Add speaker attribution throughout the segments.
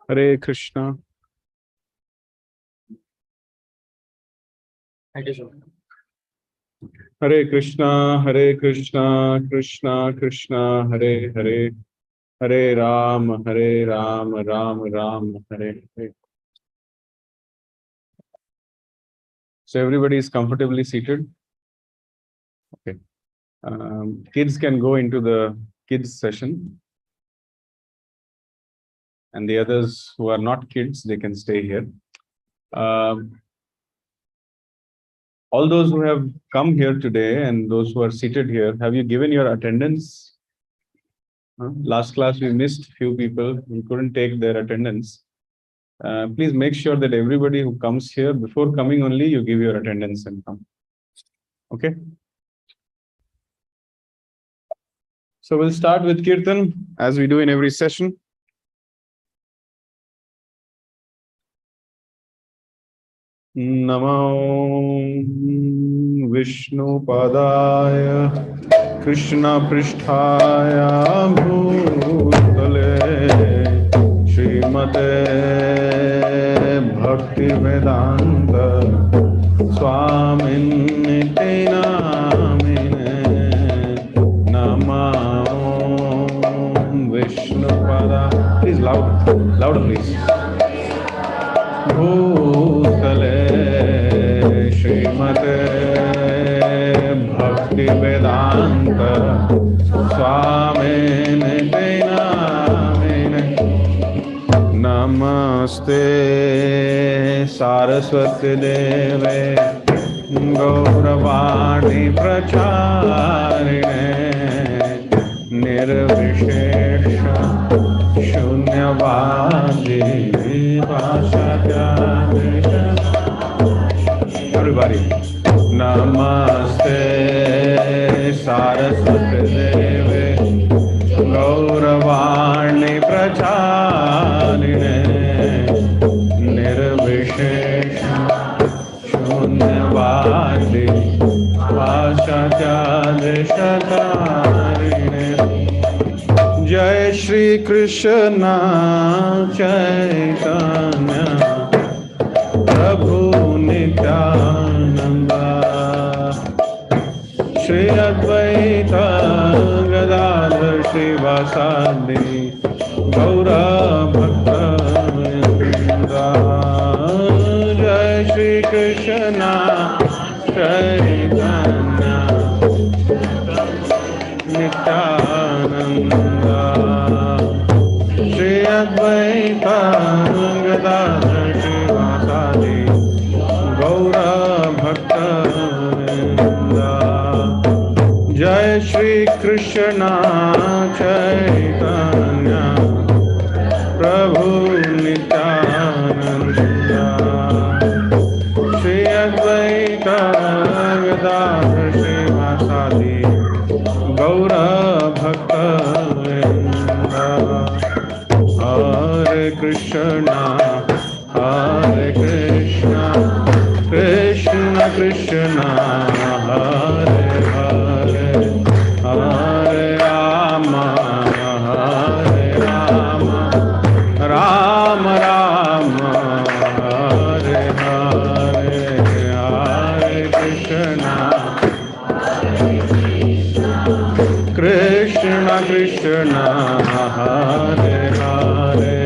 Speaker 1: Hare Krishna.
Speaker 2: Thank you, sir.
Speaker 1: Hare Krishna, Hare Krishna, Krishna Krishna, Hare Hare, Hare Ram, Ram Ram, Hare Hare. So everybody is comfortably seated. Okay. Kids can go into the kids session. And the others who are not kids, they can stay here. All those who have come here today and those who are seated here, have you given your attendance? Last class we missed few people. We couldn't take their attendance. Please make sure that everybody who comes here, before coming only, you give your attendance and come. Okay? So we'll start with Kirtan, as we do in every session. Namo Vishnu Padaya Krishna Pristhaya Bhutale Srimate Bhakti Vedanta Swaminiti Namine Namo Vishnu Padaya. Please louder please. Bhutale Srimate Bhakti Vedanta Swaminiti Namine Namaste Saraswati Deve Gauravani Pracharine Nirvishesha Shunyavadi Everybody. Namaste Saraswati Deve Gauravani Pracharine Nirvishesha Shunyavadi Vashatyadeshatarine Jai Shri Krishna Chaitanya Prabhu Nityananda Shri Advaita Gadadhar Srivasadi Gaura Bhakta Vrinda Jai Shri Krishna Chaitanya Nityananda Shri Advaita Gadadhar Srivasadi Gaura Bhakta Vrinda Jai Shri Krishna Chaitanya Prabhu Nityananda Shri Advaita Gadadhar Srivasadi Gaura Bhakta Vrinda Hare Krishna Krishna Krishna Hare Hare Hare Rama Rama Rama Hare Hare Hare Krishna Krishna Krishna Hare Hare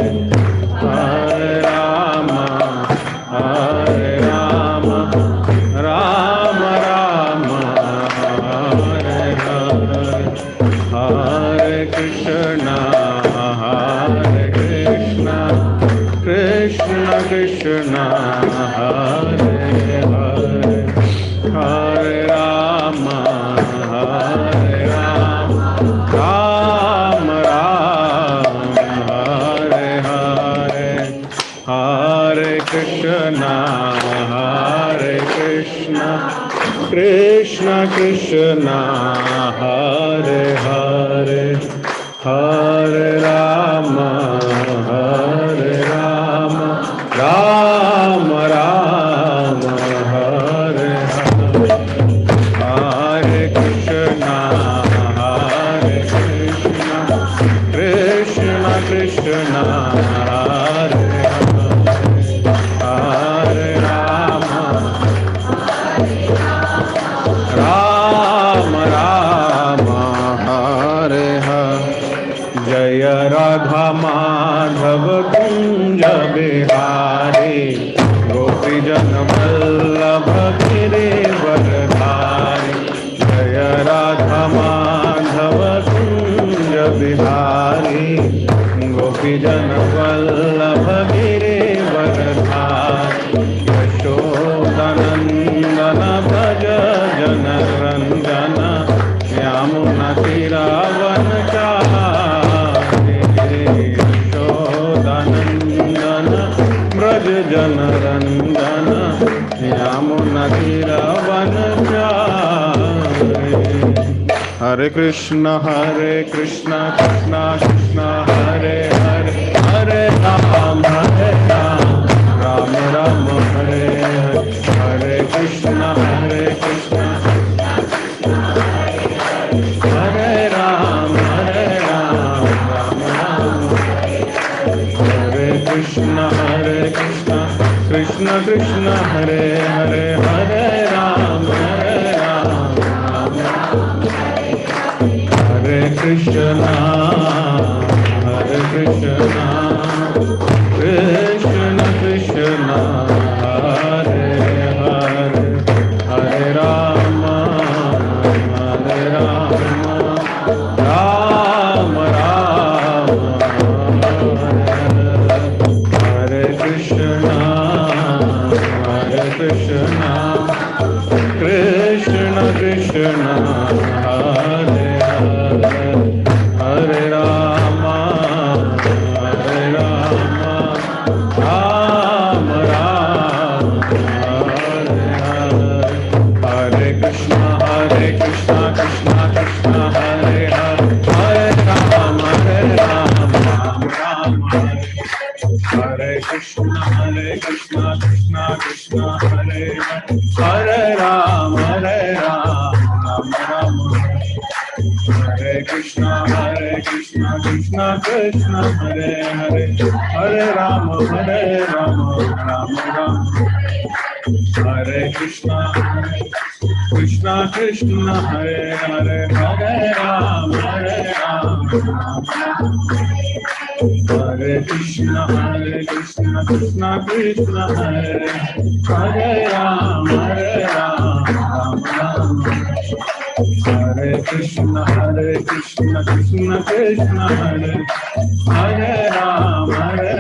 Speaker 1: Hare Rama Rama Rama Hare Hare Hare Krishna Krishna Krishna Hare Hare Hare Rama Rama Rama Hare Hare Hare Krishna Krishna Krishna Hare Hare Hare Rama गोपीजन Vallabh Girivardhari यशोदनंदन Vraj जनरंजन यमुनातीरावनचारि यशोदनंदन व्रज जनरंजन यमुनातीरावनचारि। हरे कृष्ण कृष्ण कृष्ण हरे हरे, हरे राम राम राम हरे हरे, हरे कृष्ण हरे राम राम राम हरे कृष्ण कृष्ण कृष्ण हरे हरे, हरे राम हरे कृष्ण कृष्ण कृष्ण हरे हरे, हरे राम राम राम हरे कृष्ण कृष्ण कृष्ण हरे हरे, हरे राम राम राम हरे हरे, हरे कृष्ण कृष्ण कृष्ण हरे हरे, हरे राम राम राम हरे कृष्ण कृष्ण कृष्ण हरे हरे, हरे राम राम राम हरे कृष्ण कृष्ण कृष्ण हरे हरे, हरे राम राम राम हरे कृष्ण कृष्ण हरे हरे, हरे राम हरे कृष्ण कृष्ण कृष्ण हरे हरे राम राम हरे कृष्ण कृष्ण कृष्ण हरे हरे राम हरे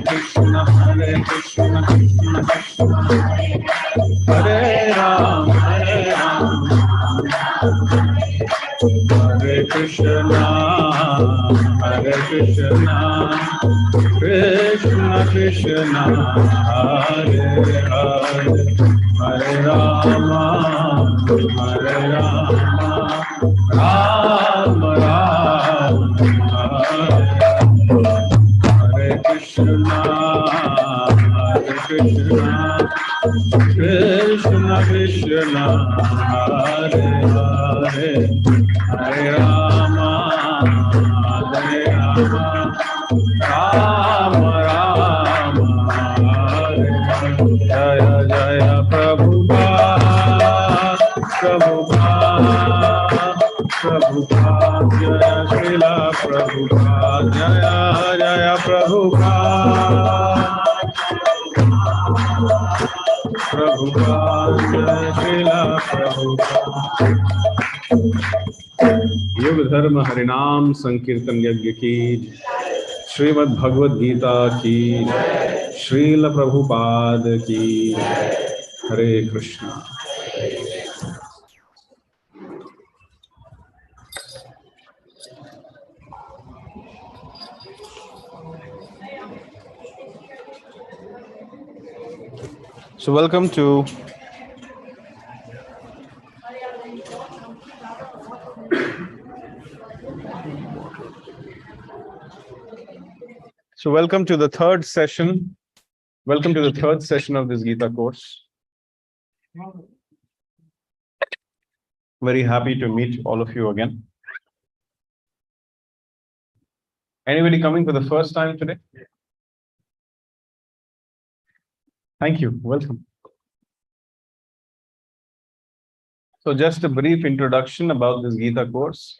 Speaker 1: कृष्ण हरे कृष्ण कृष्ण कृष्ण हरे राम हरे कृष्ण कृष्ण कृष्ण हरे हरे, हरे राम राम राम हरे कृष्ण कृष्ण कृष्ण हरे हरे, हरे राम राम राम हरे हरे, जय जय प्रभुपाद जय श्रीला प्रभुपाद, जय जय प्रभुपाद जय श्रीला प्रभुपाद। युग धर्म हरिनाम संकीर्तन यज्ञ की, श्रीमद् भगवद गीता की, श्रील प्रभुपाद की। हरे Krishna. So welcome to the third session. Welcome to the third session of this Gita course. Very happy to meet all of you again. Anybody coming for the first time today? Thank you. Welcome. So just a brief introduction about this Gita course.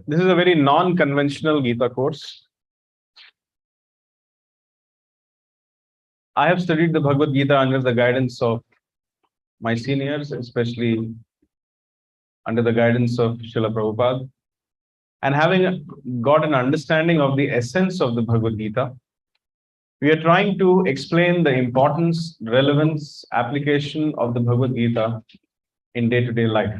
Speaker 1: This is a very non-conventional Gita course. I have studied the Bhagavad Gita under the guidance of my seniors, especially under the guidance of Srila Prabhupada. And having got an understanding of the essence of the Bhagavad Gita, we are trying to explain the importance, relevance, application of the Bhagavad Gita in day-to-day life.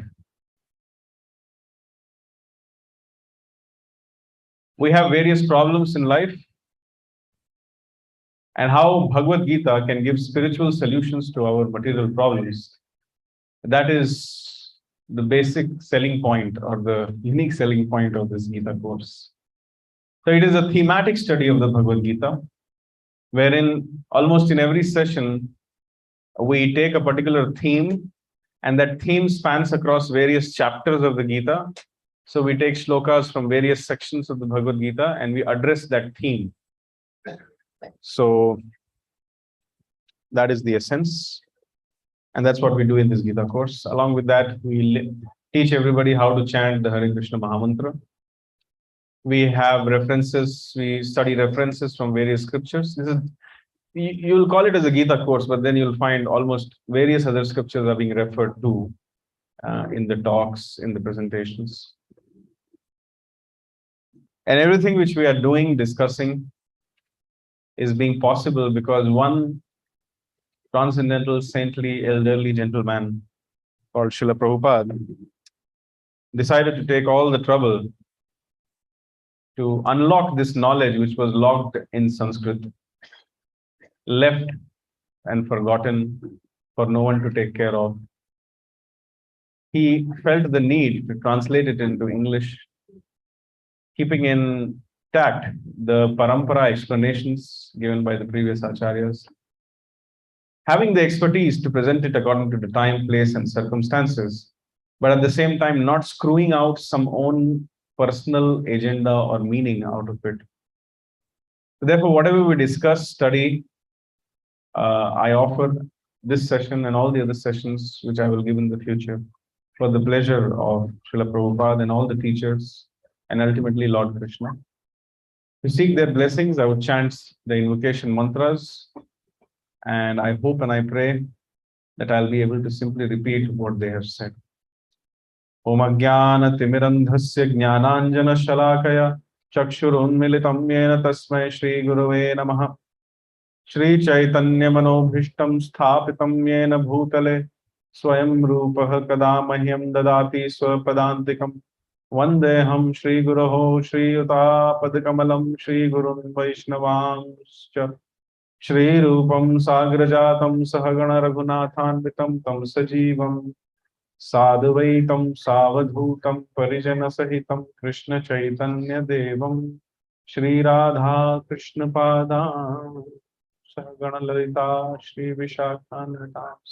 Speaker 1: We have various problems in life, and how Bhagavad Gita can give spiritual solutions to our material problems. That is the basic selling point or the unique selling point of this Gita course. So it is a thematic study of the Bhagavad Gita, wherein almost in every session, we take a particular theme, and that theme spans across various chapters of the Gita. So we take shlokas from various sections of the Bhagavad Gita and we address that theme. So that is the essence. And that's what we do in this Gita course. Along with that, we teach everybody how to chant the Hare Krishna Mahamantra. We have references, we study references from various scriptures. This is, you'll call it as a Gita course, but then you'll find almost various other scriptures are being referred to in the talks, in the presentations. And everything which we are doing, discussing, is being possible because one transcendental, saintly, elderly gentleman called Srila Prabhupada decided to take all the trouble to unlock this knowledge which was locked in Sanskrit, left and forgotten for no one to take care of. He felt the need to translate it into English, keeping intact the parampara explanations given by the previous acharyas, having the expertise to present it according to the time, place, and circumstances, but at the same time not screwing out some own personal agenda or meaning out of it. So therefore, whatever we discuss, study, I offer this session and all the other sessions which I will give in the future for the pleasure of Srila Prabhupada and all the teachers and ultimately Lord Krishna. To seek their blessings, I would chant the invocation mantras, and I hope and I pray that I'll be able to simply repeat what they have said. Om Ajnana Timirandhasya Jnananjana Shalakaya Chakshurunmilitam Yena Tasmai Shri Gurave Namaha Shri Chaitanya Manobhishtam Sthapitam Yena Bhutale Swayam Rupah Kadamahyam Dadati Swapadantikam Vandeham Shri Guruho Shri Yuta Padakamalam Shri Gurun Vaishnavanscha Shri Rupam Sagrajatam Sahagana Raghunathanvitam Tam Sajivam Sadhvaitam Savadhutam Parijana Sahitam Krishna Chaitanya Devam Shri Radha Krishna Pada Sahagana Lalita Shri Vishakhantas.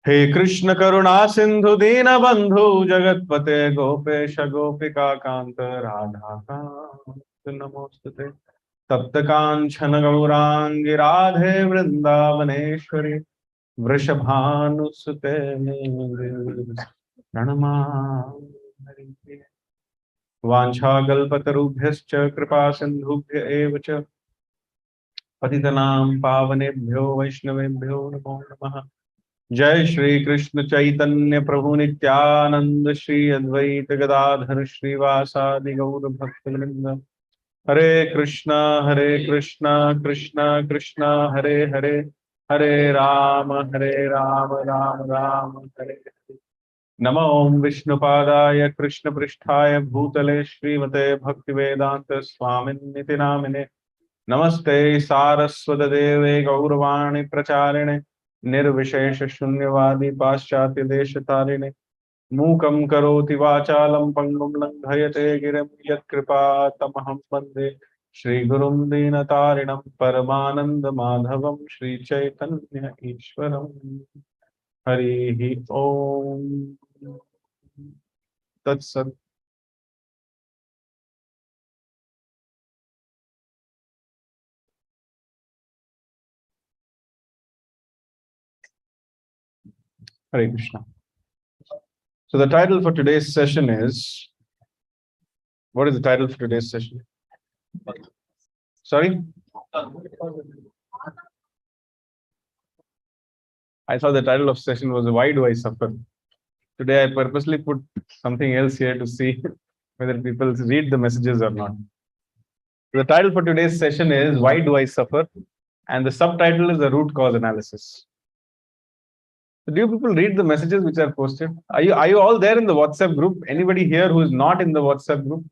Speaker 1: He Krishna Karuna Sindhu Dina Bandhu Jagatpate Gopesha Gopika Kanta Radha Namostate Taptakanchana Gaurangi Radhe Vrindavaneshwari Vrishabhanusute Pranamam Vanchagalpatarubhyascha Kripa Sindhubhya Evacha Patitanam Pavanebhyo Vaishnavebhyo Namo Namaha. Jai Shri Krishna Chaitanya Prabhu Nityananda Shri Advaita Gadadhar Shri Vasadi Gaur Bhaktivinoda Hare Krishna Krishna Krishna Hare Hare Hare Rama Rama Rama Hare Hare. Namo Om Vishnupadaya Krishna Pristhaya Bhutale Srimate Bhaktivedanta Swamin Niti Namine Namaste Saraswata Deve Gauravani Pracharine Nirvishesha Shunyavadi Paschatya Deshatarine Mukam Karoti Vachalam Pangum Langhayate Giram Yat Kripa Tamaham Bande Shri Gurum Dinatarinam Paramananda Madhavam Shri Chaitanya Ishwaram Harihi Om Tat Sat. Hare Krishna. So the title for today's session is, what is the title for today's session? Sorry? I saw the title of session was Why Do I Suffer? Today I purposely put something else here to see whether people read the messages or not. The title for today's session is Why Do I Suffer? And the subtitle is the root cause analysis. So do you people read the messages which are posted? Are you all there in the WhatsApp group? Anybody here who is not in the WhatsApp group?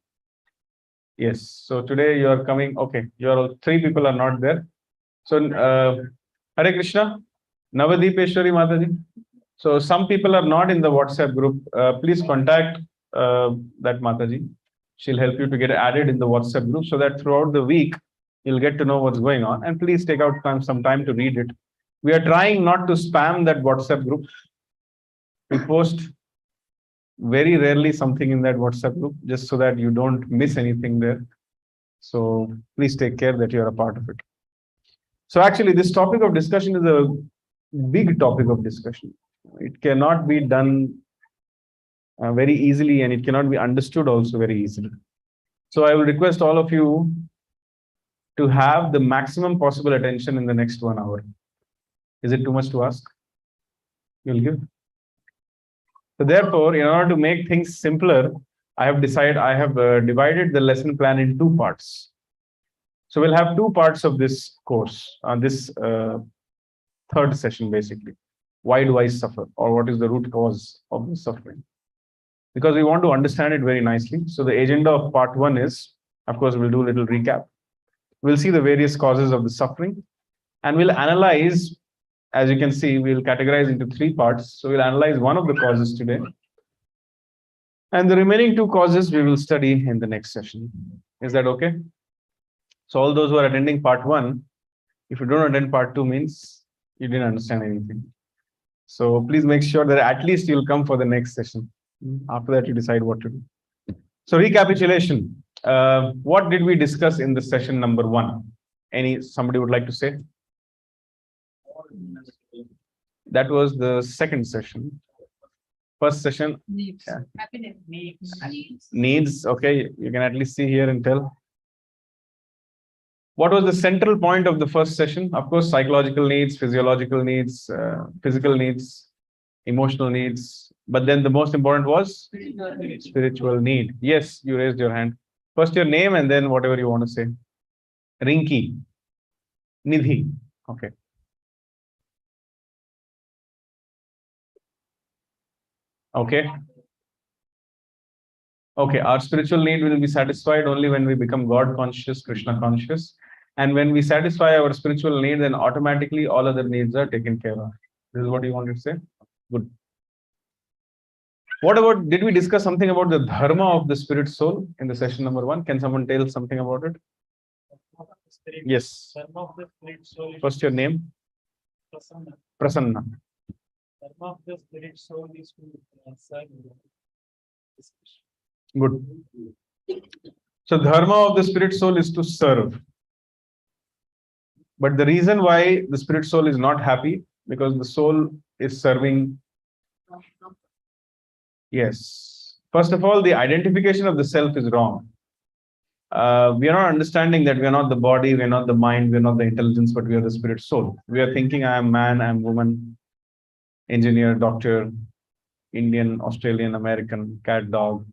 Speaker 1: Yes. So today you are coming. Okay, you are all, three people are not there. So Hare Krishna, Navadipeshwari Mataji. So some people are not in the WhatsApp group. Please contact that Mataji. She'll help you to get added in the WhatsApp group so that throughout the week you'll get to know what's going on. And please take out some time to read it. We are trying not to spam that WhatsApp group. We post very rarely something in that WhatsApp group just so that you don't miss anything there. So please take care that you're a part of it. So actually, this topic of discussion is a big topic of discussion. It cannot be done very easily, and it cannot be understood also very easily. So I will request all of you to have the maximum possible attention in the next 1 hour. Is it too much to ask? You'll give. So therefore, in order to make things simpler, I have divided the lesson plan in 2 parts. So we'll have 2 parts of this course, this third session basically. Why do I suffer? Or what is the root cause of the suffering? Because we want to understand it very nicely. So the agenda of part 1 is, of course, we'll do a little recap. We'll see the various causes of the suffering and we'll analyze. As you can see, we'll categorize into 3 parts. So we'll analyze one of the causes today. And the remaining 2 causes we will study in the next session. Is that okay? So all those who are attending part 1, if you don't attend part 2 means you didn't understand anything. So please make sure that at least you'll come for the next session. After that, you decide what to do. So recapitulation. What did we discuss in the session number 1? Somebody would like to say? That was the second session. First session.
Speaker 2: Needs.
Speaker 1: Yeah.
Speaker 2: Happiness.
Speaker 1: Needs. Okay, you can at least see here and tell. What was the central point of the first session? Of course, psychological needs, physiological needs, physical needs, emotional needs. But then the most important was spiritual need. Yes, you raised your hand. First your name and then whatever you want to say. Rinki. Nidhi. Okay. Okay. Okay, our spiritual need will be satisfied only when we become God conscious, Krishna conscious. And when we satisfy our spiritual need, then automatically all other needs are taken care of. This is what you wanted to say? Good. What about, did we discuss something about the dharma of the spirit soul in the session number 1? Can someone tell something about it? Yes.
Speaker 3: Dharma of the spirit soul.
Speaker 1: First your name?
Speaker 3: Prasanna.
Speaker 1: Prasanna.
Speaker 3: Dharma of the spirit soul is to serve.
Speaker 1: Good. So dharma of the spirit soul is to serve. But the reason why the spirit soul is not happy, because the soul is serving. Yes. First of all, the identification of the self is wrong. We are not understanding that we are not the body, we are not the mind, we are not the intelligence, but we are the spirit soul. We are thinking I am man, I am woman, engineer, doctor, Indian, Australian, American, cat, dog.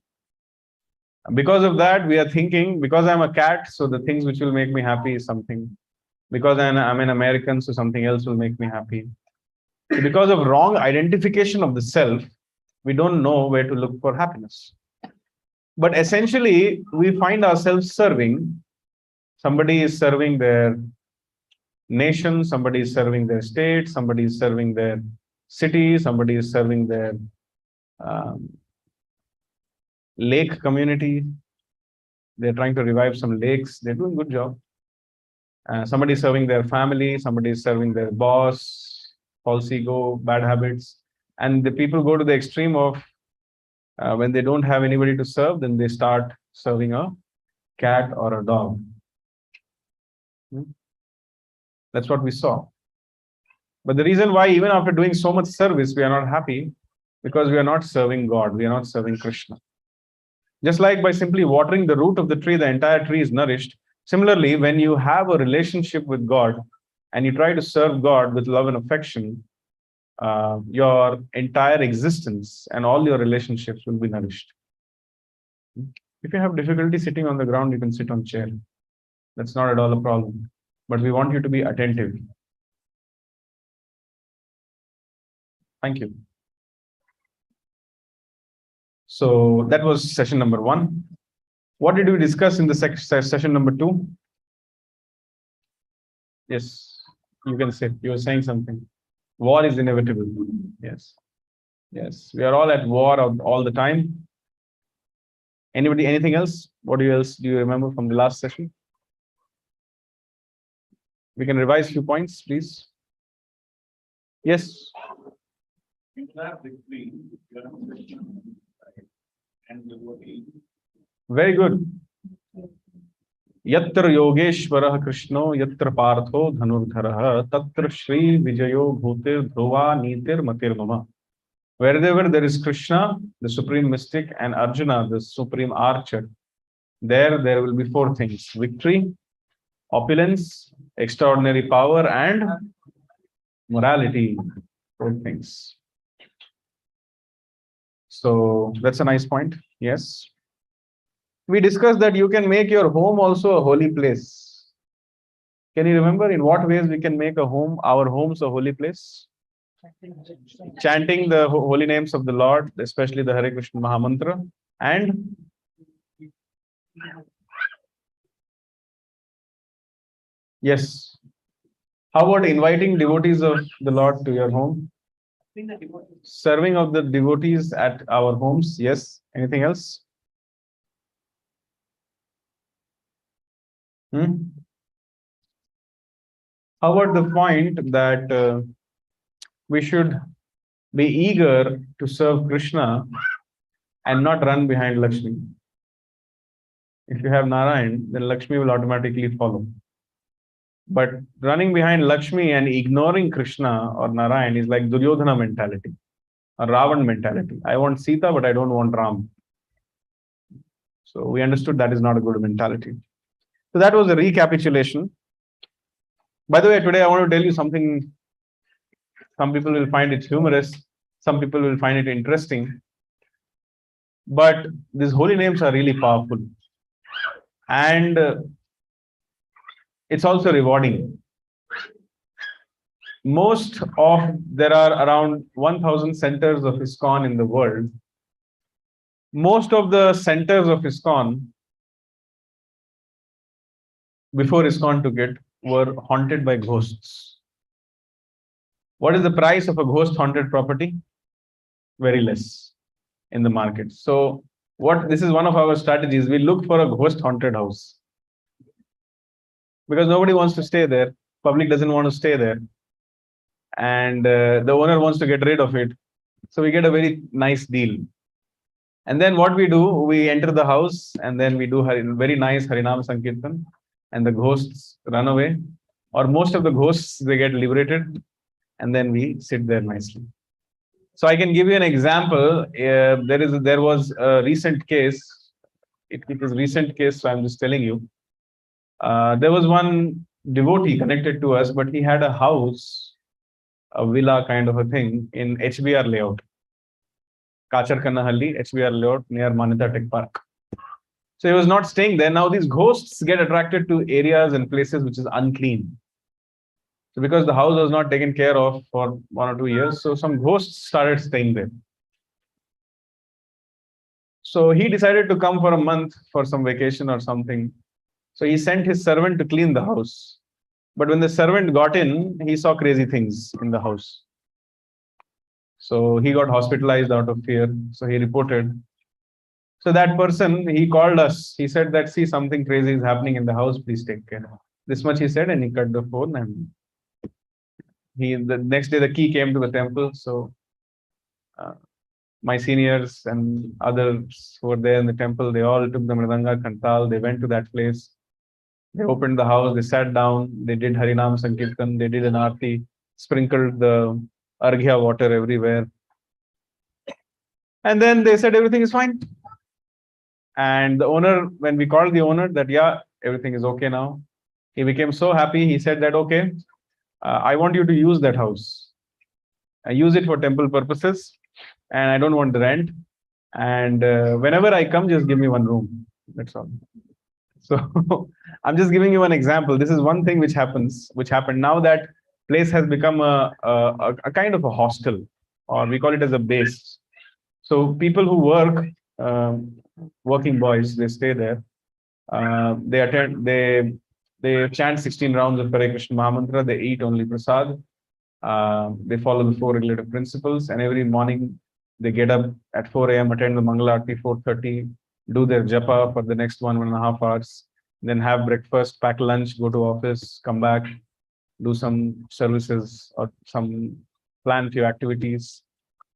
Speaker 1: Because of that, we are thinking, because I'm a cat, so the things which will make me happy is something. Because I'm an American, so something else will make me happy. So because of wrong identification of the self, we don't know where to look for happiness. But essentially, we find ourselves serving. Somebody is serving their nation, somebody is serving their state, somebody is serving their city, somebody is serving their lake community. They're trying to revive some lakes. They're doing a good job. Somebody is serving their family, somebody is serving their boss, false ego, bad habits. And the people go to the extreme of when they don't have anybody to serve, then they start serving a cat or a dog. That's what we saw. But the reason why, even after doing so much service, we are not happy, because we are not serving God, we are not serving Krishna. Just like by simply watering the root of the tree, the entire tree is nourished. Similarly, when you have a relationship with God and you try to serve God with love and affection, your entire existence and all your relationships will be nourished. If you have difficulty sitting on the ground, you can sit on chair. That's not at all a problem. But we want you to be attentive. Thank you. So that was session number 1. What did we discuss in the session number 2? Yes, you can say. You were saying something. War is inevitable. Yes. Yes. We are all at war all the time. Anybody, anything else? What else do you remember from the last session? We can revise a few points, please. Yes. Very good. Yatra Yogeshwarah Krishno Yatra Partho Dhanurdharah Tatra Shri Vijayo Bhutir Dhruva Nitir Matir Mama. Wherever there is Krishna, the supreme mystic, and Arjuna, the supreme archer, there will be 4 things: victory, opulence, extraordinary power, and morality. 4 things. So that's a nice point. Yes. We discussed that you can make your home also a holy place. Can you remember in what ways we can make our homes a holy place? Chanting the holy names of the Lord, especially the Hare Krishna Mahamantra, and yes. How about inviting devotees of the Lord to your home? Serving of the devotees at our homes. Yes. Anything else? How about the point that we should be eager to serve Krishna and not run behind Lakshmi? If you have Narayan, then Lakshmi will automatically follow. But running behind Lakshmi and ignoring Krishna or Narayan is like Duryodhana mentality, a Ravan mentality. I want Sita, but I don't want Ram. So we understood that is not a good mentality. So that was a recapitulation. By the way, today I want to tell you something. Some people will find it humorous. Some people will find it interesting. But these holy names are really powerful. And it's also rewarding. There are around 1,000 centers of ISKCON in the world. Most of the centers of ISKCON, before ISKCON took it, were haunted by ghosts. What is the price of a ghost haunted property? Very less in the market. So this is one of our strategies. We look for a ghost haunted house because nobody wants to stay there. Public doesn't want to stay there. And the owner wants to get rid of it. So we get a very nice deal. And then what we do, we enter the house and then we do very nice Harinam Sankirtan, and the ghosts run away, or most of the ghosts, they get liberated, and then we sit there nicely. So I can give you an example. There was a recent case. It is a recent case, so I'm just telling you. There was one devotee connected to us, but he had a house, a villa kind of a thing in HBR layout. Kacharkanahalli, HBR layout near Manyata Tech Park. So he was not staying there. Now these ghosts get attracted to areas and places which is unclean. So because the house was not taken care of for 1 or 2 years, so some ghosts started staying there. So he decided to come for a month for some vacation or something. So he sent his servant to clean the house. But when the servant got in, he saw crazy things in the house. So he got hospitalized out of fear. So he reported. So that person, he called us. He said that, see, something crazy is happening in the house. Please take care. This much he said, and he cut the phone. And the next day, the key came to the temple. So my seniors and others who were there in the temple, they all took the Mridanga Kantal. They went to that place. They opened the house. They sat down. They did Harinam Sankirtan. They did an aarti, sprinkled the Arghya water everywhere. And then they said everything is fine. And the owner, when we called the owner that, yeah, everything is okay now. He became so happy. He said that, okay, I want you to use that house. I use it for temple purposes, and I don't want the rent. And whenever I come, just give me one room. That's all. So I'm just giving you an example. This is one thing which happened. Now that place has become a kind of a hostel, or we call it as a base. So people who work, working boys, they stay there. They chant 16 rounds of Hare Krishna Mahamantra. They eat only prasad. They follow the four regulative principles, and every morning they get up at 4 a.m., attend the Mangala Aarti 4:30, do their japa for the next 1.5 hours, then have breakfast, pack lunch, go to office, come back, do some services or some plan few activities,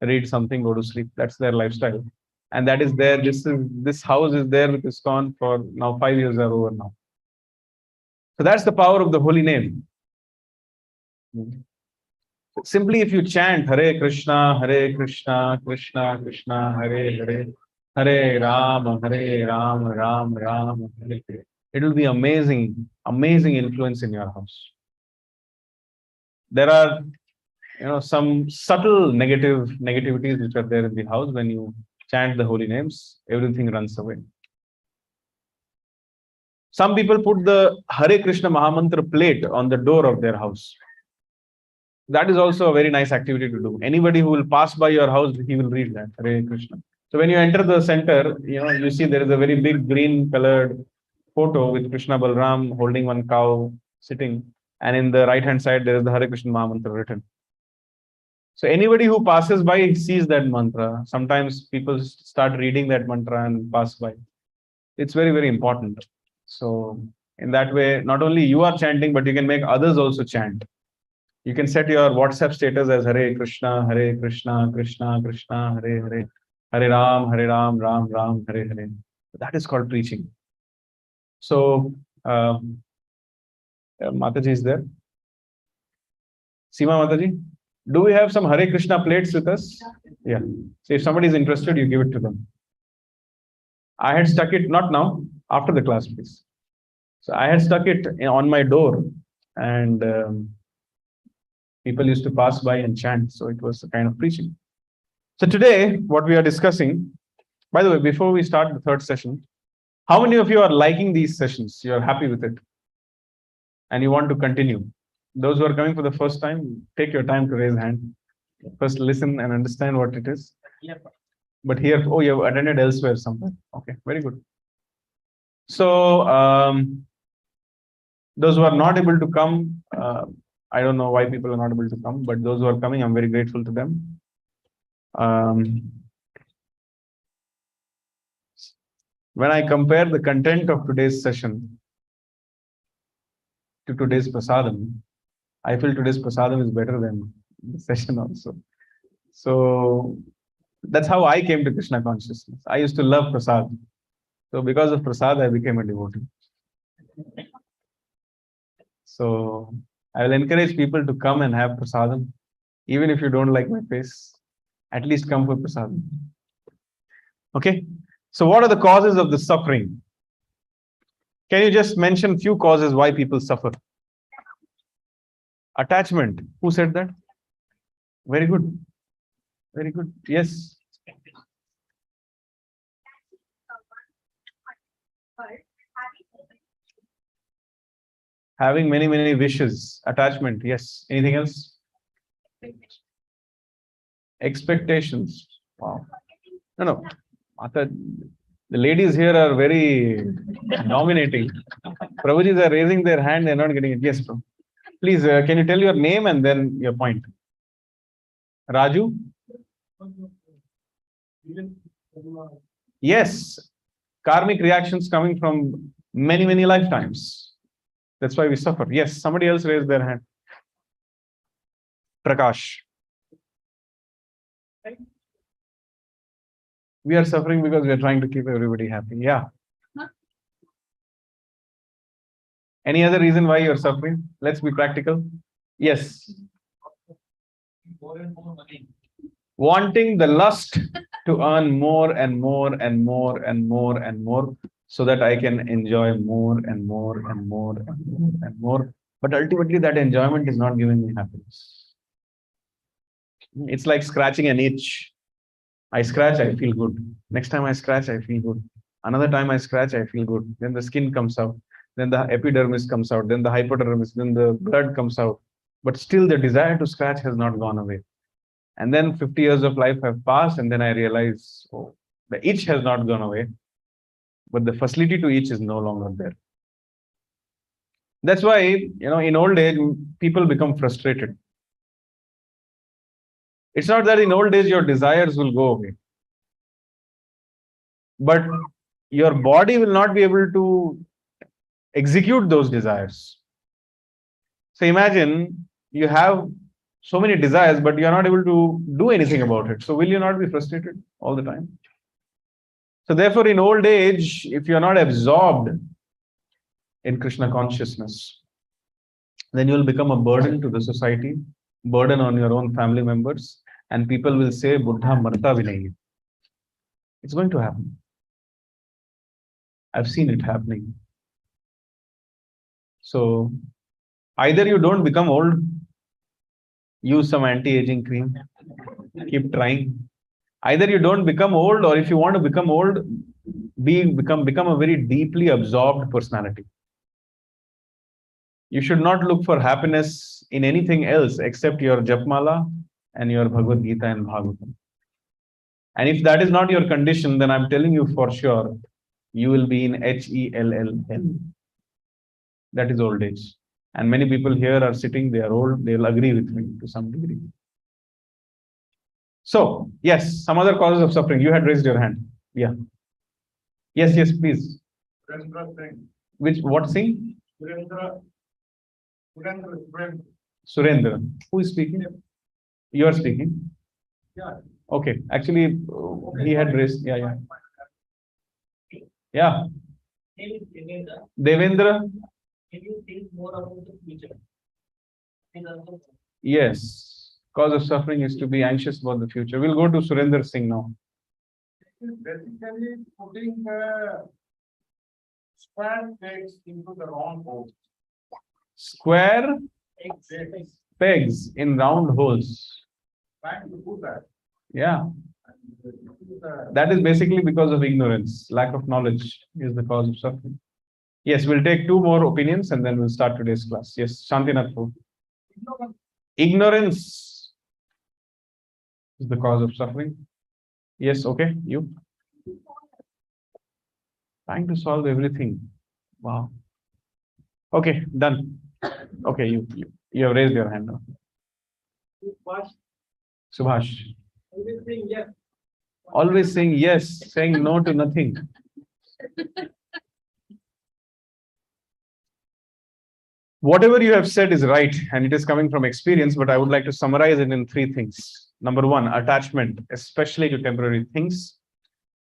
Speaker 1: read something, go to sleep. That's their lifestyle. And that is there. This house is there with ISKCON for now 5 years are over now. So that's the power of the holy name. Simply if you chant Hare Krishna, Krishna Krishna, Hare Hare, Hare Ram, Ram Ram, Hare Hare. It will be amazing, amazing influence in your house. There are, some subtle negativities which are there in the house. When you chant the holy names, everything runs away. Some people put the Hare Krishna Mahamantra plate on the door of their house. That is also a very nice activity to do. Anybody who will pass by your house, he will read that, Hare Krishna. So when you enter the center, you see there is a very big green colored photo with Krishna Balram holding one cow sitting. And in the right hand side, there is the Hare Krishna Mahamantra written. So anybody who passes by sees that mantra. Sometimes people start reading that mantra and pass by. It's very, very important. So in that way, not only you are chanting, but you can make others also chant. You can set your WhatsApp status as Hare Krishna, Krishna Krishna, Hare Hare, Hare Ram, Ram Ram, Hare Hare. That is called preaching. So, Mataji is there. Seema Mataji, do we have some Hare Krishna plates with us? Yeah. So if somebody is interested, you give it to them. I had stuck it, not now, after the class, please. So I had stuck it on my door, and people used to pass by and chant. So it was a kind of preaching. So today, what we are discussing, by the way, before we start the third session, how many of you are liking these sessions? You are happy with it and you want to continue? Those who are coming for the first time, take your time to raise hand. First, listen and understand what it is.
Speaker 3: Yep.
Speaker 1: But here, oh, you have attended elsewhere somewhere. Okay, very good. So, those who are not able to come, I don't know why people are not able to come, but those who are coming, I'm very grateful to them. When I compare the content of today's session to today's prasadam, I feel today's prasadam is better than the session also. So that's how I came to Krishna consciousness. I used to love prasad. So because of prasad, I became a devotee. So I will encourage people to come and have prasadam. Even if you don't like my face, at least come for prasadam. Okay. So what are the causes of the suffering? Can you just mention few causes why people suffer? Attachment. Who said that? Very good. Very good. Yes. Having many, many wishes. Attachment. Yes. Anything else? Expectations. Wow. No. The ladies here are very dominating. Prabhujis are raising their hand. They're not getting it. Yes, bro. Please, can you tell your name and then your point? Raju? Yes. Karmic reactions coming from many, many lifetimes. That's why we suffer. Yes. Somebody else raised their hand. Prakash. We are suffering because we are trying to keep everybody happy. Yeah. Any other reason why you're suffering? Let's be practical. Yes.
Speaker 3: More and more money.
Speaker 1: Wanting the lust to earn more and more and more and more and more so that I can enjoy more and more and more and more and more. But ultimately, that enjoyment is not giving me happiness. It's like scratching an itch. I scratch, I feel good. Next time I scratch, I feel good. Another time I scratch, I feel good. Then the skin comes out. Then the epidermis comes out. Then the hypodermis. Then the blood comes out. But still, the desire to scratch has not gone away. And then 50 years of life have passed, and then I realize, oh, the itch has not gone away, but the facility to itch is no longer there. That's why, in old age, people become frustrated. It's not that in old age your desires will go away, but your body will not be able to execute those desires. So imagine you have so many desires, but you're not able to do anything about it. So will you not be frustrated all the time? So therefore, in old age, if you're not absorbed in Krishna consciousness, then you will become a burden to the society, burden on your own family members, and people will say, Buddha marta bhi nahi hai. It's going to happen. I've seen it happening. So either you don't become old, use some anti-aging cream, keep trying. Either you don't become old, or if you want to become old, become a very deeply absorbed personality. You should not look for happiness in anything else except your Japmala and your Bhagavad Gita and Bhagavatam. And if that is not your condition, then I'm telling you for sure, you will be in HELL. That is old age. And many people here are sitting, they are old, they'll agree with me to some degree. So, yes, some other causes of suffering. You had raised your hand. Yeah. Yes, please. Which, what sing? Surendra. Who is speaking? You are speaking?
Speaker 3: Yeah.
Speaker 1: Okay. Actually, he had raised. Yeah. Yeah. Devendra.
Speaker 3: Can you think more about the future?
Speaker 1: Yes. Cause of suffering is to be anxious about the future. We'll go to Surendra Singh now.
Speaker 3: Basically, putting the square pegs into the round hole.
Speaker 1: Square pegs in round holes.
Speaker 3: Trying to do that.
Speaker 1: Yeah. That is basically because of ignorance. Lack of knowledge is the cause of suffering. Yes, we'll take two more opinions and then we'll start today's class. Yes, Shantinath. Ignorance is the cause of suffering. Yes, okay, you. Trying to solve everything. Wow. Okay, done. Okay, you have raised your hand now. Subhash. Always saying yes, saying no to nothing. Whatever you have said is right, and it is coming from experience, but I would like to summarize it in three things. Number one, attachment, especially to temporary things.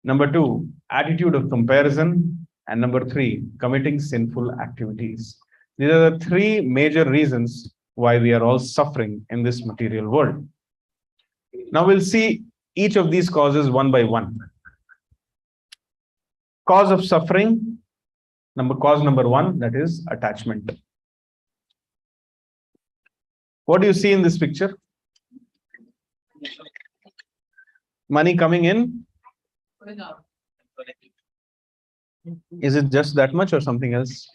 Speaker 1: Number two, attitude of comparison. And number three, committing sinful activities. These are the three major reasons why we are all suffering in this material world. Now we'll see each of these causes one by one. Cause of suffering, cause number one, that is attachment. What do you see in this picture? Money coming in? Is it just that much or something else?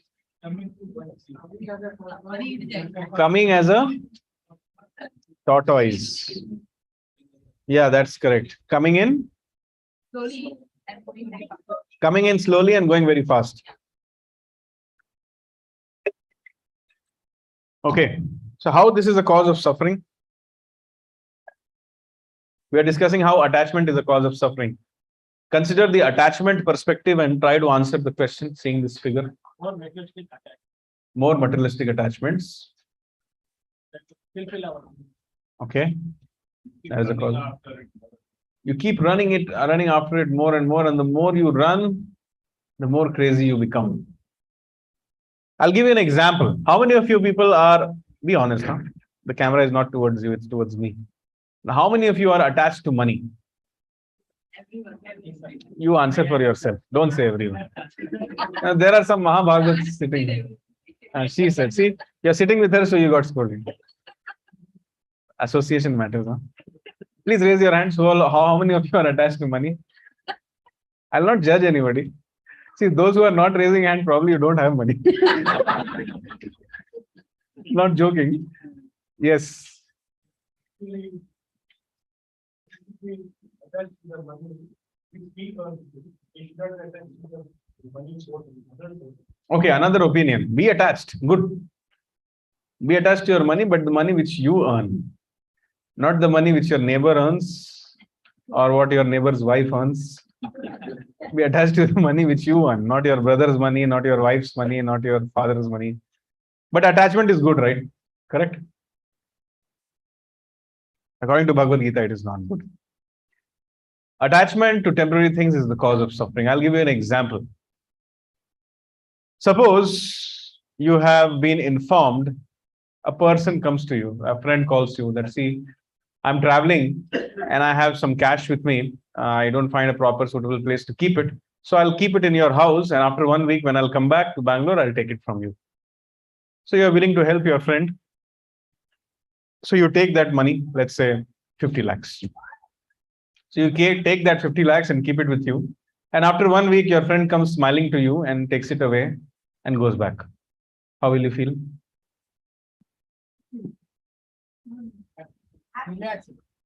Speaker 1: Coming as a tortoise. Yeah, that's correct. Coming in? Coming in slowly and going very fast. Okay. So how this is a cause of suffering? We are discussing how attachment is a cause of suffering. Consider the attachment perspective and try to answer the question, seeing this figure. More materialistic attachments. Okay. That is a cause. You keep running after it more and more, and the more you run, the more crazy you become. I'll give you an example. How many of you people are, be honest, huh? The camera is not towards you, it's towards me. Now, how many of you are attached to money? You answer for yourself. Don't say everyone. There are some Mahabhagavats sitting here. And she said, see, you're sitting with her, so you got scolded. Association matters, huh? Please raise your hands. How many of you are attached to money? I'll not judge anybody. See, those who are not raising hand, probably you don't have money. Not joking. Yes. Okay, another opinion. Be attached. Good. Be attached to your money, but the money which you earn, not the money which your neighbor earns or what your neighbor's wife earns. Be attached to the money which you earn, not your brother's money, not your wife's money, not your father's money. But attachment is good, right? Correct? According to Bhagavad Gita, it is not good. Attachment to temporary things is the cause of suffering. I'll give you an example. Suppose you have been informed, a person comes to you, a friend calls you that, see, I'm traveling and I have some cash with me. I don't find a proper suitable place to keep it. So I'll keep it in your house. And after 1 week, when I'll come back to Bangalore, I'll take it from you. So you're willing to help your friend. So you take that money, let's say 50 lakhs. So you take that 50 lakhs and keep it with you. And after 1 week, your friend comes smiling to you and takes it away and goes back. How will you feel?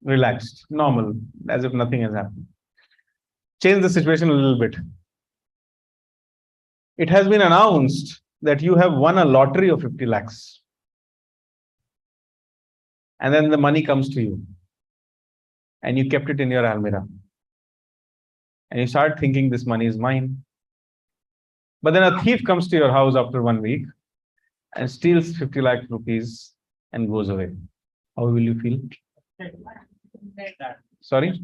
Speaker 1: Relaxed, normal, as if nothing has happened. Change the situation a little bit. It has been announced that you have won a lottery of 50 lakhs. And then the money comes to you. And you kept it in your almirah. And you start thinking this money is mine. But then a thief comes to your house after 1 week and steals 50 lakh rupees and goes away. How will you feel? Sorry?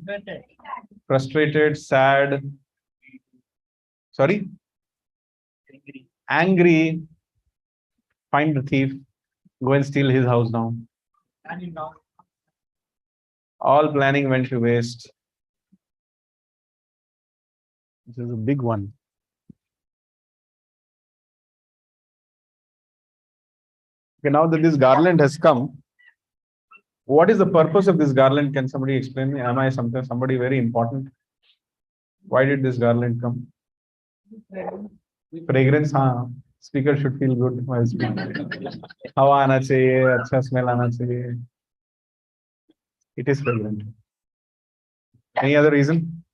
Speaker 1: Frustrated, sad. Sorry? Angry. Find the thief. Go and steal his house now. All planning went to waste. This is a big one. Okay, now that this garland has come, what is the purpose of this garland? Can somebody explain me? Am I somebody very important? Why did this garland come? Fragrance, हाँ. Speaker should feel good while speaking. हवा आना चाहिए, अच्छा smell आना चाहिए. It is fragrant. Any other reason?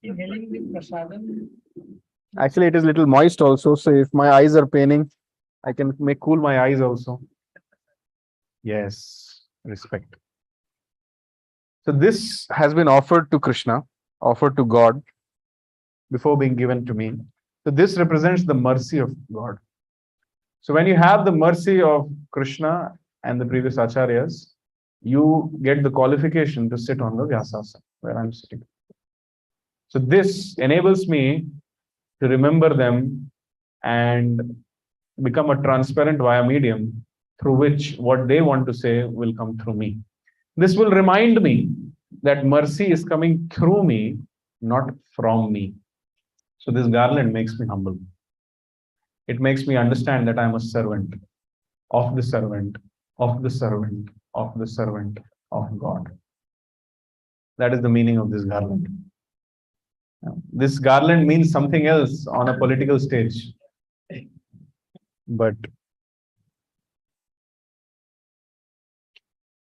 Speaker 1: Actually, it is little moist also. So if my eyes are paining, I can make cool my eyes also. Yes, respect. So this has been offered to Krishna, offered to God before being given to me. So this represents the mercy of God. So when you have the mercy of Krishna and the previous acharyas, you get the qualification to sit on the Vyasasana where I'm sitting. So this enables me to remember them and become a transparent via medium through which what they want to say will come through me. This will remind me that mercy is coming through me, not from me. So this garland makes me humble. It makes me understand that I'm a servant of the servant, of the servant, of the servant of God. That is the meaning of this garland. This garland means something else on a political stage. But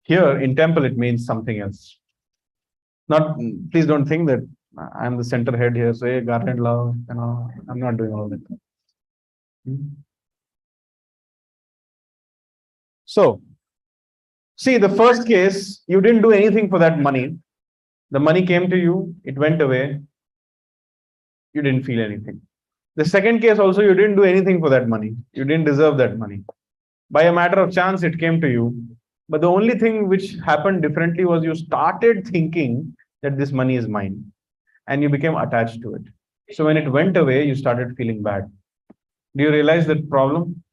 Speaker 1: here in temple, it means something else. Not, please don't think that I'm the center head here, so hey, garland love, I'm not doing all that. So, see, the first case, you didn't do anything for that money. The money came to you, it went away. You didn't feel anything. The second case also, you didn't do anything for that money. You didn't deserve that money. By a matter of chance, it came to you. But the only thing which happened differently was you started thinking that this money is mine. And you became attached to it. So when it went away, you started feeling bad. Do you realize that problem?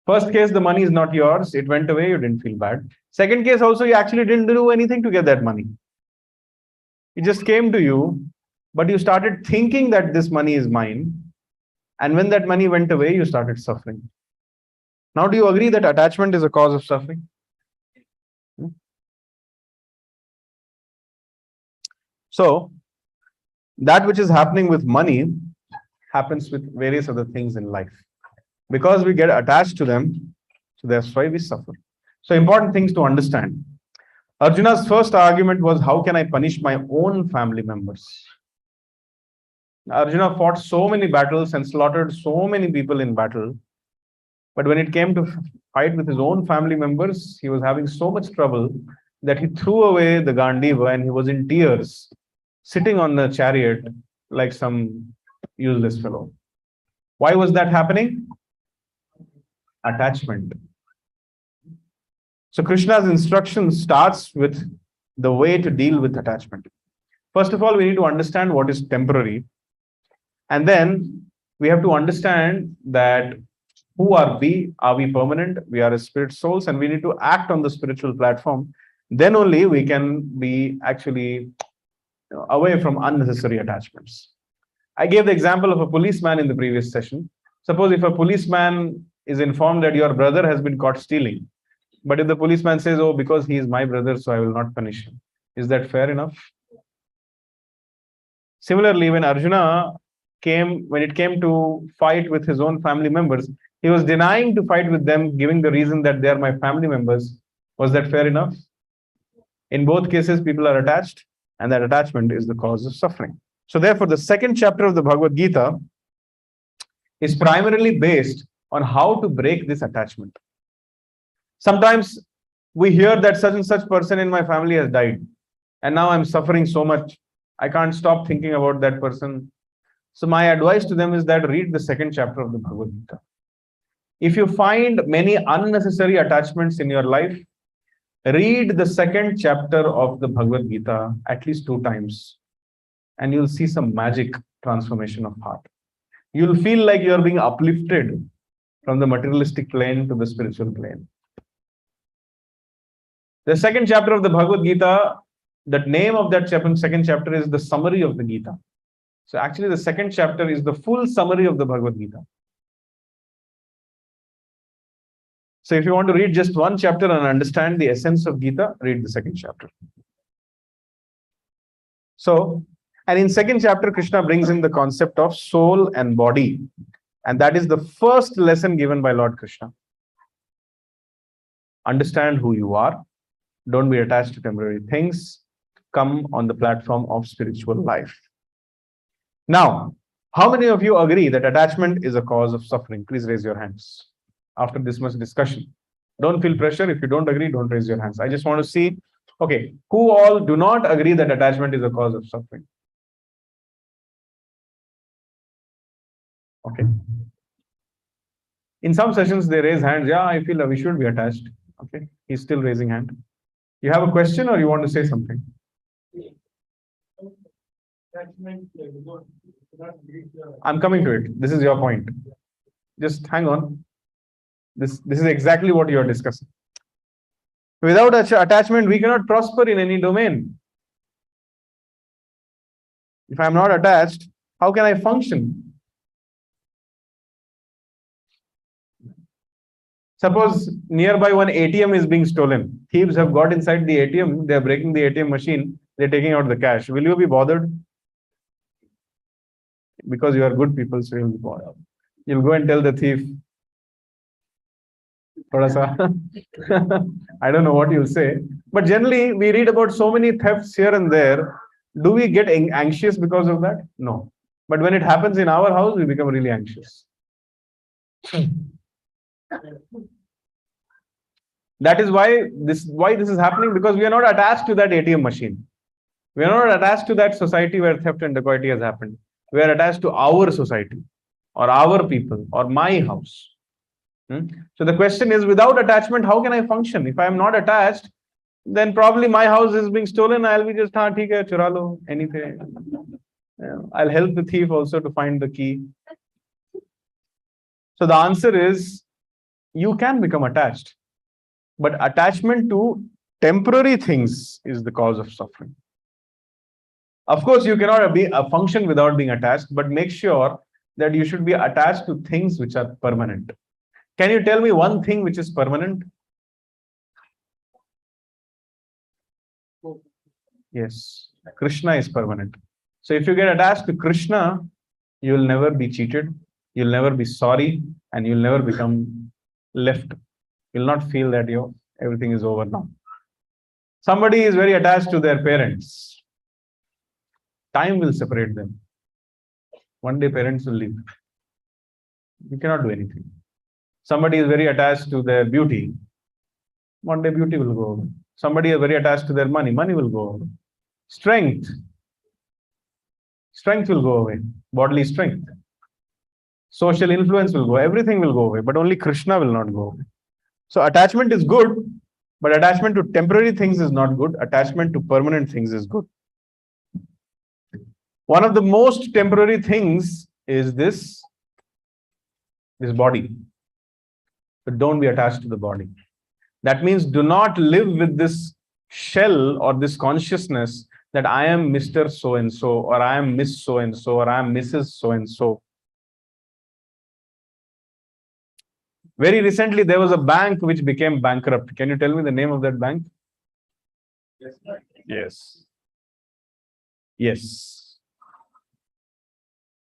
Speaker 1: First case, the money is not yours. It went away, you didn't feel bad. Second case also, you actually didn't do anything to get that money. It just came to you. but you started thinking that this money is mine. And when that money went away, you started suffering. Now, do you agree that attachment is a cause of suffering? So, that which is happening with money happens with various other things in life. Because we get attached to them, so that's why we suffer. So, important things to understand. Arjuna's first argument was, how can I punish my own family members? Arjuna fought so many battles and slaughtered so many people in battle. But when it came to fight with his own family members, he was having so much trouble that he threw away the Gandiva and he was in tears, sitting on the chariot like some useless fellow. Why was that happening? Attachment. So Krishna's instruction starts with the way to deal with attachment. First of all, we need to understand what is temporary. And then we have to understand that who are we? Are we permanent? We are spirit souls, and we need to act on the spiritual platform. Then only we can be actually away from unnecessary attachments. I gave the example of a policeman in the previous session. Suppose if a policeman is informed that your brother has been caught stealing, but if the policeman says, oh, because he is my brother, so I will not punish him. Is that fair enough? Similarly, when it came to fight with his own family members, he was denying to fight with them, giving the reason that they are my family members. Was that fair enough? In both cases, people are attached, and that attachment is the cause of suffering. So therefore, the second chapter of the Bhagavad Gita is primarily based on how to break this attachment. Sometimes we hear that such and such person in my family has died, and now I'm suffering so much. I can't stop thinking about that person. So my advice to them is that read the second chapter of the Bhagavad Gita. If you find many unnecessary attachments in your life, read the second chapter of the Bhagavad Gita at least 2 times, and you'll see some magic transformation of heart. You'll feel like you're being uplifted from the materialistic plane to the spiritual plane. The second chapter of the Bhagavad Gita, the name of that second chapter is the summary of the Gita. So actually the second chapter is the full summary of the Bhagavad Gita. So if you want to read just one chapter and understand the essence of Gita, read the second chapter. So, and in second chapter, Krishna brings in the concept of soul and body. And that is the first lesson given by Lord Krishna. Understand who you are. Don't be attached to temporary things. Come on the platform of spiritual life. Now, how many of you agree that attachment is a cause of suffering? Please raise your hands. After this much discussion, don't feel pressure. If you don't agree, don't raise your hands. I just want to see, okay, who all do not agree that attachment is a cause of suffering? Okay. In some sessions, they raise hands. Yeah, I feel we should be attached. Okay. He's still raising hand. You have a question or you want to say something? I'm coming to it. This is your point. Just hang on. This is exactly what you are discussing. Without attachment, we cannot prosper in any domain. If I'm not attached, how can I function? Suppose nearby one ATM is being stolen. Thieves have got inside the ATM. They're breaking the ATM machine. They're taking out the cash. Will you be bothered? Because you are good people, so you'll be bothered. You'll go and tell the thief. I don't know what you'll say. But generally, we read about so many thefts here and there. Do we get anxious because of that? No. But when it happens in our house, we become really anxious. That is why this is happening, because we are not attached to that ATM machine. We are not attached to that society where theft and dacoity has happened. We are attached to our society or our people or my house. So the question is, without attachment, how can I function? If I am not attached, then probably my house is being stolen. I'll be just, theek hai, chura lo, anything. I'll help the thief also to find the key. So the answer is, you can become attached. But attachment to temporary things is the cause of suffering. Of course, you cannot be a function without being attached, but make sure that you should be attached to things which are permanent. Can you tell me one thing which is permanent? Yes, Krishna is permanent. So if you get attached to Krishna, you will never be cheated, you'll never be sorry, and you'll never become left. You'll not feel that everything is over now. Somebody is very attached to their parents. Time will separate them. One day parents will leave. You cannot do anything. Somebody is very attached to their beauty. One day beauty will go away. Somebody is very attached to their money. Money will go away. Strength. Strength will go away. Bodily strength. Social influence will go. Everything will go away. But only Krishna will not go away. So attachment is good, but attachment to temporary things is not good. Attachment to permanent things is good. One of the most temporary things is this body. But don't be attached to the body. That means do not live with this shell or this consciousness that I am Mr. So-and-so, or I am Miss So-and-so, or I am Mrs. So-and-so. Very recently, there was a bank which became bankrupt. Can you tell me the name of that bank? Yes. Yes.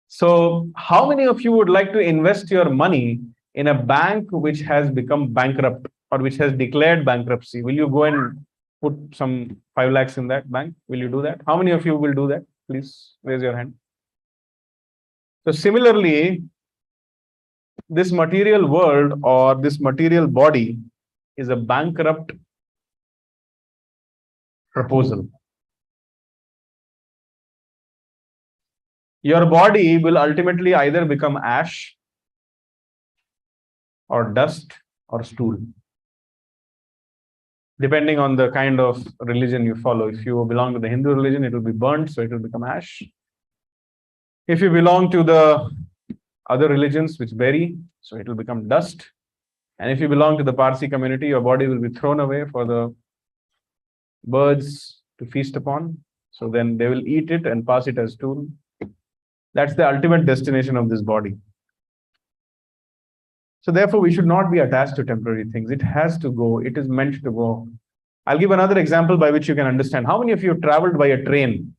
Speaker 1: So, how many of you would like to invest your money in a bank which has become bankrupt or which has declared bankruptcy? Will you go and put some 5 lakhs in that bank? Will you do that? How many of you will do that? Please raise your hand. So, similarly, this material world or this material body is a bankrupt proposal. Your body will ultimately either become ash or dust or stool, depending on the kind of religion you follow. If you belong to the Hindu religion, it will be burnt, so it will become ash. If you belong to the other religions which bury, so it will become dust. And if you belong to the Parsi community, your body will be thrown away for the birds to feast upon. So then they will eat it and pass it as stool. That's the ultimate destination of this body. So therefore, we should not be attached to temporary things. It has to go. It is meant to go. I'll give another example by which you can understand. How many of you have traveled by a train?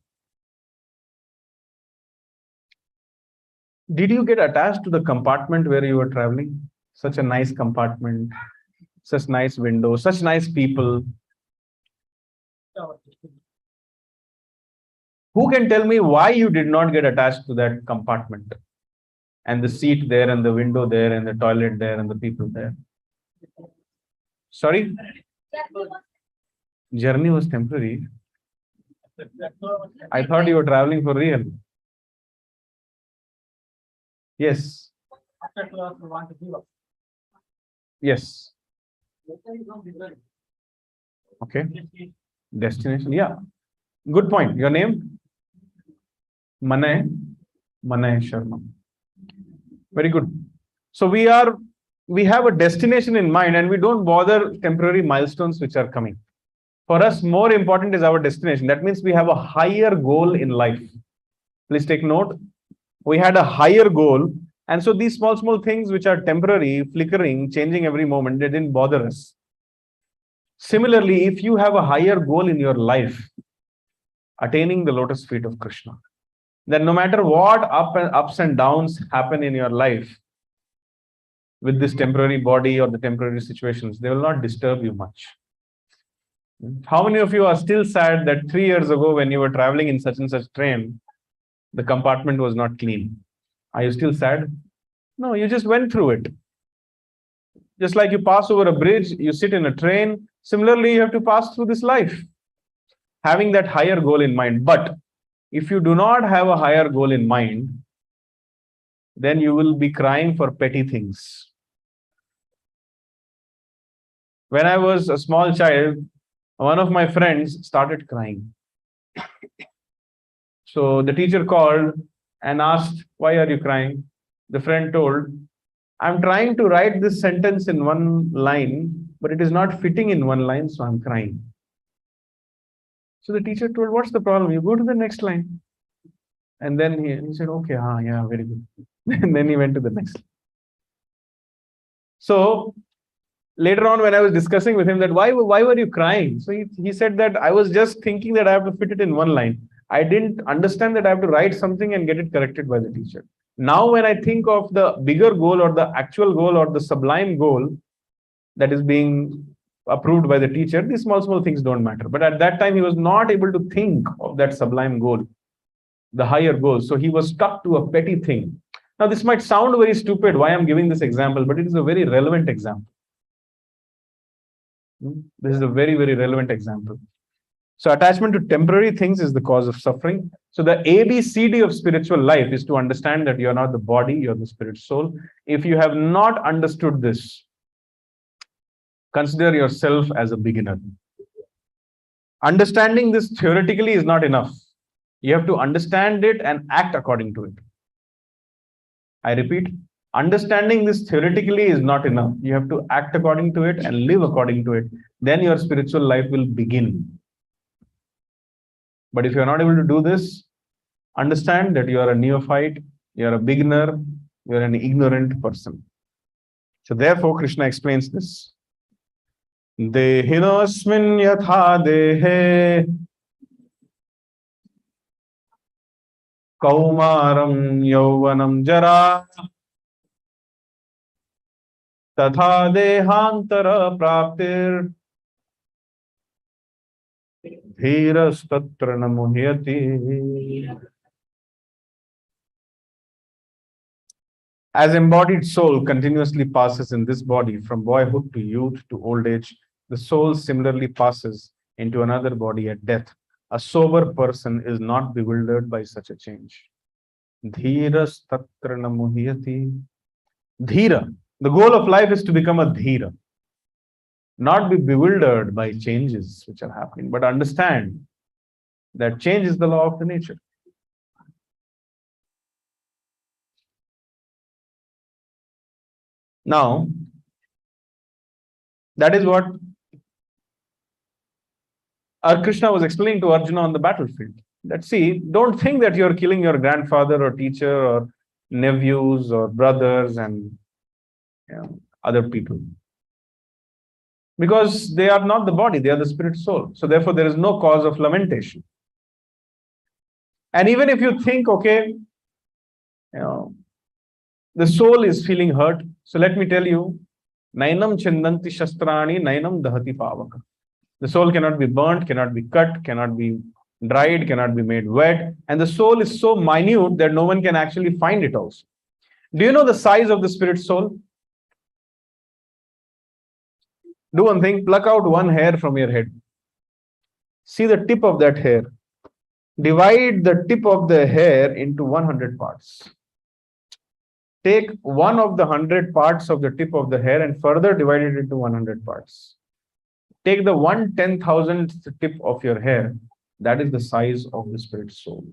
Speaker 1: Did you get attached to the compartment where you were traveling? Such a nice compartment, such nice windows, such nice people. Who can tell me why you did not get attached to that compartment? And the seat there, and the window there, and the toilet there, and the people there. Sorry? Journey was temporary. I thought you were traveling for real. Yes. Yes. Okay. Destination. Yeah. Good point. Your name? Manay Sharma. Very good. So we have a destination in mind, and we don't bother temporary milestones which are coming. For us, more important is our destination. That means we have a higher goal in life. Please take note. We had a higher goal. And so these small things which are temporary, flickering, changing every moment, they didn't bother us. Similarly, if you have a higher goal in your life, attaining the lotus feet of Krishna, then no matter what ups and downs happen in your life with this temporary body or the temporary situations, they will not disturb you much. How many of you are still sad that 3 years ago when you were traveling in such and such train, the compartment was not clean? Are you still sad? No, you just went through it. Just like you pass over a bridge, you sit in a train. Similarly, you have to pass through this life, having that higher goal in mind. But if you do not have a higher goal in mind, then you will be crying for petty things. When I was a small child, one of my friends started crying. So the teacher called and asked, "Why are you crying?" The friend told, "I'm trying to write this sentence in one line, but it is not fitting in one line, so I'm crying." So the teacher told, what's the problem? You go to the next line. And then he said, okay, yeah, very good. And then he went to the next. So later on, when I was discussing with him that why were you crying? So he said that I was just thinking that I have to fit it in one line. I didn't understand that I have to write something and get it corrected by the teacher. Now, when I think of the bigger goal or the actual goal or the sublime goal that is being approved by the teacher, these small things don't matter. But at that time, he was not able to think of that sublime goal, the higher goal. So he was stuck to a petty thing. Now, this might sound very stupid why I'm giving this example, but it is a very relevant example. This is a very, very relevant example. So attachment to temporary things is the cause of suffering. So the ABCD of spiritual life is to understand that you're not the body, you're the spirit soul. If you have not understood this, consider yourself as a beginner. Understanding this theoretically is not enough. You have to understand it and act according to it. I repeat, understanding this theoretically is not enough. You have to act according to it and live according to it. Then your spiritual life will begin. But if you're not able to do this, understand that you are a neophyte, you're a beginner, you're an ignorant person. So therefore, Krishna explains this. Dehinosmin yatha dehe kaumaram yauvanam jara tatha dehantara praptir dhiras tatra namuhyati. As embodied soul continuously passes in this body from boyhood to youth to old age, the soul similarly passes into another body at death. A sober person is not bewildered by such a change. Dhiras tatra namuhyati. Dhira. The goal of life is to become a dhira. Not be bewildered by changes which are happening, but understand that change is the law of the nature. Now, that is what Krishna was explaining to Arjuna on the battlefield. That see, don't think that you're killing your grandfather or teacher or nephews or brothers and other people. Because they are not the body, they are the spirit soul. So therefore, there is no cause of lamentation. And even if you think, okay, the soul is feeling hurt. So let me tell you, Nainam chindanti shastrani, nainam dahati pavaka. The soul cannot be burnt, cannot be cut, cannot be dried, cannot be made wet. And the soul is so minute that no one can actually find it also. Do you know the size of the spirit soul? Do one thing, pluck out one hair from your head. See the tip of that hair. Divide the tip of the hair into 100 parts. Take one of the 100 parts of the tip of the hair and further divide it into 100 parts. Take the 1/10,000th tip of your hair. That is the size of the spirit soul.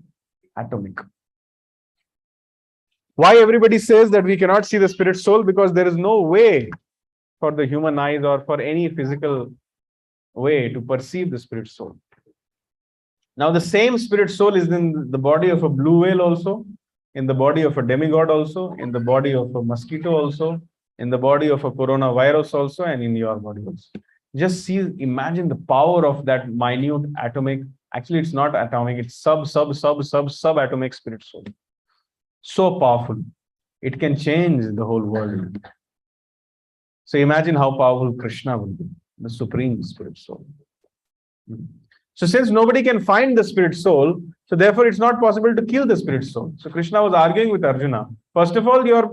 Speaker 1: Atomic. Why everybody says that we cannot see the spirit soul? Because there is no way for the human eyes or for any physical way to perceive the spirit soul. Now, the same spirit soul is in the body of a blue whale also, in the body of a demigod also, in the body of a mosquito also, in the body of a coronavirus also, and in your body also. Just see, imagine the power of that minute atomic, actually it's not atomic, it's subatomic spirit soul. So powerful. It can change the whole world. So imagine how powerful Krishna will be, the supreme spirit soul. So since nobody can find the spirit soul, so therefore it's not possible to kill the spirit soul. So Krishna was arguing with Arjuna. First of all, your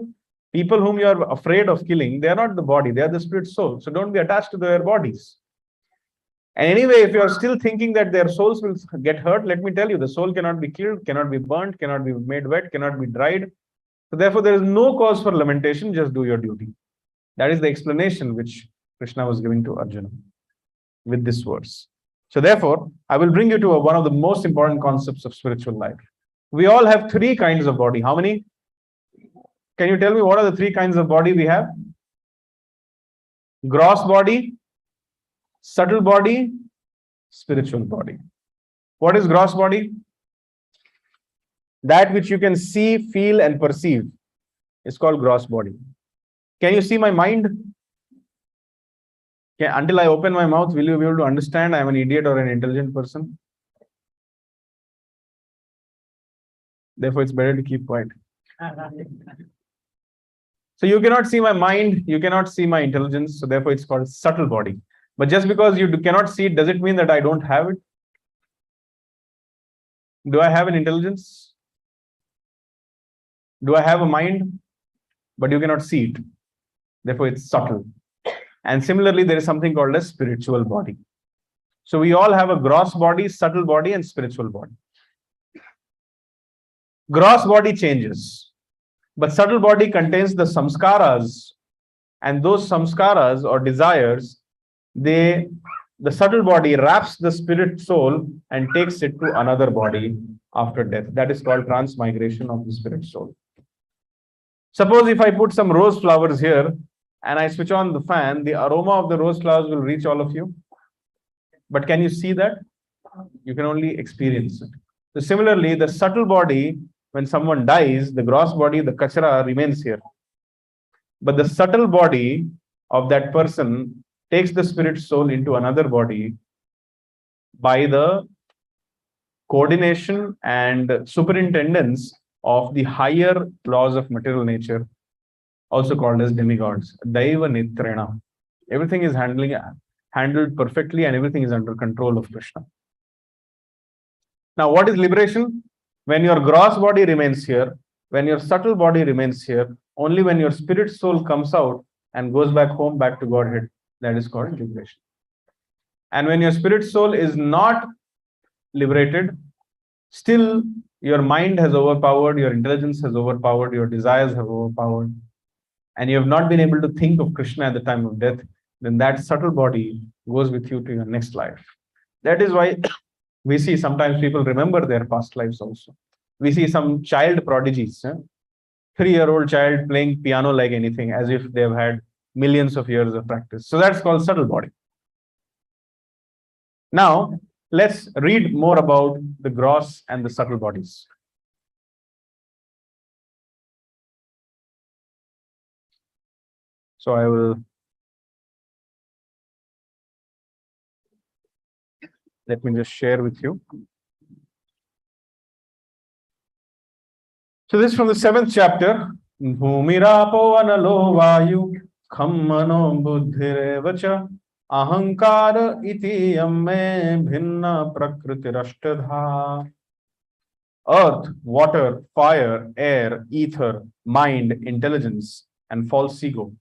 Speaker 1: people whom you are afraid of killing, they are not the body, they are the spirit soul. So don't be attached to their bodies. And anyway, if you are still thinking that their souls will get hurt, let me tell you, the soul cannot be killed, cannot be burnt, cannot be made wet, cannot be dried. So therefore, there is no cause for lamentation, just do your duty. That is the explanation which Krishna was giving to Arjuna with this verse. So therefore, I will bring you to one of the most important concepts of spiritual life. We all have three kinds of body. How many? Can you tell me what are the three kinds of body we have? Gross body, subtle body, spiritual body. What is gross body? That which you can see, feel, and perceive is called gross body. Can you see my mind? Until I open my mouth, will you be able to understand I am an idiot or an intelligent person? Therefore, it's better to keep quiet. So you cannot see my mind, you cannot see my intelligence, so therefore it's called subtle body. But just because you cannot see it, does it mean that I don't have it? Do I have an intelligence? Do I have a mind? But you cannot see it. Therefore, it's subtle. And similarly, there is something called a spiritual body. So we all have a gross body, subtle body, and spiritual body. Gross body changes, but subtle body contains the samskaras, and those samskaras or desires, the subtle body wraps the spirit soul and takes it to another body after death. That is called transmigration of the spirit soul. Suppose if I put some rose flowers here and I switch on the fan, the aroma of the rose flowers will reach all of you. But can you see that? You can only experience it. So similarly, the subtle body, when someone dies, the gross body, the kachara, remains here. But the subtle body of that person takes the spirit soul into another body by the coordination and superintendence of the higher laws of material nature, also called as demigods. Daiva Nitrena. Everything is handled perfectly and everything is under control of Krishna. Now, what is liberation? When your gross body remains here, when your subtle body remains here, only when your spirit soul comes out and goes back home, back to Godhead, that is called liberation. And when your spirit soul is not liberated, still your mind has overpowered, your intelligence has overpowered, your desires have overpowered, and you have not been able to think of Krishna at the time of death, then that subtle body goes with you to your next life. That is why we see sometimes people remember their past lives also. We see some child prodigies, 3-year-old child playing piano like anything, as if they've had millions of years of practice. So that's called subtle body. Now, let's read more about the gross and the subtle bodies. So I will let me just share with you. So this is from the 7th chapter. Bhumirapo analo vayu khammano buddhirevacha ahankara iti yamme bhinna prakritirashtadha. Earth, water, fire, air, ether, mind, intelligence, and false ego.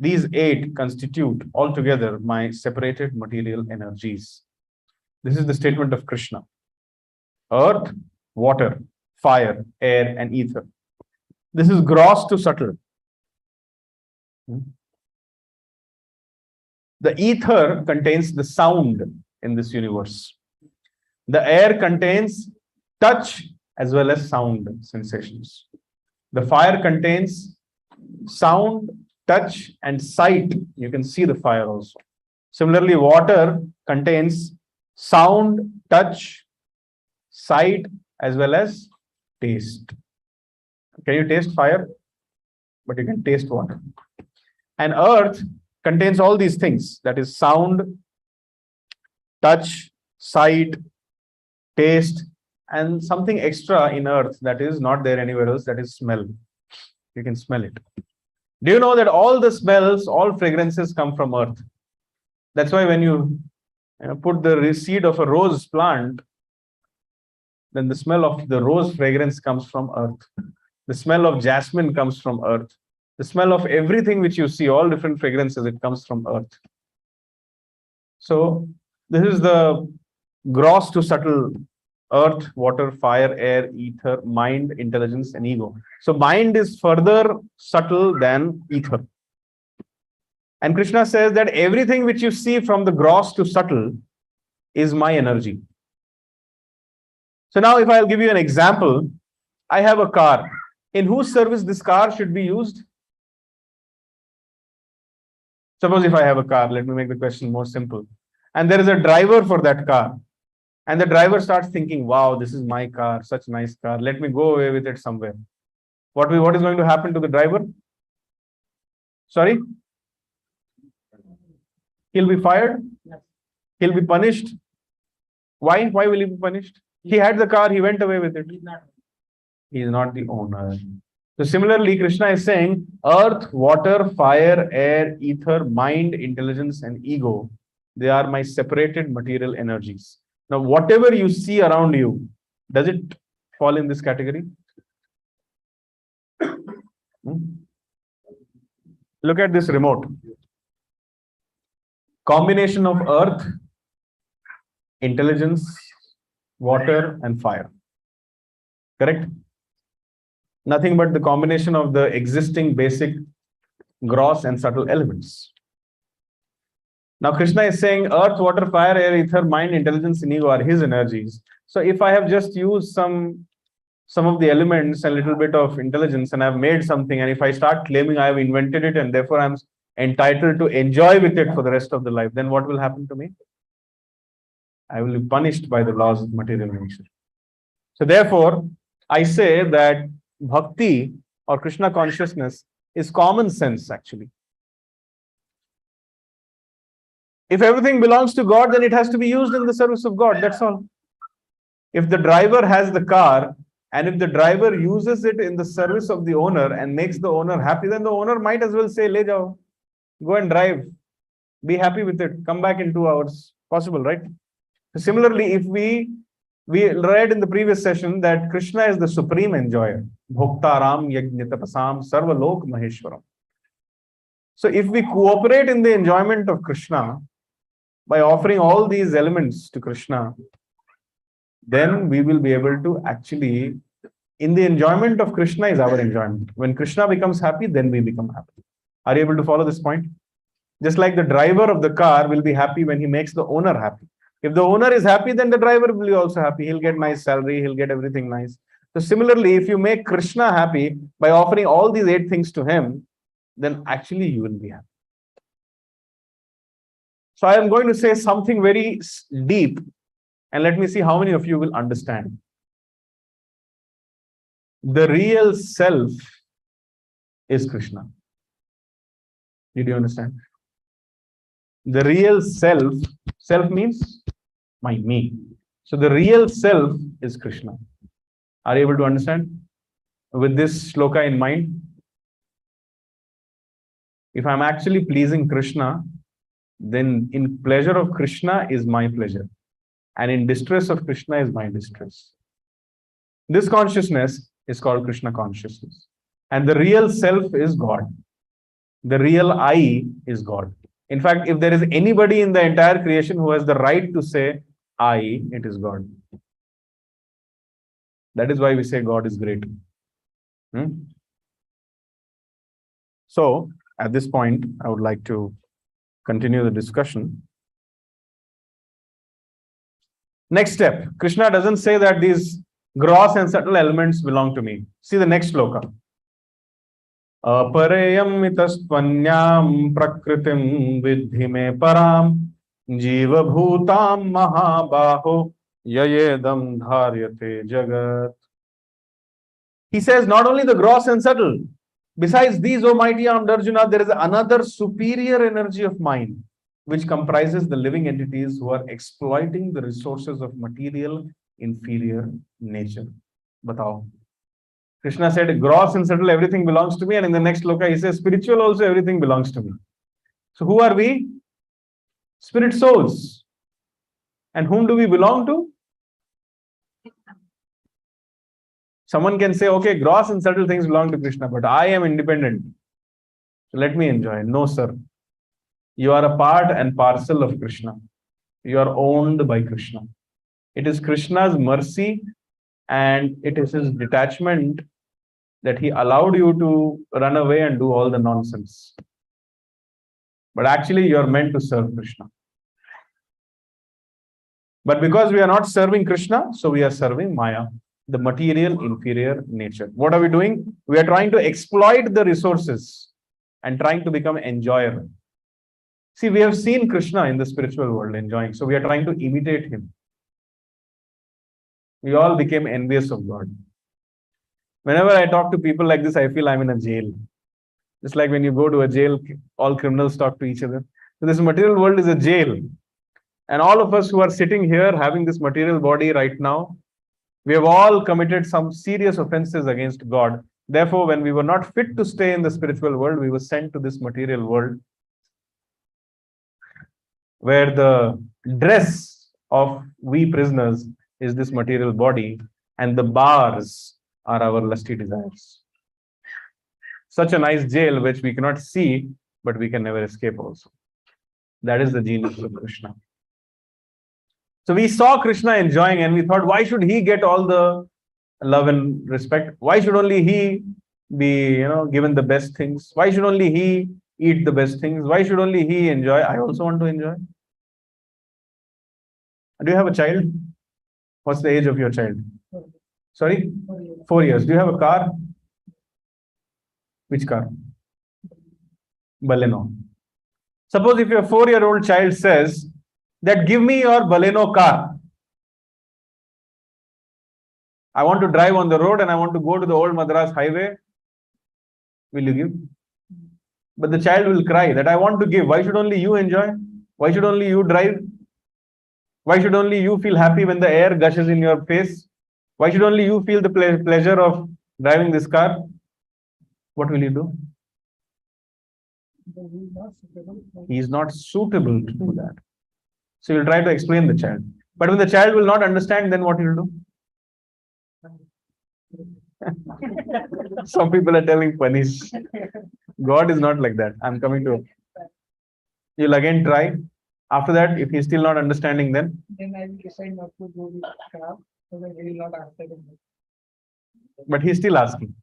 Speaker 1: These 8 constitute altogether my separated material energies. This is the statement of Krishna. Earth, water, fire, air, and ether. This is gross to subtle. The ether contains the sound in this universe. The air contains touch as well as sound sensations. The fire contains sound, touch, and sight. You can see the fire also. Similarly, water contains sound, touch, sight, as well as taste. Can you taste fire? But you can taste water. And earth contains all these things. That is sound, touch, sight, taste, and something extra in earth that is not there anywhere else, that is smell. You can smell it. Do you know that all the smells, all fragrances come from earth? That's why when you put the seed of a rose plant, then the smell of the rose fragrance comes from earth. The smell of jasmine comes from earth. The smell of everything which you see, all different fragrances, it comes from earth. So this is the gross to subtle: earth, water, fire, air, ether, mind, intelligence, and ego. So mind is further subtle than ether. And Krishna says that everything which you see from the gross to subtle is my energy. So now if I'll give you an example, I have a car. In whose service this car should be used? Suppose if I have a car, let me make the question more simple. And there is a driver for that car. And the driver starts thinking, wow, this is my car, such nice car. Let me go away with it somewhere. What is going to happen to the driver? Sorry? He'll be fired. He'll be punished. Why? Why will he be punished? He had the car, he went away with it. He is not the owner. So similarly, Krishna is saying, earth, water, fire, air, ether, mind, intelligence, and ego, they are my separated material energies. Now, whatever you see around you, does it fall in this category? Look at this remote. Combination of earth, intelligence, water, and fire. Correct? Nothing but the combination of the existing basic, gross, and subtle elements. Now, Krishna is saying earth, water, fire, air, ether, mind, intelligence, and ego are his energies. So, if I have just used some of the elements, a little bit of intelligence, and I've made something, and if I start claiming I have invented it and therefore I'm entitled to enjoy with it for the rest of the life, then what will happen to me? I will be punished by the laws of material nature. So, therefore, I say that bhakti or Krishna consciousness is common sense actually. If everything belongs to God, then it has to be used in the service of God. That's all. If the driver has the car and if the driver uses it in the service of the owner and makes the owner happy, then the owner might as well say, Le jao, go and drive, be happy with it, come back in 2 hours. Possible, right? Similarly, if we read in the previous session that Krishna is the supreme enjoyer, Bhoktaram Yajnitapasam Sarvalok Maheshwaram. So if we cooperate in the enjoyment of Krishna by offering all these elements to Krishna, then we will be able to actually, in the enjoyment of Krishna is our enjoyment. When Krishna becomes happy, then we become happy. Are you able to follow this point? Just like the driver of the car will be happy when he makes the owner happy. If the owner is happy, then the driver will be also happy. He'll get nice salary, he'll get everything nice. So similarly, if you make Krishna happy by offering all these 8 things to him, then actually you will be happy. So I am going to say something very deep, and let me see how many of you will understand. The real self is Krishna. Did you understand? The real self means me. So the real self is Krishna. Are you able to understand? With this shloka in mind, if I'm actually pleasing Krishna, then in pleasure of Krishna is my pleasure. And in distress of Krishna is my distress. This consciousness is called Krishna consciousness. And the real self is God. The real I is God. In fact, if there is anybody in the entire creation who has the right to say I, it is God. That is why we say God is great. So, at this point, I would like to continue the discussion. Next step, Krishna doesn't say that these gross and subtle elements belong to me. See the next shloka. Apareyam itaspanyam prakritim vidhi me param jiva bhutam mahabaho yayedam dharyate jagat. He says not only the gross and subtle, besides these, O mighty armed Arjuna, there is another superior energy of mind, which comprises the living entities who are exploiting the resources of material inferior nature. Batao. Krishna said, gross and subtle, everything belongs to me. And in the next shloka, he says, spiritual also, everything belongs to me. So who are we? Spirit souls. And whom do we belong to? Someone can say, okay, gross and subtle things belong to Krishna, but I am independent. So let me enjoy. No, sir. You are a part and parcel of Krishna. You are owned by Krishna. It is Krishna's mercy and it is his detachment that he allowed you to run away and do all the nonsense. But actually, you are meant to serve Krishna. But because we are not serving Krishna, so we are serving Maya, the material inferior nature. What are we doing? We are trying to exploit the resources and trying to become enjoyer. See, we have seen Krishna in the spiritual world enjoying, so we are trying to imitate him. We all became envious of God. Whenever I talk to people like this, I feel I'm in a jail. Just like when you go to a jail, all criminals talk to each other. So this material world is a jail. And all of us who are sitting here having this material body right now, we have all committed some serious offenses against God. Therefore, when we were not fit to stay in the spiritual world, we were sent to this material world where the dress of we prisoners is this material body and the bars are our lusty desires. Such a nice jail which we cannot see, but we can never escape also. That is the genius of Krishna. So we saw Krishna enjoying and we thought, why should he get all the love and respect? Why should only he be, given the best things? Why should only he eat the best things? Why should only he enjoy? I also want to enjoy. Do you have a child? What's the age of your child? Sorry? 4 years. Do you have a car? Which car? Baleno. Suppose if your 4-year-old child says that give me your Baleno car. I want to drive on the road and I want to go to the old Madras highway. Will you give? But the child will cry that I want to give. Why should only you enjoy? Why should only you drive? Why should only you feel happy when the air gushes in your face? Why should only you feel the pleasure of driving this car? What will you do? He is not suitable to do that. So you'll try to explain the child. But when the child will not understand, then what you'll do? Some people are telling punish. God is not like that. I'm coming to. You'll again try. After that, if he's still not understanding, then
Speaker 3: I will decide not to go with car so that he will not answer him.
Speaker 1: But he's still asking.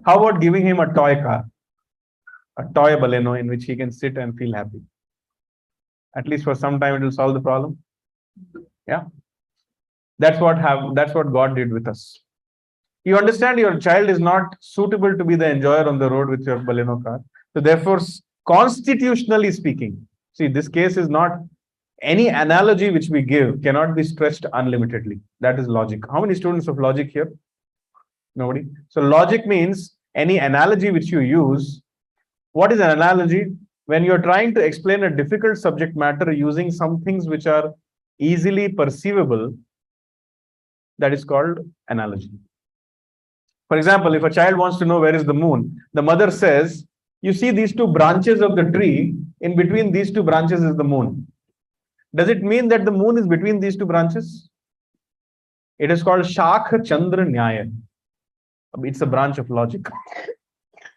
Speaker 1: How about giving him a toy car? A toy Baleno in which he can sit and feel happy. At least for some time it will solve the problem. Yeah. That's what God did with us. You understand your child is not suitable to be the enjoyer on the road with your Baleno car. So therefore, constitutionally speaking, see, this case is not any analogy which we give cannot be stretched unlimitedly. That is logic. How many students of logic here? Nobody. So logic means any analogy which you use. What is an analogy? When you're trying to explain a difficult subject matter using some things which are easily perceivable, that is called analogy. For example, if a child wants to know where is the moon, the mother says, you see these two branches of the tree, in between these two branches is the moon. Does it mean that the moon is between these two branches? It is called Shakha Chandra Nyaya. It's a branch of logic.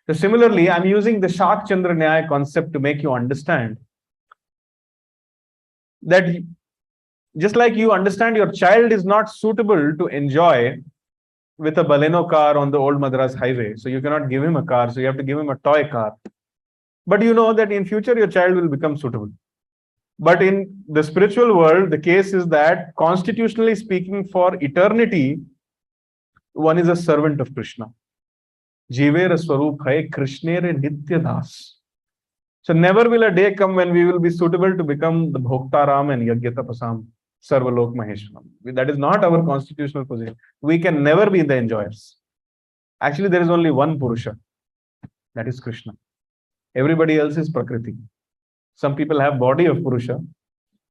Speaker 1: So similarly, I'm using the Shakha Chandra Nyaya concept to make you understand that just like you understand your child is not suitable to enjoy with a Baleno car on the old Madras highway. So you cannot give him a car. So you have to give him a toy car. But you know that in future, your child will become suitable. But in the spiritual world, the case is that constitutionally speaking, for eternity, one is a servant of Krishna. Jivera Swarup hai Krishnere Nitya Das. So never will a day come when we will be suitable to become the Bhoktaram and Yagyatapasam, Sarvalok Maheshwaram. That is not our constitutional position. We can never be the enjoyers. Actually, there is only one Purusha. That is Krishna. Everybody else is Prakriti. Some people have body of Purusha,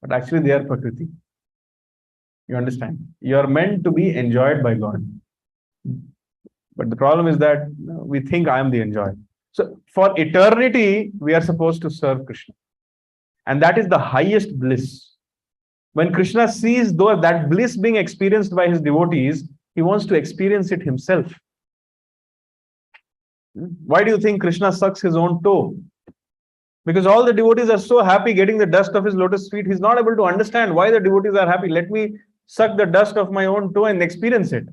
Speaker 1: but actually they are Prakriti. You understand? You are meant to be enjoyed by God. But the problem is that we think I am the enjoyer. So for eternity, we are supposed to serve Krishna. And that is the highest bliss. When Krishna sees though that bliss being experienced by his devotees, he wants to experience it himself. Why do you think Krishna sucks his own toe? Because all the devotees are so happy getting the dust of his lotus feet, he's not able to understand why the devotees are happy. Let me suck the dust of my own toe and experience it.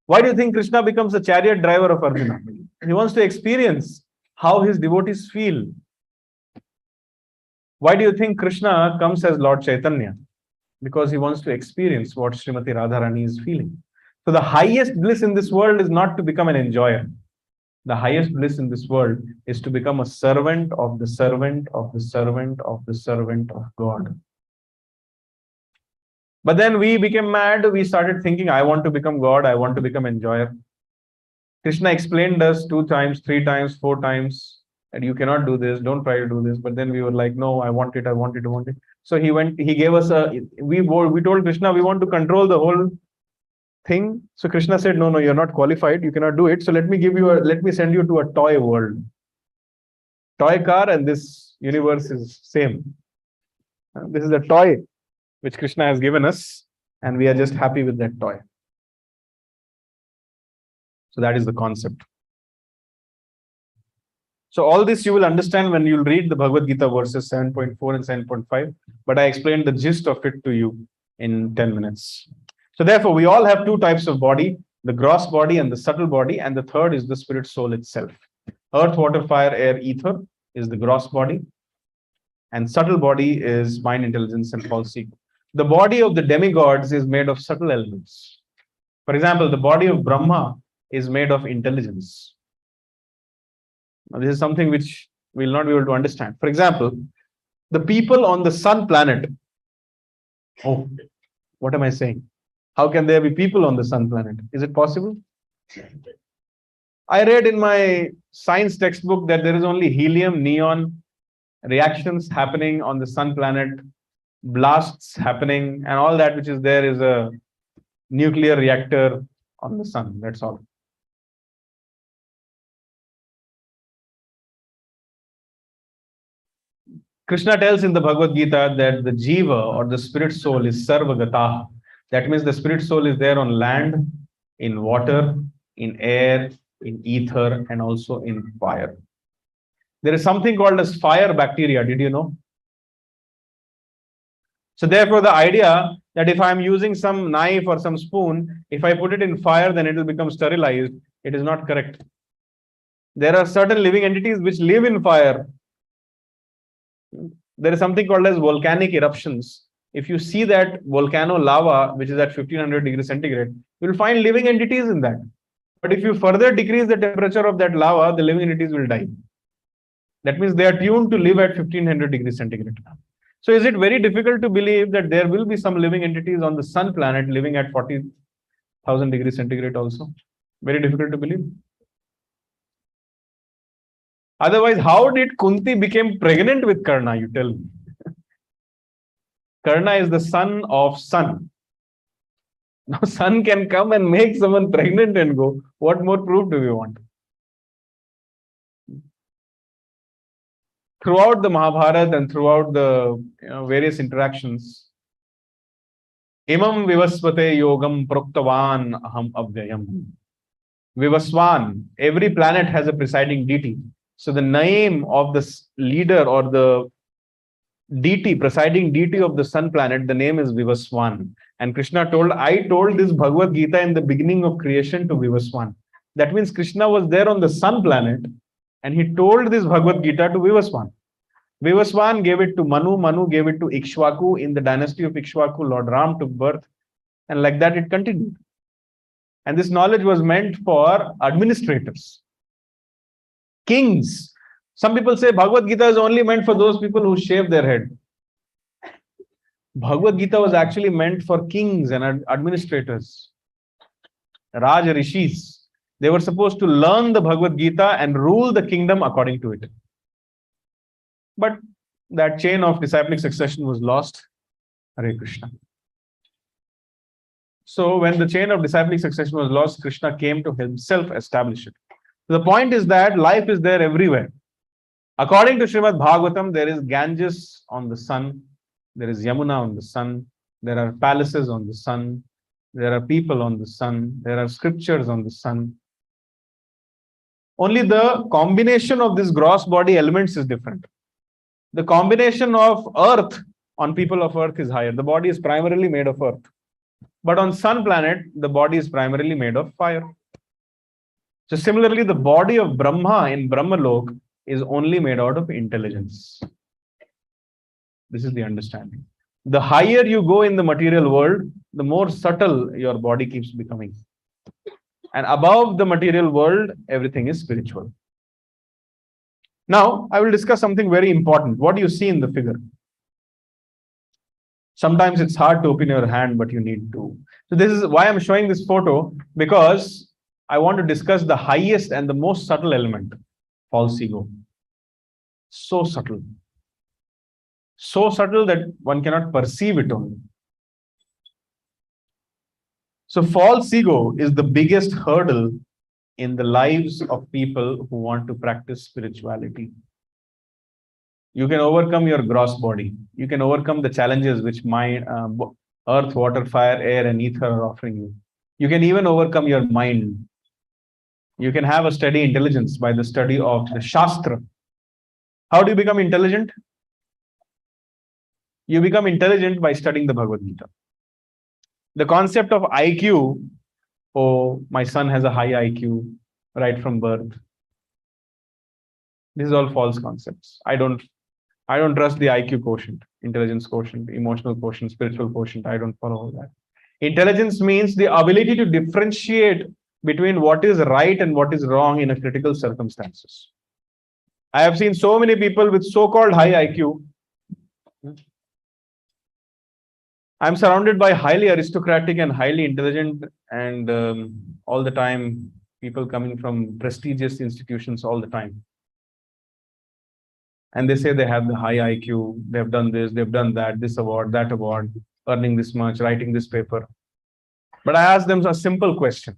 Speaker 1: Why do you think Krishna becomes the chariot driver of Arjuna? He wants to experience how his devotees feel. Why do you think Krishna comes as Lord Chaitanya? Because he wants to experience what Srimati Radharani is feeling. So the highest bliss in this world is not to become an enjoyer. The highest bliss in this world is to become a servant of the servant of the servant of the servant of God. But then we became mad. We started thinking, I want to become God. I want to become enjoyer. Krishna explained us 2 times, 3 times, 4 times, and you cannot do this. Don't try to do this. But then we were like, no, I want it. I want it. I want it. So he gave us we told Krishna, we want to control the whole thing. So Krishna said, no, you're not qualified. You cannot do it. So let me send you to a toy world. Toy car and this universe is same. This is a toy which Krishna has given us, and we are just happy with that toy. So that is the concept. So all this you will understand when you'll read the Bhagavad Gita verses 7.4 and 7.5. But I explained the gist of it to you in 10 minutes. So therefore, we all have 2 types of body, the gross body and the subtle body. And the third is the spirit soul itself. Earth, water, fire, air, ether is the gross body. And subtle body is mind, intelligence, and false ego. The body of the demigods is made of subtle elements. For example, the body of Brahma is made of intelligence. Now, this is something which we'll not be able to understand. For example, the people on the sun planet. Oh, what am I saying? How can there be people on the sun planet? Is it possible? I read in my science textbook that there is only helium, neon reactions happening on the sun planet, blasts happening, and all that which is there is a nuclear reactor on the sun. That's all. Krishna tells in the Bhagavad Gita that the jiva or the spirit soul is sarvagata. That means the spirit soul is there on land, in water, in air, in ether, and also in fire. There is something called as fire bacteria. Did you know? So therefore, the idea that if I'm using some knife or some spoon, if I put it in fire, then it will become sterilized, it is not correct. There are certain living entities which live in fire. There is something called as volcanic eruptions. If you see that volcano lava, which is at 1500 degrees centigrade, you will find living entities in that. But if you further decrease the temperature of that lava, the living entities will die. That means they are tuned to live at 1500 degrees centigrade. So is it very difficult to believe that there will be some living entities on the sun planet living at 40,000 degrees centigrade also? Very difficult to believe. Otherwise, how did Kunti become pregnant with Karna? You tell me. Karna is the son of sun. Now, sun can come and make someone pregnant and go. What more proof do we want? Throughout the Mahabharata and throughout the various interactions, Imam Vivasvate Yogam Proktavan Aham Abhyayam. Vivaswan, every planet has a presiding deity. So the name of the leader or the deity, presiding deity of the sun planet, the name is Vivaswan. And Krishna told, I told this Bhagavad Gita in the beginning of creation to Vivaswan. That means Krishna was there on the sun planet and he told this Bhagavad Gita to Vivaswan. Vivaswan gave it to Manu, Manu gave it to Ikshvaku. In the dynasty of Ikshvaku, Lord Ram took birth. And like that it continued. And this knowledge was meant for administrators, kings. Some people say Bhagavad Gita is only meant for those people who shave their head. Bhagavad Gita was actually meant for kings and administrators, Raj Rishis. They were supposed to learn the Bhagavad Gita and rule the kingdom according to it. But that chain of disciplic succession was lost. Hare Krishna. So when the chain of disciplic succession was lost, Krishna came to himself establish it. The point is that life is there everywhere. According to Srimad Bhagavatam, there is Ganges on the sun, there is Yamuna on the sun, there are palaces on the sun, there are people on the sun, there are scriptures on the sun. Only the combination of these gross body elements is different. The combination of earth on people of earth is higher. The body is primarily made of earth. But on sun planet, the body is primarily made of fire. So similarly, the body of Brahma in Brahmalok is only made out of intelligence. This is the understanding. The higher you go in the material world, the more subtle your body keeps becoming. And above the material world, everything is spiritual. Now, I will discuss something very important. What do you see in the figure? Sometimes it's hard to open your hand, but you need to. So this is why I'm showing this photo, because I want to discuss the highest and the most subtle element, false ego. So subtle. So subtle that one cannot perceive it only. So false ego is the biggest hurdle in the lives of people who want to practice spirituality. You can overcome your gross body. You can overcome the challenges which earth, water, fire, air, and ether are offering you. You can even overcome your mind. You can have a steady intelligence by the study of the Shastra. How do you become intelligent? You become intelligent by studying the Bhagavad Gita. The concept of IQ, oh, my son has a high IQ right from birth. This is all false concepts. I don't trust the IQ quotient, intelligence quotient, emotional quotient, spiritual quotient. I don't follow all that. Intelligence means the ability to differentiate between what is right and what is wrong in a critical circumstances. I have seen so many people with so-called high IQ. I'm surrounded by highly aristocratic and highly intelligent and all the time people coming from prestigious institutions all the time. And they say they have the high IQ, they've done this, they've done that, this award, that award, earning this much, writing this paper. But I ask them a simple question.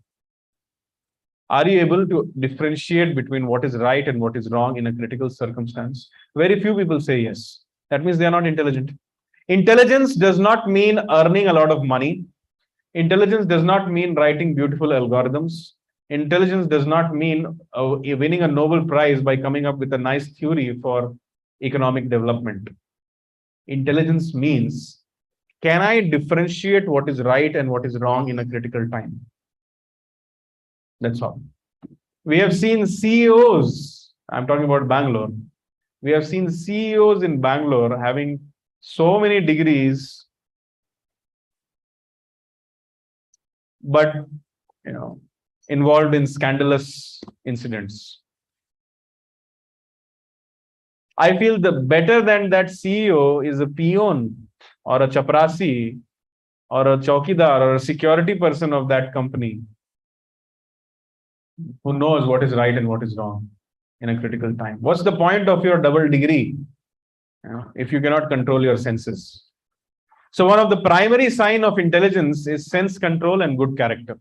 Speaker 1: Are you able to differentiate between what is right and what is wrong in a critical circumstance? Very few people say yes. That means they are not intelligent. Intelligence does not mean earning a lot of money. Intelligence does not mean writing beautiful algorithms. Intelligence does not mean winning a Nobel Prize by coming up with a nice theory for economic development. Intelligence means, can I differentiate what is right and what is wrong in a critical time? That's all. We have seen CEOs, I'm talking about Bangalore. We have seen CEOs in Bangalore having so many degrees, but involved in scandalous incidents. I feel the better than that CEO is a peon or a chaprasi or a chowkidar or a security person of that company who knows what is right and what is wrong in a critical time. What's the point of your double degree if you cannot control your senses? So one of the primary signs of intelligence is sense control and good character.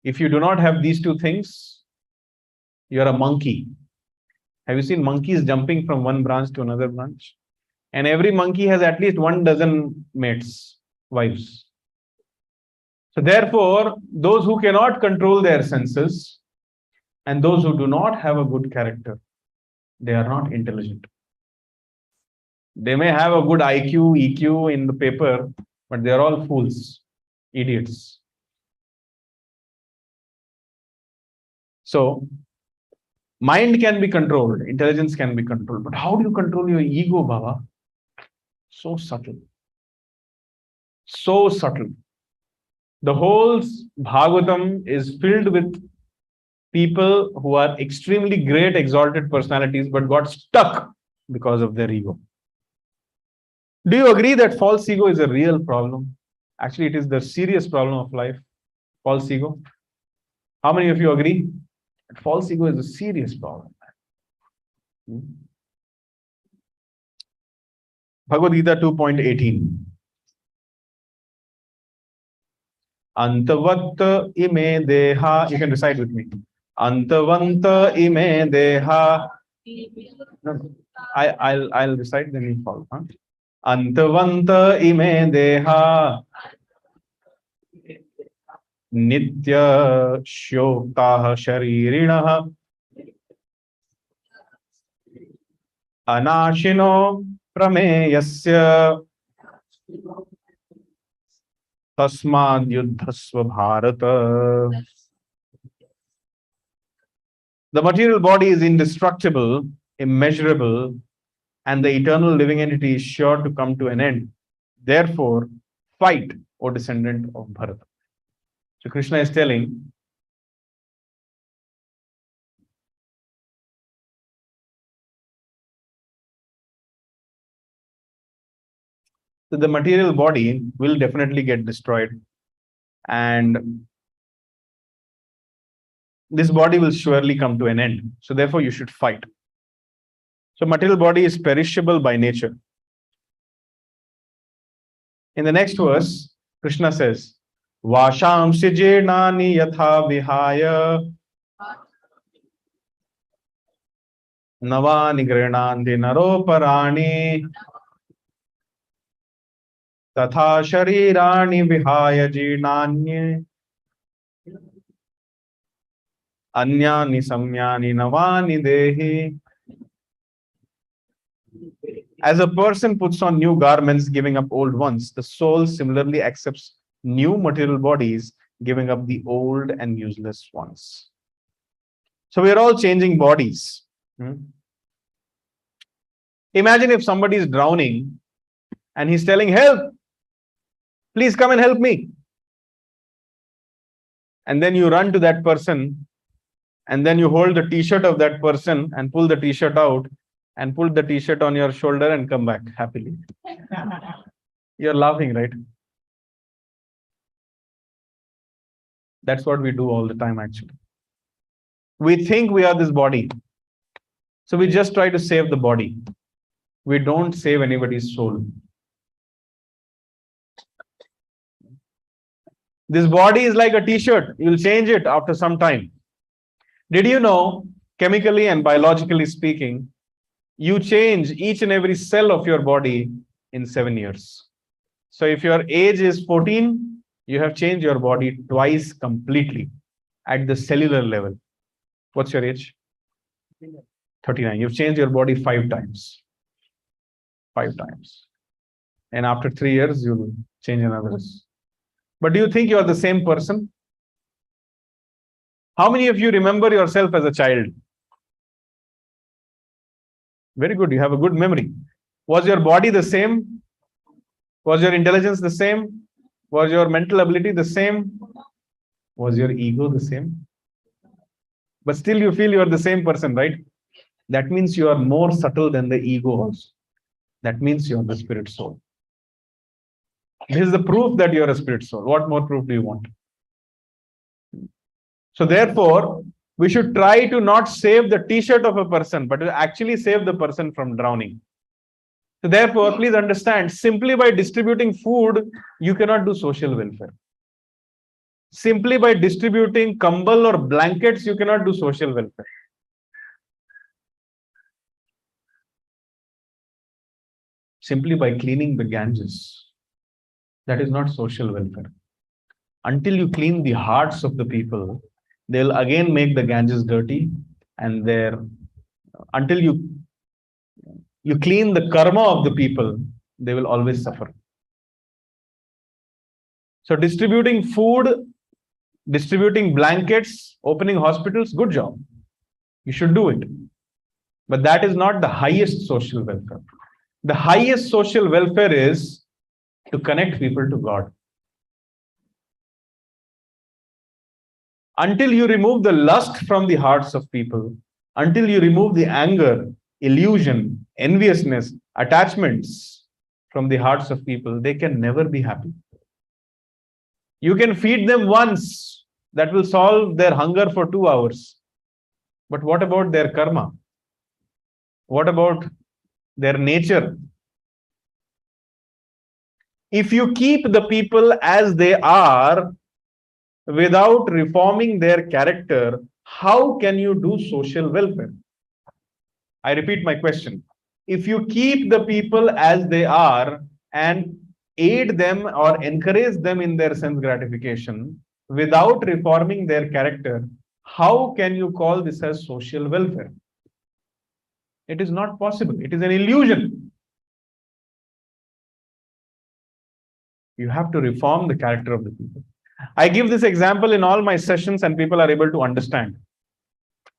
Speaker 1: If you do not have these two things, you're a monkey. Have you seen monkeys jumping from one branch to another branch? And every monkey has at least 12 mates, wives. So therefore, those who cannot control their senses and those who do not have a good character, they are not intelligent. They may have a good IQ, EQ in the paper, but they're all fools, idiots. So, mind can be controlled, intelligence can be controlled. But how do you control your ego, Baba? So subtle. So subtle. The whole Bhagavatam is filled with people who are extremely great, exalted personalities, but got stuck because of their ego. Do you agree that false ego is a real problem? Actually, it is the serious problem of life, false ego. How many of you agree that false ego is a serious problem? Bhagavad Gita 2.18. Antavanta ime deha. You can recite with me. Antavanta ime deha. No, I'll recite, then you follow. Antavanta ime deha nitya shoktaha sharirinaha anashino prameyasya tasmad yuddhasva bharata. The material body is indestructible, immeasurable, and the eternal living entity is sure to come to an end. Therefore, fight, O descendant of Bharata. So Krishna is telling, that the material body will definitely get destroyed, and this body will surely come to an end. So therefore, you should fight. So material body is perishable by nature. In the next verse, Krishna says, Vasham sijenani yatha vihaya navani grenandi naroparani tatha sharirani vihaya jinanye anyani samyani navani dehi. As a person puts on new garments, giving up old ones, the soul similarly accepts new material bodies, giving up the old and useless ones. So we are all changing bodies. Imagine if somebody is drowning and he's telling, help, please come and help me. And then you run to that person and then you hold the t-shirt of that person and pull the t-shirt out and put the t-shirt on your shoulder and come back happily. You're laughing, right? That's what we do all the time, actually. We think we are this body. So we just try to save the body. We don't save anybody's soul. This body is like a t-shirt. You'll change it after some time. Did you know, chemically and biologically speaking, you change each and every cell of your body in 7 years. So if your age is 14, you have changed your body twice completely at the cellular level. What's your age? 39. You've changed your body 5 times. 5 times. And after 3 years, you'll change another. But do you think you are the same person? How many of you remember yourself as a child? Very good. You have a good memory. Was your body the same? Was your intelligence the same? Was your mental ability the same? Was your ego the same? But still you feel you are the same person, right? That means you are more subtle than the ego also. That means you are the spirit soul. This is the proof that you are a spirit soul. What more proof do you want? So therefore, we should try to not save the t-shirt of a person, but to actually save the person from drowning. So therefore, please understand, simply by distributing food, you cannot do social welfare. Simply by distributing kambal or blankets, you cannot do social welfare. Simply by cleaning the Ganges, that is not social welfare. Until you clean the hearts of the people, they'll again make the Ganges dirty, and until you clean the karma of the people, they will always suffer. So distributing food, distributing blankets, opening hospitals, good job. You should do it. But that is not the highest social welfare. The highest social welfare is to connect people to God. Until you remove the lust from the hearts of people, until you remove the anger, illusion, enviousness, attachments from the hearts of people, they can never be happy. You can feed them once, that will solve their hunger for 2 hours. But what about their karma? What about their nature? If you keep the people as they are without reforming their character, how can you do social welfare? I repeat my question. If you keep the people as they are and aid them or encourage them in their sense gratification without reforming their character, how can you call this as social welfare? It is not possible. It is an illusion. You have to reform the character of the people. I give this example in all my sessions and people are able to understand.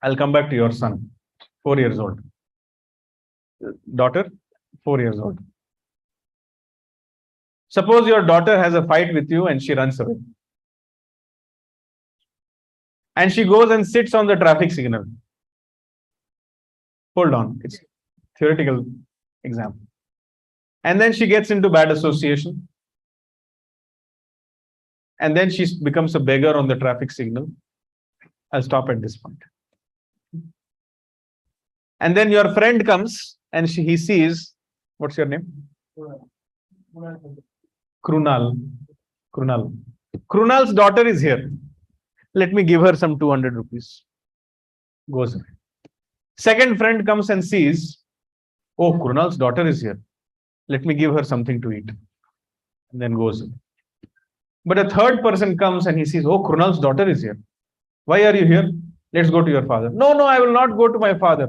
Speaker 1: I'll come back to your son, 4 years old. Daughter, 4 years old. Suppose your daughter has a fight with you and she runs away. and she goes and sits on the traffic signal. Hold on, it's theoretical example. And then she gets into bad association. And then she becomes a beggar on the traffic signal. I'll stop at this point. And then your friend comes and he sees, what's your name? Krunal. Krunal's daughter is here. Let me give her some 200 rupees. Goes away. Second friend comes and sees, oh, Krunal's daughter is here. Let me give her something to eat. And then goes away. But a third person comes and he sees, oh, Krunal's daughter is here. Why are you here? Let's go to your father. No, I will not go to my father.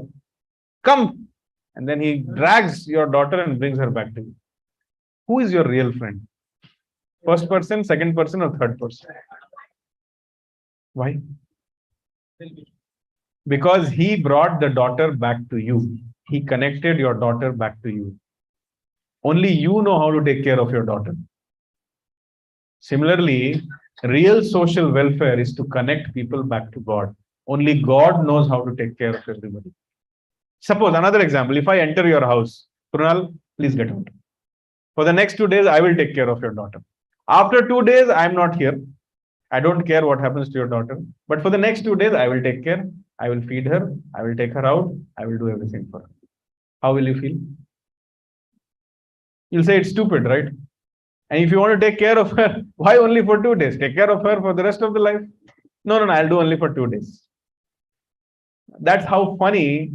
Speaker 1: Come. And then he drags your daughter and brings her back to you. Who is your real friend? First person, second person, or third person? Why? Because he brought the daughter back to you. He connected your daughter back to you. Only you know how to take care of your daughter. Similarly, real social welfare is to connect people back to God. Only God knows how to take care of everybody. Suppose, another example, if I enter your house, Krunal, please get out. For the next 2 days, I will take care of your daughter. After 2 days, I am not here. I don't care what happens to your daughter. But for the next 2 days, I will take care. I will feed her. I will take her out. I will do everything for her. How will you feel? You'll say it's stupid, right? And if you want to take care of her, why only for 2 days? Take care of her for the rest of the life? No, I'll do only for 2 days. That's how funny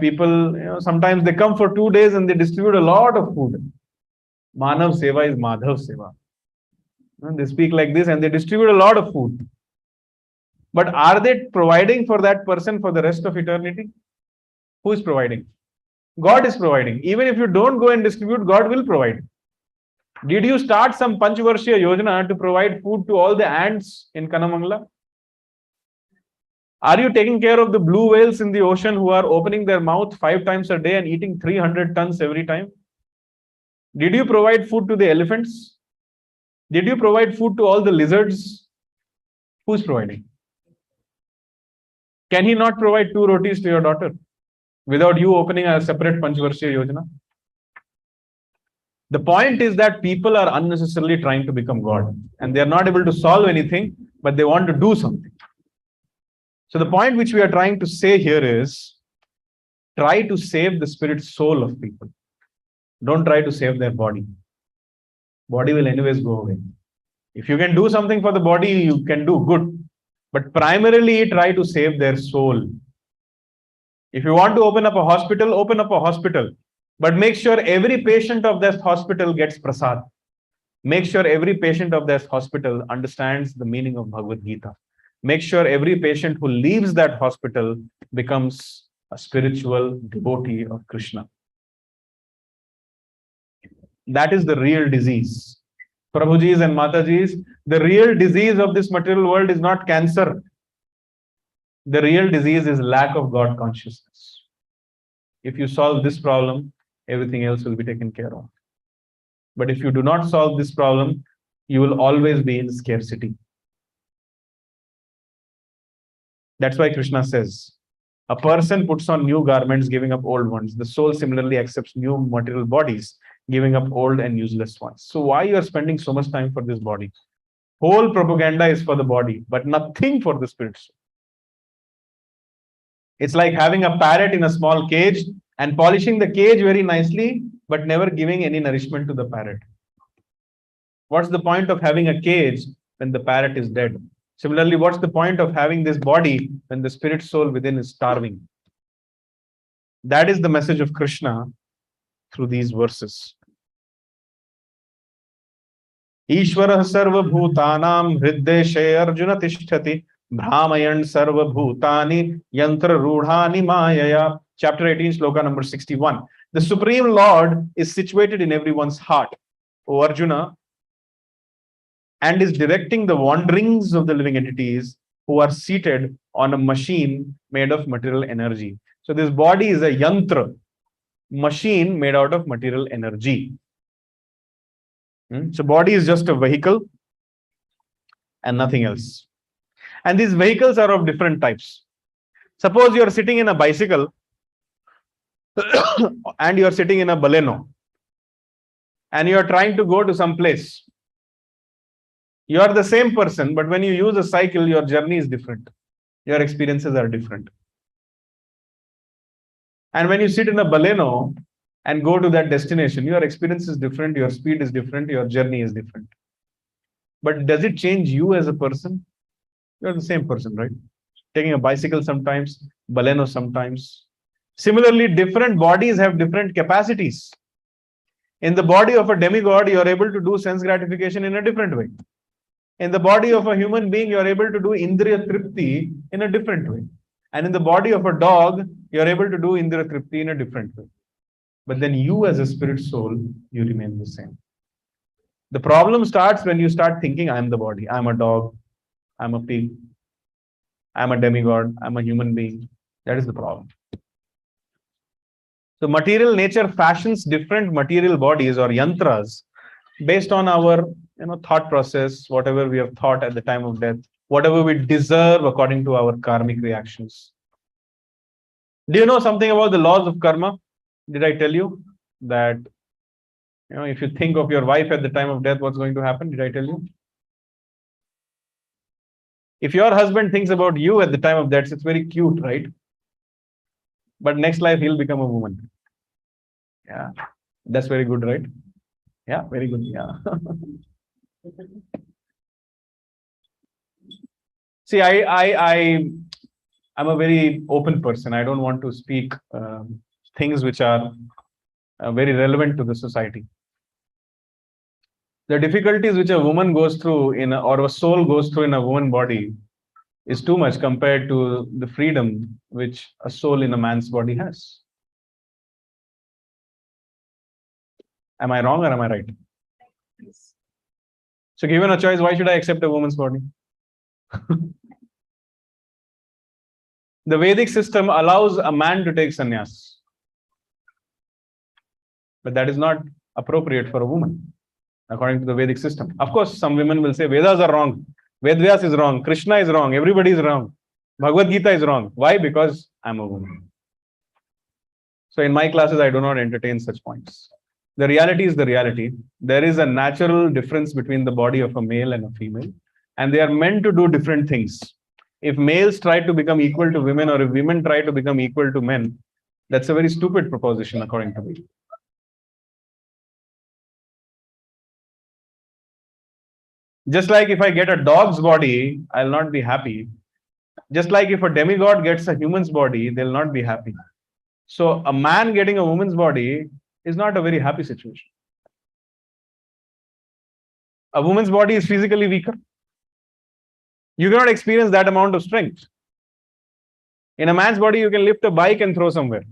Speaker 1: people, sometimes they come for 2 days and they distribute a lot of food. Manav Seva is Madhav Seva. They speak like this and they distribute a lot of food. But are they providing for that person for the rest of eternity? Who is providing? God is providing. Even if you don't go and distribute, God will provide. Did you start some Panchvarshya Yojana to provide food to all the ants in Kanamangala? Are you taking care of the blue whales in the ocean who are opening their mouth 5 times a day and eating 300 tons every time? Did you provide food to the elephants? Did you provide food to all the lizards? Who is providing? Can he not provide 2 rotis to your daughter without you opening a separate Panchvarshya Yojana? The point is that people are unnecessarily trying to become God and they are not able to solve anything, but they want to do something. So the point which we are trying to say here is, try to save the spirit soul of people. Don't try to save their body. Body will anyways go away. If you can do something for the body, you can do good. But primarily try to save their soul. If you want to open up a hospital, open up a hospital. But make sure every patient of that hospital gets prasad. Make sure every patient of that hospital understands the meaning of Bhagavad Gita. Make sure every patient who leaves that hospital becomes a spiritual devotee of Krishna. That is the real disease. Prabhujis and Matajis, the real disease of this material world is not cancer. The real disease is lack of God consciousness. If you solve this problem, everything else will be taken care of. But if you do not solve this problem, you will always be in scarcity. That's why Krishna says, a person puts on new garments, giving up old ones. The soul similarly accepts new material bodies, giving up old and useless ones. So why you are spending so much time for this body? Whole propaganda is for the body, but nothing for the spirit soul. It's like having a parrot in a small cage and polishing the cage very nicely, but never giving any nourishment to the parrot. What's the point of having a cage when the parrot is dead? Similarly, what's the point of having this body when the spirit soul within is starving? That is the message of Krishna through these verses. Ishvara sarva bhutanam hriddeshe Arjuna tishtati brahmayan sarva bhutani yantra rudhani mayaya. Chapter 18, sloka number 61. The Supreme Lord is situated in everyone's heart, O Arjuna, and is directing the wanderings of the living entities who are seated on a machine made of material energy. So this body is a yantra, machine made out of material energy. So body is just a vehicle and nothing else. And these vehicles are of different types. Suppose you are sitting in a bicycle and you are sitting in a Baleno and you are trying to go to some place. You are the same person, but when you use a cycle, your journey is different. Your experiences are different. And when you sit in a Baleno and go to that destination, your experience is different, your speed is different, your journey is different. But does it change you as a person? You're the same person, right? Taking a bicycle sometimes, Baleno sometimes. Similarly, different bodies have different capacities. In the body of a demigod, you are able to do sense gratification in a different way. In the body of a human being, you are able to do Indriya Tripti in a different way. And in the body of a dog, you are able to do Indriya Tripti in a different way. But then you as a spirit soul, you remain the same. The problem starts when you start thinking, I'm the body, I'm a dog, I'm a pig, I'm a demigod, I'm a human being. That is the problem. So material nature fashions different material bodies or yantras based on our thought process, whatever we have thought at the time of death, whatever we deserve according to our karmic reactions. Do you know something about the laws of karma? Did I tell you that if you think of your wife at the time of death, what's going to happen? Did I tell you? If your husband thinks about you at the time of death, it's very cute, right? But next life, he'll become a woman. Yeah, that's very good, right? Yeah, very good. Yeah. See, I'm a very open person. I don't want to speak things which are very relevant to the society. The difficulties which a woman goes through or a soul goes through in a woman body is too much compared to the freedom which a soul in a man's body has. Am I wrong or am I right? Yes. So given a choice, why should I accept a woman's body? The Vedic system allows a man to take sannyas. But that is not appropriate for a woman, according to the Vedic system. Of course, some women will say Vedas are wrong, Vedvyas is wrong, Krishna is wrong, everybody is wrong, Bhagavad Gita is wrong. Why? Because I'm a woman. So in my classes, I do not entertain such points. The reality is the reality. There is a natural difference between the body of a male and a female, and they are meant to do different things. If males try to become equal to women, or if women try to become equal to men, that's a very stupid proposition, according to me. Just like if I get a dog's body, I'll not be happy. Just like if a demigod gets a human's body, they'll not be happy. So a man getting a woman's body is not a very happy situation. A woman's body is physically weaker. You cannot experience that amount of strength. In a man's body, you can lift a bike and throw somewhere.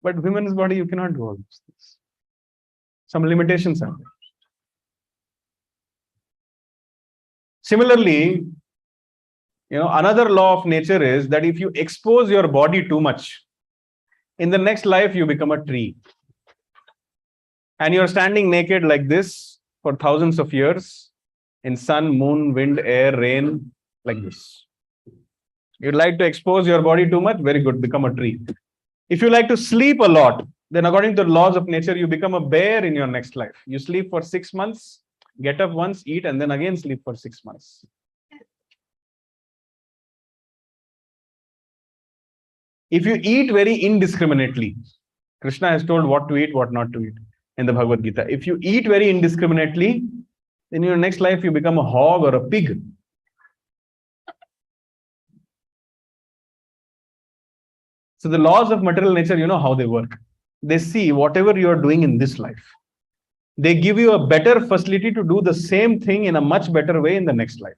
Speaker 1: But women's body, you cannot do all these things. Some limitations are there. Similarly, another law of nature is that if you expose your body too much, in the next life, you become a tree. And you're standing naked like this for thousands of years in sun, moon, wind, air, rain, like this. You'd like to expose your body too much? Very good, become a tree. If you like to sleep a lot, then according to the laws of nature, you become a bear in your next life. You sleep for 6 months, get up once, eat, and then again sleep for 6 months. If you eat very indiscriminately, Krishna has told what to eat, what not to eat in the Bhagavad Gita. If you eat very indiscriminately, then in your next life you become a hog or a pig. So the laws of material nature, you know how they work. They see whatever you are doing in this life. They give you a better facility to do the same thing in a much better way in the next life.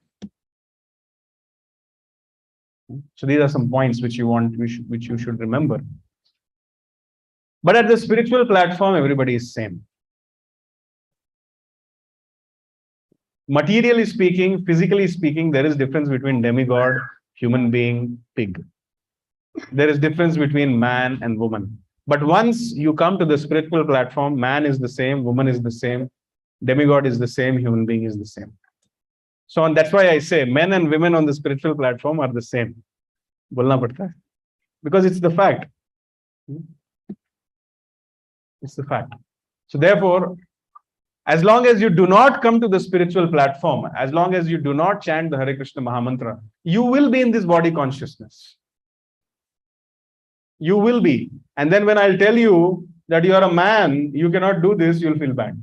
Speaker 1: So these are some points which you should remember. But at the spiritual platform, everybody is same. Materially speaking, physically speaking, there is difference between demigod, human being, pig. There is difference between man and woman. But once you come to the spiritual platform, man is the same, woman is the same, demigod is the same, human being is the same. So on, that's why I say men and women on the spiritual platform are the same. Bolna padta hai. Because it's the fact. It's the fact. So therefore, as long as you do not come to the spiritual platform, as long as you do not chant the Hare Krishna Mahamantra, you will be in this body consciousness. You will be. And then when I'll tell you that you are a man, you cannot do this, you'll feel bad.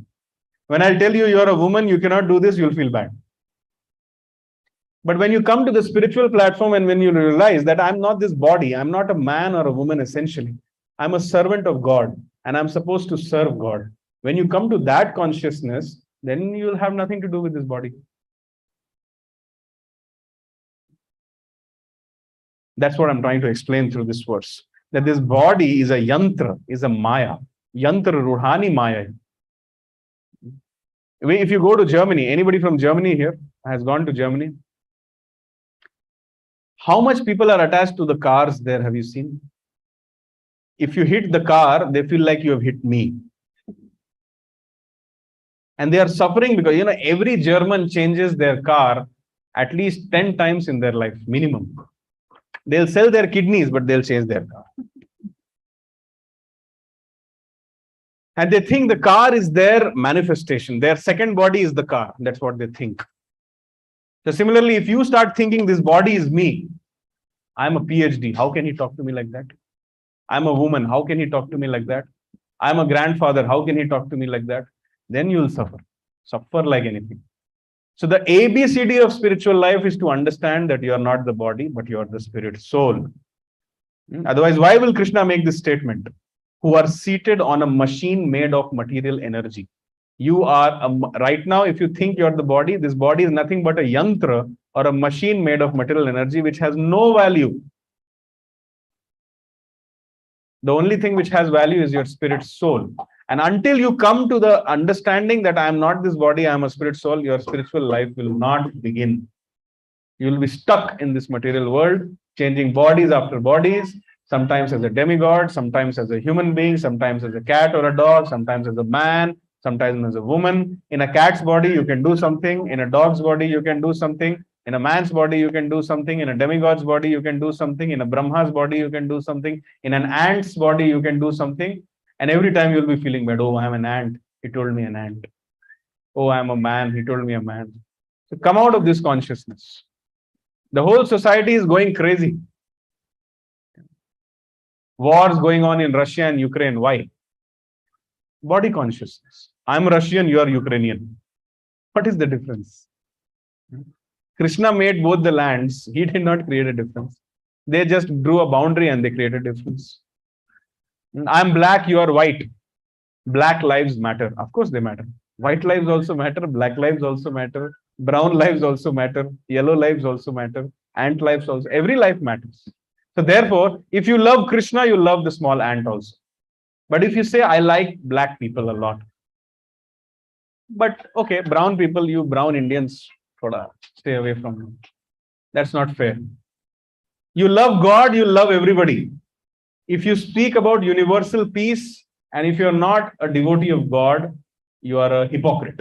Speaker 1: When I'll tell you are a woman, you cannot do this, you'll feel bad. But when you come to the spiritual platform and when you realize that I'm not this body, I'm not a man or a woman essentially, I'm a servant of God and I'm supposed to serve God. When you come to that consciousness, then you'll have nothing to do with this body. That's what I'm trying to explain through this verse. That this body is a yantra, is a maya. Yantra ruhani maya. If you go to Germany, anybody from Germany here has gone to Germany? How much people are attached to the cars there, have you seen? If you hit the car, they feel like you have hit me. And they are suffering because, every German changes their car at least 10 times in their life, minimum. They'll sell their kidneys, but they'll change their car. And they think the car is their manifestation. Their second body is the car. That's what they think. So similarly, if you start thinking this body is me, I'm a PhD. How can he talk to me like that? I'm a woman. How can he talk to me like that? I'm a grandfather. How can he talk to me like that? Then you'll suffer. Suffer like anything. So the ABCD of spiritual life is to understand that you are not the body, but you are the spirit soul. Otherwise, why will Krishna make this statement? Who are seated on a machine made of material energy. You are, right now, if you think you're the body, this body is nothing but a yantra or a machine made of material energy, which has no value. The only thing which has value is your spirit soul. And until you come to the understanding that I am not this body, I am a spirit soul, your spiritual life will not begin. You will be stuck in this material world, changing bodies after bodies, sometimes as a demigod, sometimes as a human being, sometimes as a cat or a dog, sometimes as a man, sometimes as a woman. In a cat's body, you can do something. In a dog's body, you can do something. In a man's body, you can do something. In a demigod's body, you can do something. In a Brahma's body, you can do something. In an ant's body, you can do something. And every time you'll be feeling bad. Oh, I'm an ant. He told me an ant. Oh, I'm a man. He told me a man. So come out of this consciousness. The whole society is going crazy. Wars going on in Russia and Ukraine. Why? Body consciousness. I'm Russian, you are Ukrainian. What is the difference? Krishna made both the lands. He did not create a difference. They just drew a boundary and they created a difference. I'm black, you are white. Black lives matter. Of course they matter. White lives also matter. Black lives also matter. Brown lives also matter. Yellow lives also matter. Ant lives also. Every life matters. So therefore, if you love Krishna, you love the small ant also. But if you say, I like black people a lot. But okay, brown people, you brown Indians, stay away from them. That's not fair. You love God, you love everybody. If you speak about universal peace, and if you're not a devotee of God, you are a hypocrite.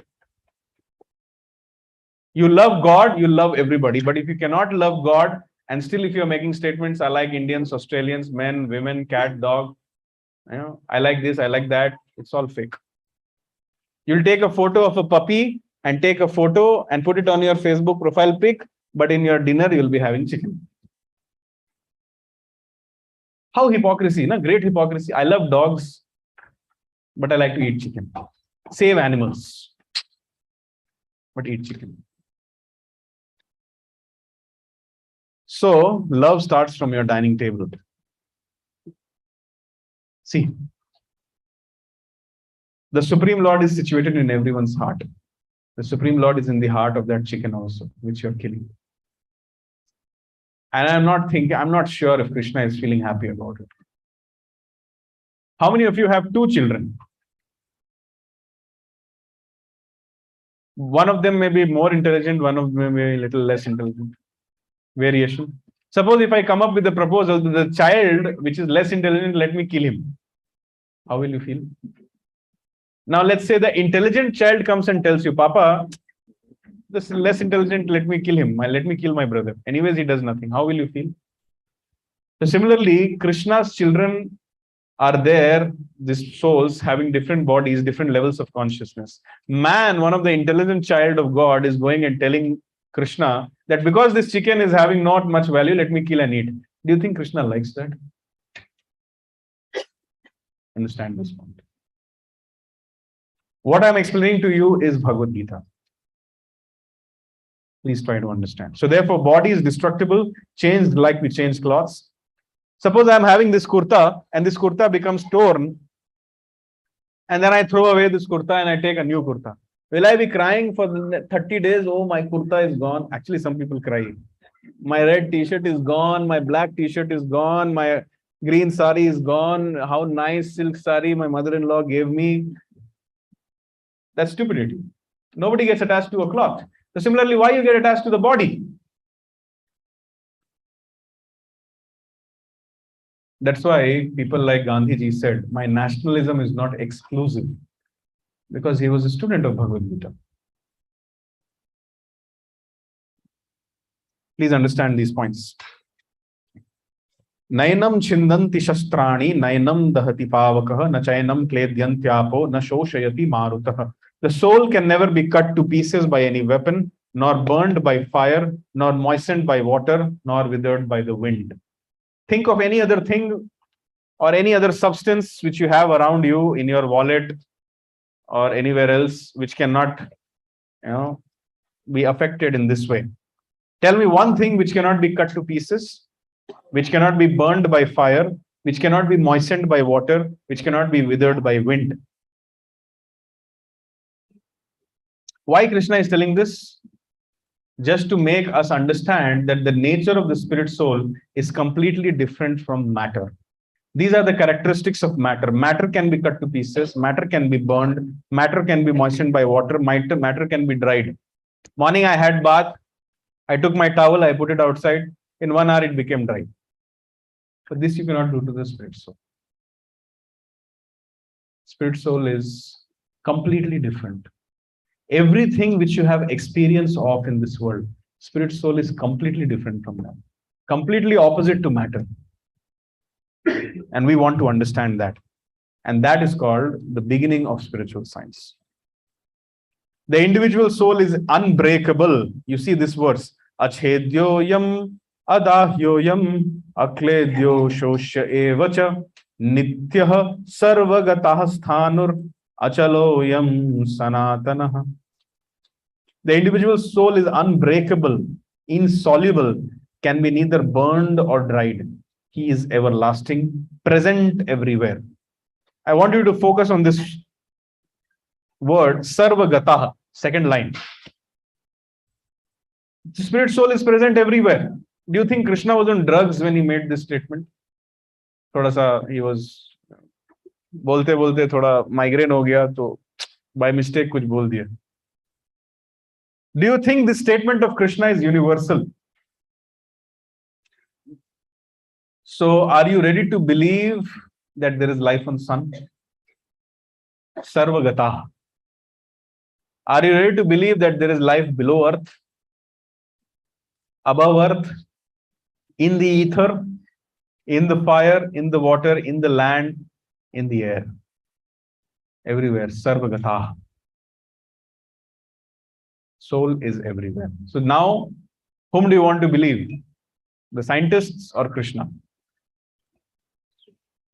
Speaker 1: You love God, you love everybody. But if you cannot love God, and still if you're making statements, I like Indians, Australians, men, women, cat, dog, I like this, I like that, it's all fake. You'll take a photo of a puppy and take a photo and put it on your Facebook profile pic, but in your dinner, you'll be having chicken. How hypocrisy, great hypocrisy. I love dogs, but I like to eat chicken. Save animals, but eat chicken. So, love starts from your dining table. See, the Supreme Lord is situated in everyone's heart. The Supreme Lord is in the heart of that chicken also, which you're killing. And I'm not sure if Krishna is feeling happy about it. How many of you have two children? One of them may be more intelligent, one of them may be a little less intelligent. Variation. Suppose if I come up with a proposal to the child which is less intelligent, let me kill him. How will you feel? Now let's say the intelligent child comes and tells you, Papa, this less intelligent, let me kill him. Let me kill my brother. Anyways, he does nothing. How will you feel? So similarly, Krishna's children are there, these souls having different bodies, different levels of consciousness. Man, one of the intelligent child of God, is going and telling Krishna that because this chicken is having not much value, let me kill and eat. Do you think Krishna likes that? Understand this point. What I'm explaining to you is Bhagavad Gita. Please try to understand. So therefore, body is destructible, changed like we change clothes. Suppose I'm having this kurta and this kurta becomes torn, and then I throw away this kurta and I take a new kurta. Will I be crying for 30 days? Oh, my kurta is gone. Actually, some people cry. My red t-shirt is gone. My black t-shirt is gone. My green sari is gone. How nice silk sari my mother-in-law gave me. That's stupidity. Nobody gets attached to a cloth. So similarly, why you get attached to the body? That's why people like Gandhiji said, my nationalism is not exclusive, because he was a student of Bhagavad Gita. Please understand these points. Nainam chindanti shastrani, nainam dahati pavakah, na chainam kledyantyaapo, na shoshayati marutah. The soul can never be cut to pieces by any weapon, nor burned by fire, nor moistened by water, nor withered by the wind. Think of any other thing or any other substance which you have around you in your wallet or anywhere else which cannot, be affected in this way. Tell me one thing which cannot be cut to pieces, which cannot be burned by fire, which cannot be moistened by water, which cannot be withered by wind. Why Krishna is telling this? Just to make us understand that the nature of the spirit soul is completely different from matter. These are the characteristics of matter. Matter can be cut to pieces, matter can be burned, matter can be moistened by water, matter can be dried. Morning I had bath, I took my towel, I put it outside, in 1 hour it became dry. But this you cannot do to the spirit soul. Spirit soul is completely different. Everything which you have experience of in this world, spirit soul is completely different from that. Completely opposite to matter. And we want to understand that. And that is called the beginning of spiritual science. The individual soul is unbreakable. You see this verse. Achedyoyam adahyoyam akledyo shosya evacha nityah sarvagatah sthanur achaloyam sanatanah. The individual soul is unbreakable, insoluble, can be neither burned or dried. He is everlasting, present everywhere. I want you to focus on this word, sarvagatah, second line. The spirit soul is present everywhere. Do you think Krishna was on drugs when he made this statement? Thoda sa, he was bolte thoda migraine ho gaya, to by mistake kuch bol diya. Do you think this statement of Krishna is universal? So are you ready to believe that there is life on sun? Sarvagatah. Are you ready to believe that there is life below earth, above earth, in the ether, in the fire, in the water, in the land, in the air? Everywhere. Sarvagatah. Soul is everywhere. So now, whom do you want to believe? The scientists or Krishna?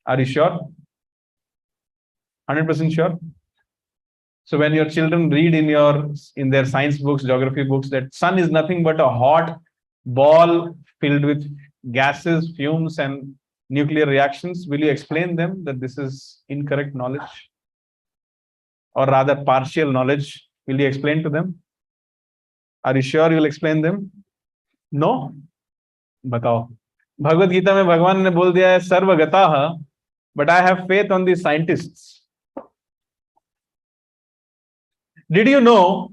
Speaker 1: Are you sure? 100% sure? So when your children read in their science books, geography books, that sun is nothing but a hot ball filled with gases, fumes, and nuclear reactions, will you explain them that this is incorrect knowledge? Or rather partial knowledge? Will you explain to them? Are you sure you will explain them? No? Batao. Bhagavad Gita mein Bhagwan ne bol diya hai sarvagataha, but I have faith on the scientists. Did you know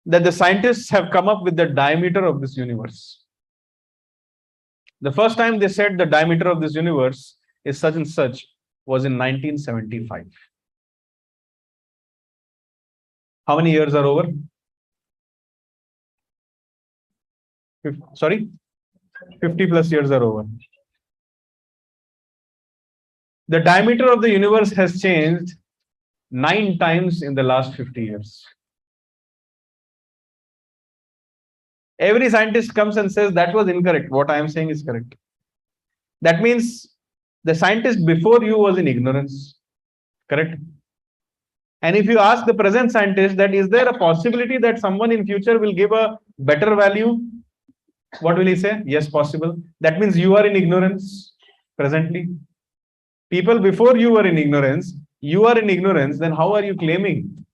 Speaker 1: that the scientists have come up with the diameter of this universe? The first time they said the diameter of this universe is such and such was in 1975. How many years are over? Sorry, 50 plus years are over. The diameter of the universe has changed 9 times in the last 50 years. Every scientist comes and says that was incorrect. What I am saying is correct. That means the scientist before you was in ignorance. Correct? And if you ask the present scientist that is there a possibility that someone in future will give a better value, what will he say? Yes, possible. That means you are in ignorance presently. People before you were in ignorance, you are in ignorance, then how are you claiming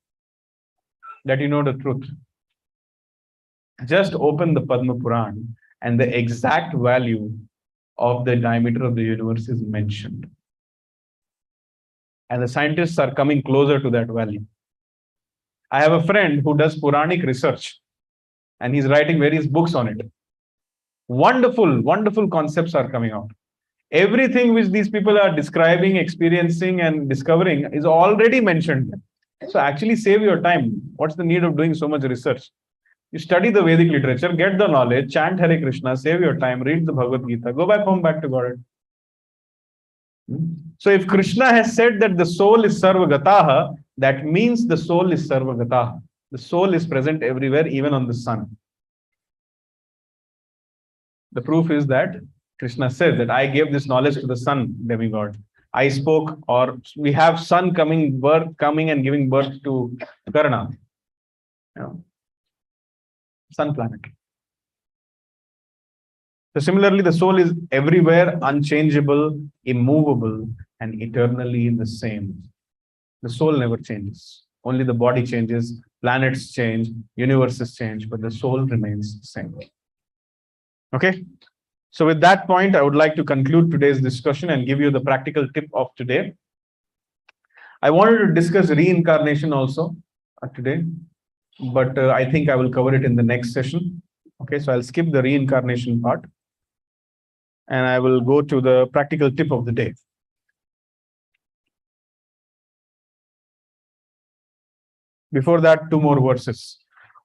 Speaker 1: that you know the truth? Just open the Padma Puran and the exact value of the diameter of the universe is mentioned. And the scientists are coming closer to that value. I have a friend who does Puranic research and he's writing various books on it. Wonderful, wonderful concepts are coming out. Everything which these people are describing, experiencing, and discovering is already mentioned. So actually save your time. What's the need of doing so much research? You study the Vedic literature, get the knowledge, chant Hare Krishna, save your time, read the Bhagavad Gita, go back home, back to God. So if Krishna has said that the soul is sarvagataha, that means the soul is sarvagataha. The soul is present everywhere, even on the sun. The proof is that Krishna says that I gave this knowledge to the sun demigod. I spoke, or we have sun coming and giving birth to Karna. You know, sun planet. So similarly, the soul is everywhere, unchangeable, immovable, and eternally the same. The soul never changes. Only the body changes, planets change, universes change, but the soul remains the same. Okay? So with that point, I would like to conclude today's discussion and give you the practical tip of today. I wanted to discuss reincarnation also today, but I think I will cover it in the next session. Okay, so I'll skip the reincarnation part and I will go to the practical tip of the day. Before that, 2 more verses.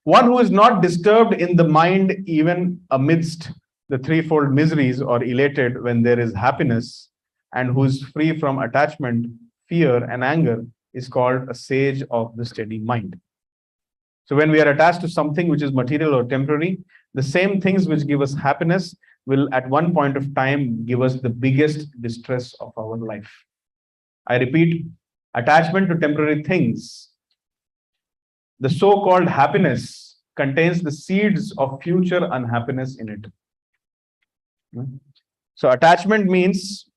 Speaker 1: One who is not disturbed in the mind even amidst the threefold miseries or elated when there is happiness, and who is free from attachment, fear, and anger is called a sage of the steady mind. So when we are attached to something which is material or temporary, the same things which give us happiness will at one point of time give us the biggest distress of our life. I repeat, attachment to temporary things. The so-called happiness contains the seeds of future unhappiness in it. So attachment means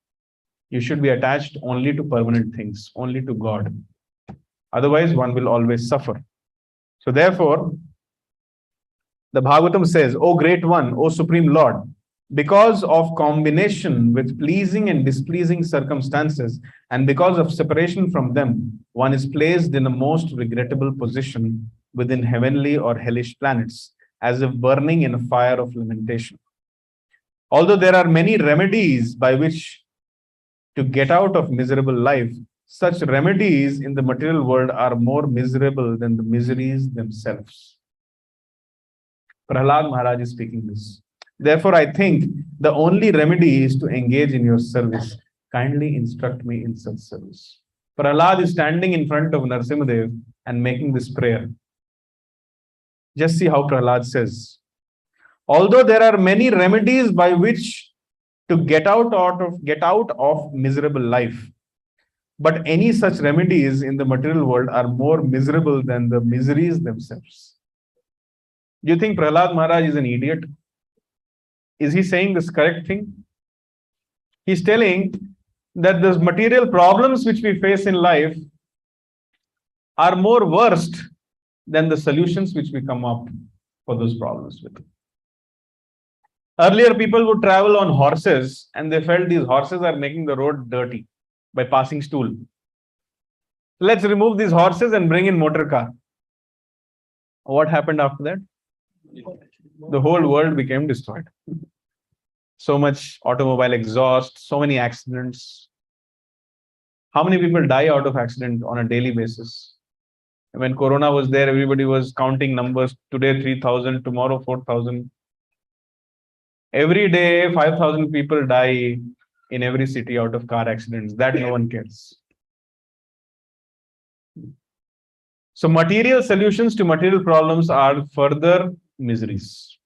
Speaker 1: you should be attached only to permanent things, only to God. Otherwise, one will always suffer. So therefore, the Bhagavatam says, O Great One, O Supreme Lord, because of combination with pleasing and displeasing circumstances, and because of separation from them, one is placed in a most regrettable position within heavenly or hellish planets, as if burning in a fire of lamentation. Although there are many remedies by which to get out of miserable life, such remedies in the material world are more miserable than the miseries themselves. Prahlad Maharaj is speaking this. Therefore, I think the only remedy is to engage in your service. Kindly instruct me in such service. Prahlad is standing in front of Narasimhadev and making this prayer. Just see how Prahlad says. Although there are many remedies by which to get out of miserable life, but any such remedies in the material world are more miserable than the miseries themselves. Do you think Prahlad Maharaj is an idiot? Is he saying this correct thing? He's telling that the material problems which we face in life are more worst than the solutions which we come up for those problems with. Earlier, people would travel on horses and they felt these horses are making the road dirty by passing stool. Let's remove these horses and bring in motor car. What happened after that? The whole world became destroyed. So much automobile exhaust, so many accidents. How many people die out of accident on a daily basis? When Corona was there, everybody was counting numbers. Today 3,000, tomorrow 4,000. Every day, 5,000 people die in every city out of car accidents. That no one cares. So material solutions to material problems are further miseries.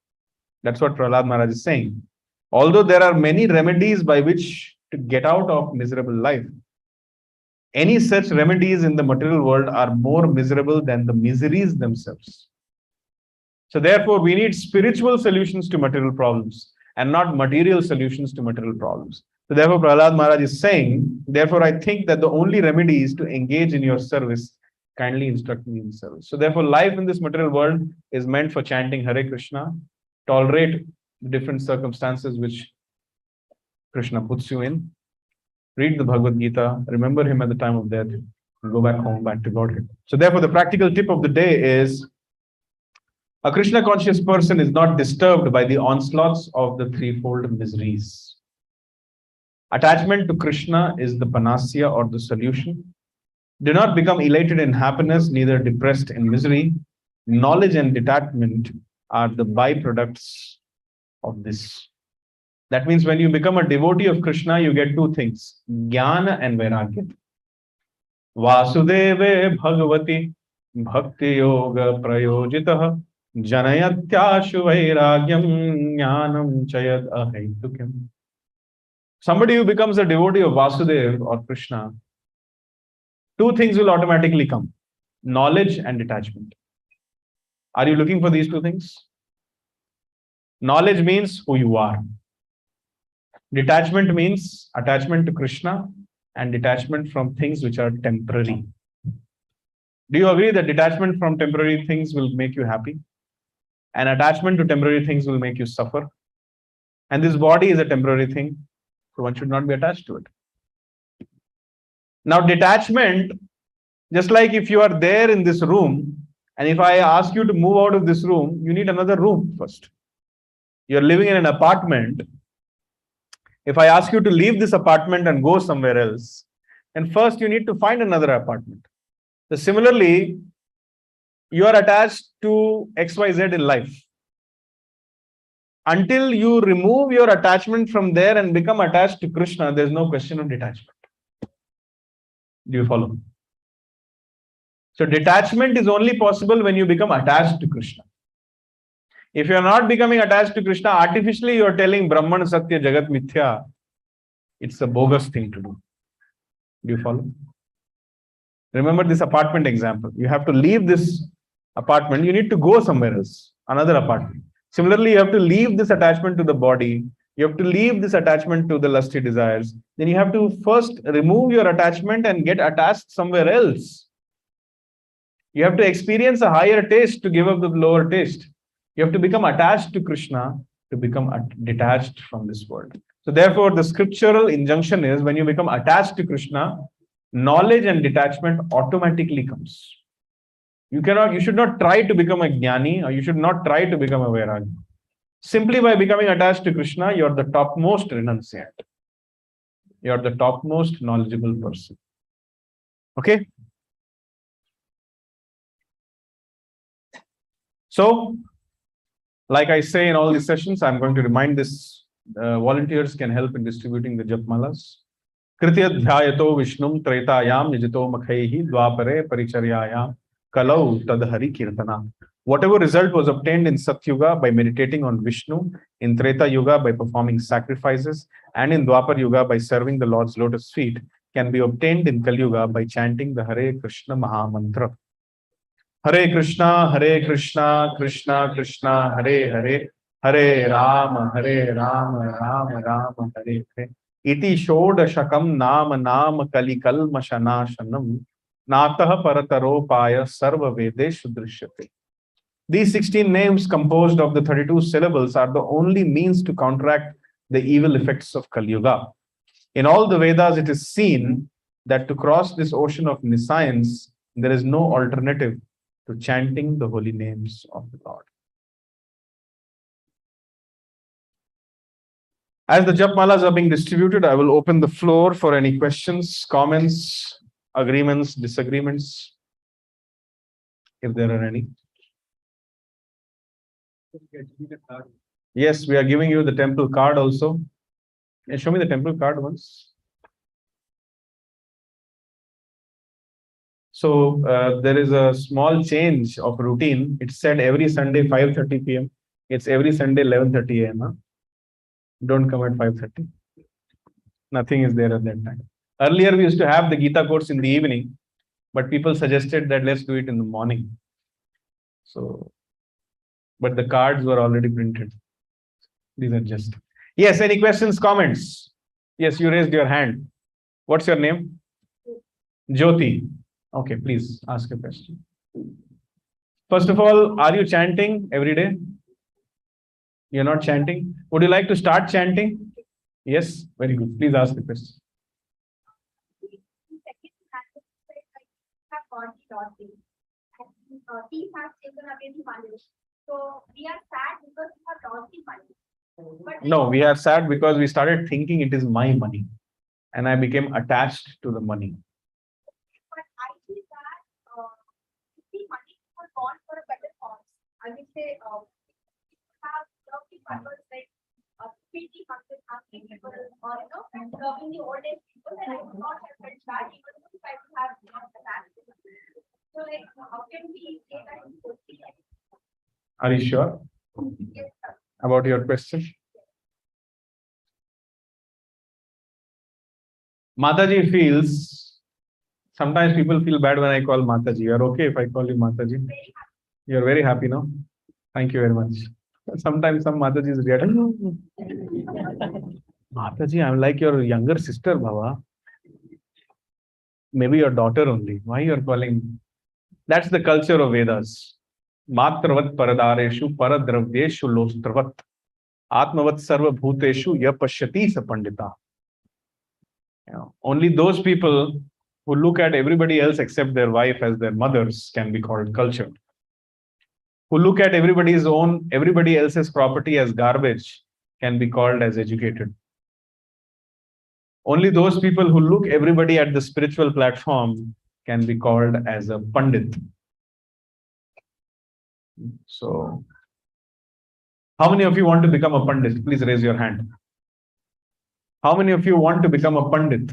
Speaker 1: That's what Prahlad Maharaj is saying. Although there are many remedies by which to get out of miserable life, any such remedies in the material world are more miserable than the miseries themselves. So therefore, we need spiritual solutions to material problems and not material solutions to material problems. So therefore, Prahlad Maharaj is saying, therefore, I think that the only remedy is to engage in your service, kindly instruct me in service. So therefore, life in this material world is meant for chanting Hare Krishna, tolerate the different circumstances which Krishna puts you in, read the Bhagavad Gita, remember him at the time of death, and go back home, back to Godhead. So therefore, the practical tip of the day is a Krishna conscious person is not disturbed by the onslaughts of the threefold miseries. Attachment to Krishna is the panacea or the solution. Do not become elated in happiness, neither depressed in misery. Knowledge and detachment are the byproducts of this. That means when you become a devotee of Krishna, you get two things, jnana and vairagya. Vasudeve bhagavati bhakti yoga prayojitah janayatyashu vairagyam jnanam chayad ahaitukam. Somebody who becomes a devotee of Vasudeva or Krishna, two things will automatically come, knowledge and detachment. Are you looking for these two things? Knowledge means who you are. Detachment means attachment to Krishna and detachment from things which are temporary. Do you agree that detachment from temporary things will make you happy? And attachment to temporary things will make you suffer? And this body is a temporary thing, so one should not be attached to it. Now, detachment, just like if you are there in this room, and if I ask you to move out of this room, you need another room first. You're living in an apartment. If I ask you to leave this apartment and go somewhere else, then first you need to find another apartment. So similarly, you are attached to XYZ in life. Until you remove your attachment from there and become attached to Krishna, there's no question of detachment. Do you follow? So detachment is only possible when you become attached to Krishna. If you are not becoming attached to Krishna, artificially you are telling Brahman Satya Jagat Mithya. It's a bogus thing to do. Do you follow? Remember this apartment example. You have to leave this apartment. You need to go somewhere else, another apartment. Similarly, you have to leave this attachment to the body. You have to leave this attachment to the lusty desires. Then you have to first remove your attachment and get attached somewhere else. You have to experience a higher taste to give up the lower taste. You have to become attached to Krishna to become detached from this world. So therefore, the scriptural injunction is when you become attached to Krishna, knowledge and detachment automatically comes. You should not try to become a jnani, or you should not try to become a vairagi. Simply by becoming attached to Krishna, you're the topmost renunciant. You're the topmost knowledgeable person. Okay? So, like I say in all these sessions, I'm going to remind this, volunteers can help in distributing the japmalas. Krityadhyayato Vishnum Tretayam Nijito Makhaihi Dwapare Paricharyayam Kalau Tadhari Kirtana. Whatever result was obtained in Satyuga by meditating on Vishnu, in Treta Yuga by performing sacrifices, and in Dwapar Yuga by serving the Lord's lotus feet, can be obtained in Kali Yuga by chanting the Hare Krishna Maha Mantra. Hare Krishna, Krishna Krishna, Hare Hare, Hare Rama, Rama Rama, Hare Hare. Iti Shodashakam Nam Kali Kalmashanashanam Natah Parataropaya Sarva Vedeshu Drishyate. These 16 names composed of the 32 syllables are the only means to counteract the evil effects of Kali Yuga. In all the Vedas, it is seen that to cross this ocean of nescience, there is no alternative to chanting the holy names of the Lord. As the japmalas are being distributed, I will open the floor for any questions, comments, agreements, disagreements, if there are any. Yes, we are giving you the temple card also. Show me the temple card once. So there is a small change of routine. It said every Sunday 5:30 p.m. It's every Sunday 11:30 a.m. Huh? Don't come at 5:30. Nothing is there at that time. Earlier, we used to have the Gita course in the evening, but people suggested that let's do it in the morning. So, but the cards were already printed. These are just. Yes, any questions, comments? Yes, you raised your hand. What's your name? Jyoti. Okay, please ask a question. First of all, are you chanting every day? You're not chanting? Would you like to start chanting? Yes, very good. Please ask the question.
Speaker 2: He has taken away the money. So we are sad because we have lost the money. But
Speaker 1: No, we are sad because we started thinking it is my money and I became attached to the money.
Speaker 2: but I feel that if the money was gone for a better cause, I would say have loved the purpose like feeding hungry people or serving the old age people, and I would not have felt bad even if I would have not that. So like how can we say that it's okay?
Speaker 1: Are you sure
Speaker 2: Yes, sir.
Speaker 1: about your question? Mataji feels, sometimes people feel bad when I call Mataji. You're okay if I call you Mataji? You're very happy now? Thank you very much. Sometimes some Matajis react, Mataji, I'm like your younger sister, Baba. Maybe your daughter only. Why you're calling? That's the culture of Vedas. Matravat paradareshu paradravdeshu lostravat atmavat sarva bhuteshu yapashyati sa pandita. Only those people who look at everybody else except their wife as their mothers can be called cultured. Who look at everybody else's property as garbage can be called as educated. Only those people who look everybody at the spiritual platform can be called as a pandit. So, how many of you want to become a pandit? Please raise your hand. How many of you want to become a pandit?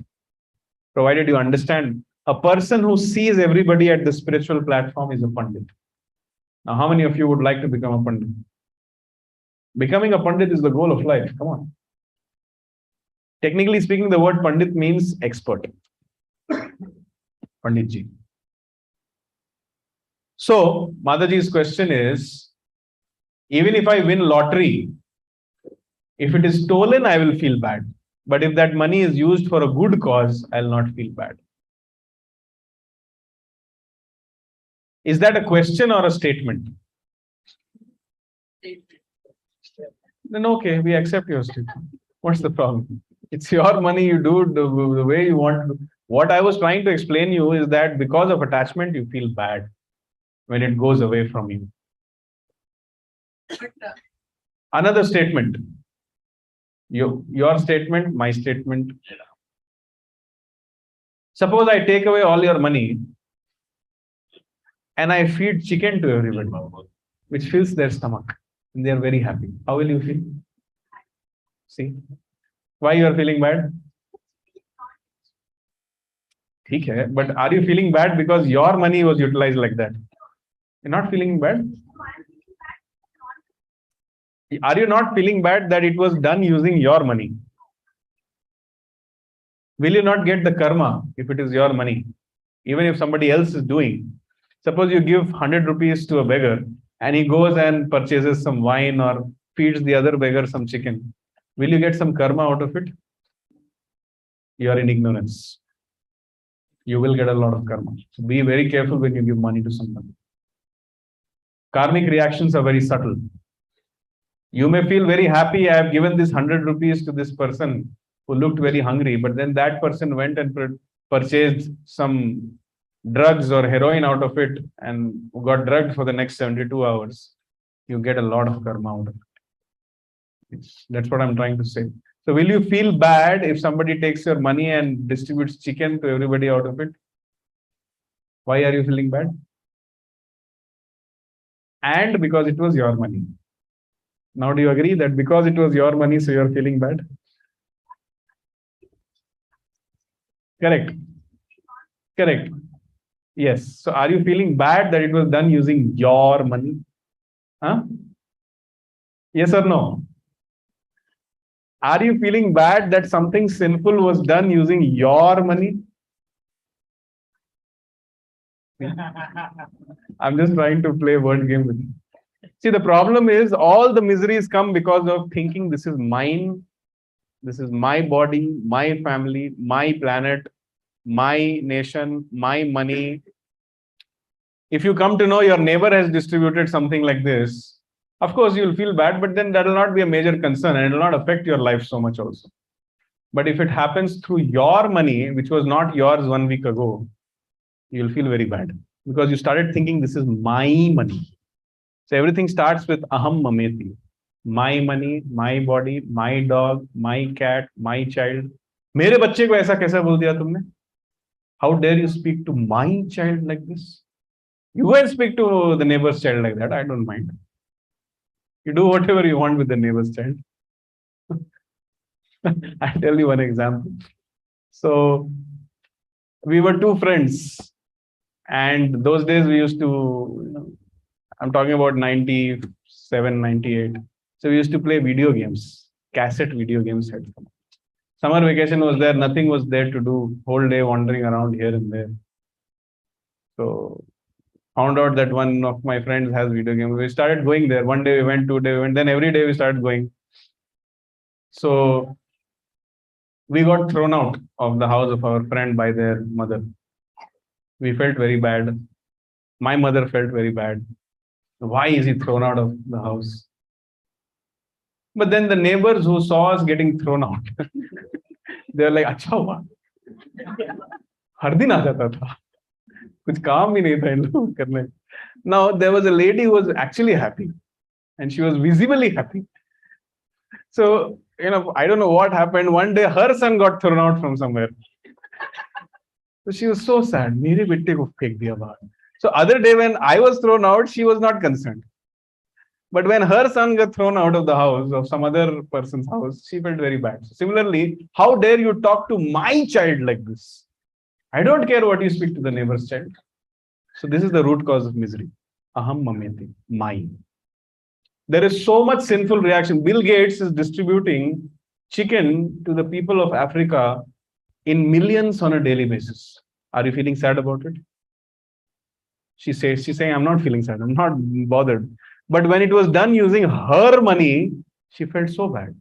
Speaker 1: Provided you understand, a person who sees everybody at the spiritual platform is a pandit. Now, how many of you would like to become a pandit? Becoming a pandit is the goal of life. Come on. Technically speaking, the word pandit means expert. Panditji. So, Mataji's question is, even if I win lottery, if it is stolen, I will feel bad. But if that money is used for a good cause, I'll not feel bad. Is that a question or a statement? Then okay, we accept your statement. What's the problem? It's your money, you do it the way you want to. What I was trying to explain you is that because of attachment, you feel bad when it goes away from you. Another statement. Your statement, my statement. Suppose I take away all your money and I feed chicken to everybody, which fills their stomach, and they are very happy. How will you feel? See? Why you are feeling bad? Okay, but are you feeling bad because your money was utilized like that? You're not feeling bad? Are you not feeling bad that it was done using your money? Will you not get the karma if it is your money? Even if somebody else is doing. Suppose you give 100 rupees to a beggar and he goes and purchases some wine or feeds the other beggar some chicken. Will you get some karma out of it? You are in ignorance. You will get a lot of karma. So be very careful when you give money to somebody. Karmic reactions are very subtle. You may feel very happy, I have given this 100 rupees to this person who looked very hungry, but then that person went and purchased some drugs or heroin out of it and got drugged for the next 72 hours. You get a lot of karma out of it. That's what I'm trying to say. So will you feel bad if somebody takes your money and distributes chicken to everybody out of it? Why are you feeling bad? And because it was your money. Now, do you agree that because it was your money, so you're feeling bad? Correct. Correct. Yes. So are you feeling bad that it was done using your money? Huh? Yes or no? Are you feeling bad that something sinful was done using your money? I'm just trying to play word game with you. See, the problem is all the miseries come because of thinking this is mine, this is my body, my family, my planet, my nation, my money. If you come to know your neighbor has distributed something like this, of course you'll feel bad, but then that will not be a major concern and it will not affect your life so much also. But if it happens through your money, which was not yours 1 week ago, you'll feel very bad because you started thinking this is my money. So everything starts with aham mameti. My money, my body, my dog, my cat, my child. मेरे बच्चे को ऐसा कैसे बोल दिया तुमने? How dare you speak to my child like this? You go and speak to the neighbor's child like that. I don't mind. You do whatever you want with the neighbor's child. I'll tell you one example. So we were two friends, and those days we used to, I'm talking about 97, 98. So we used to play video games, cassette video games. Summer vacation was there, nothing was there to do, whole day wandering around here and there. So found out that one of my friends has video games. We started going there. One day we went, 2 days we went, then every day we started going. So we got thrown out of the house of our friend by their mother. We felt very bad. My mother felt very bad. Why is he thrown out of the house? But then the neighbors who saw us getting thrown out, they were like, अच्छा हुआ, हर दिन आ जाता था, कुछ काम ही नहीं था इन लोगों करने. Now there was a lady who was actually happy, and she was visibly happy. So I don't know what happened. One day her son got thrown out from somewhere. So she was so sad. मेरे बेटे को फेंक दिया बाहर. So other day when I was thrown out, she was not concerned. But when her son got thrown out of the house of some other person's house, she felt very bad. So similarly, how dare you talk to my child like this? I don't care what you speak to the neighbor's child. So this is the root cause of misery. Aham mameti, mine. There is so much sinful reaction. Bill Gates is distributing chicken to the people of Africa in millions on a daily basis. Are you feeling sad about it? She's saying, I'm not feeling sad. I'm not bothered. But when it was done using her money, she felt so bad.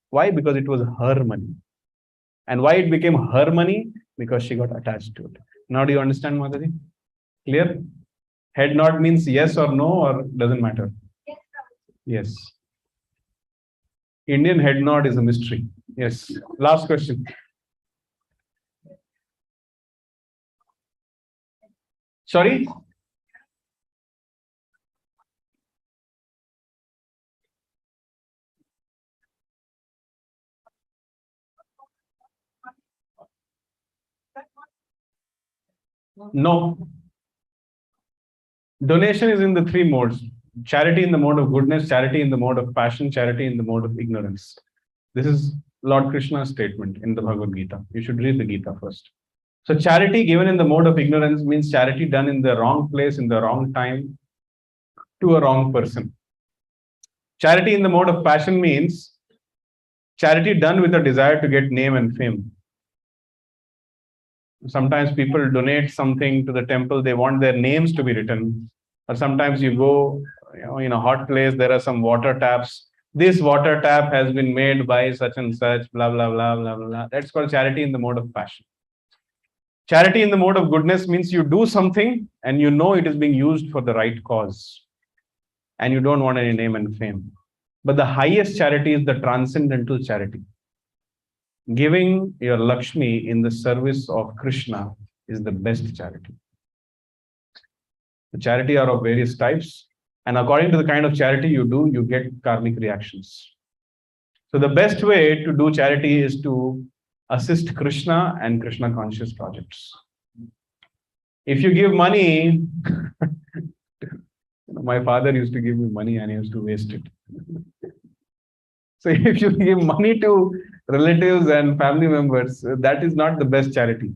Speaker 1: Why? Because it was her money. And why it became her money? Because she got attached to it. Now do you understand, Mataji? Clear? Head nod means yes or no, or doesn't matter? Yes. Indian head nod is a mystery. Yes. Last question. Sorry? No. Donation is in the three modes. Charity in the mode of goodness, charity in the mode of passion, charity in the mode of ignorance. This is Lord Krishna's statement in the Bhagavad Gita. You should read the Gita first. So charity given in the mode of ignorance means charity done in the wrong place, in the wrong time, to a wrong person. Charity in the mode of passion means charity done with a desire to get name and fame. Sometimes people donate something to the temple, they want their names to be written. Or sometimes you go in a hot place, there are some water taps. This water tap has been made by such and such, blah, blah, blah, blah, blah. That's called charity in the mode of passion. Charity in the mode of goodness means you do something and you know it is being used for the right cause. And you don't want any name and fame. But the highest charity is the transcendental charity. Giving your Lakshmi in the service of Krishna is the best charity. The charity are of various types. And according to the kind of charity you do, you get karmic reactions. So the best way to do charity is to assist Krishna and Krishna conscious projects. If you give money, my father used to give me money and he used to waste it. So if you give money to relatives and family members, that is not the best charity.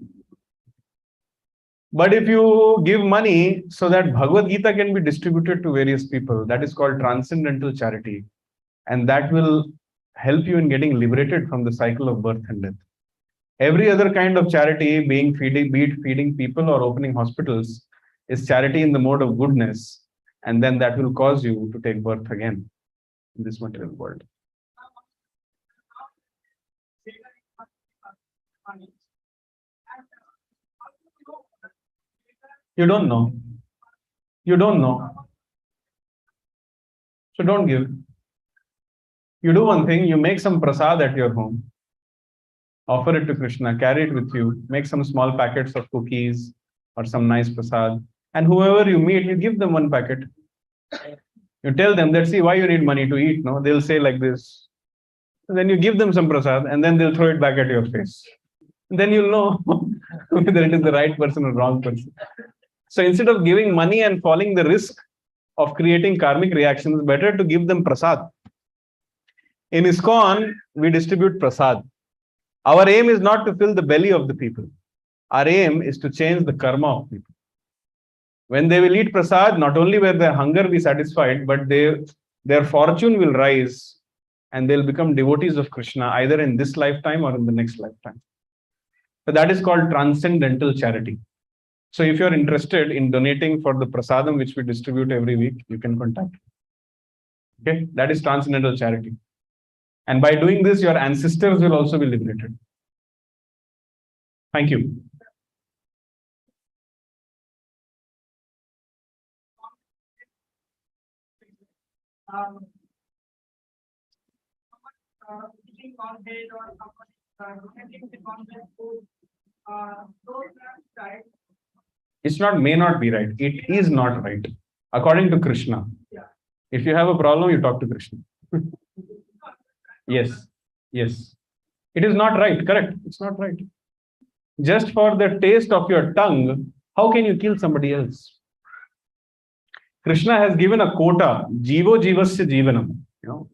Speaker 1: But if you give money so that Bhagavad Gita can be distributed to various people, that is called transcendental charity. And that will help you in getting liberated from the cycle of birth and death. Every other kind of charity, being feeding, be it feeding people or opening hospitals, is charity in the mode of goodness. And then that will cause you to take birth again in this material world. You don't know. You don't know. So don't give. You do one thing, you make some prasad at your home, offer it to Krishna, carry it with you, make some small packets of cookies or some nice prasad. And whoever you meet, you give them one packet. You tell them that, see, why you need money to eat, no? They'll say like this. And then you give them some prasad and then they'll throw it back at your face. And then you'll know whether it is the right person or wrong person. So instead of giving money and falling the risk of creating karmic reactions, better to give them prasad. In ISKCON, we distribute prasad. Our aim is not to fill the belly of the people. Our aim is to change the karma of people. When they will eat prasad, not only will their hunger be satisfied, but their fortune will rise and they'll become devotees of Krishna either in this lifetime or in the next lifetime. So that is called transcendental charity. So if you're interested in donating for the prasadam which we distribute every week, you can contact. Okay, that is transcendental charity. And by doing this, your ancestors will also be liberated. Thank you. It's not may not be right. It is not right. According to Krishna. If you have a problem, you talk to Krishna. Yes. Yes. It is not right. Correct. It's not right. Just for the taste of your tongue, how can you kill somebody else? Krishna has given a quota. Jivo jivasya jivanam. You know,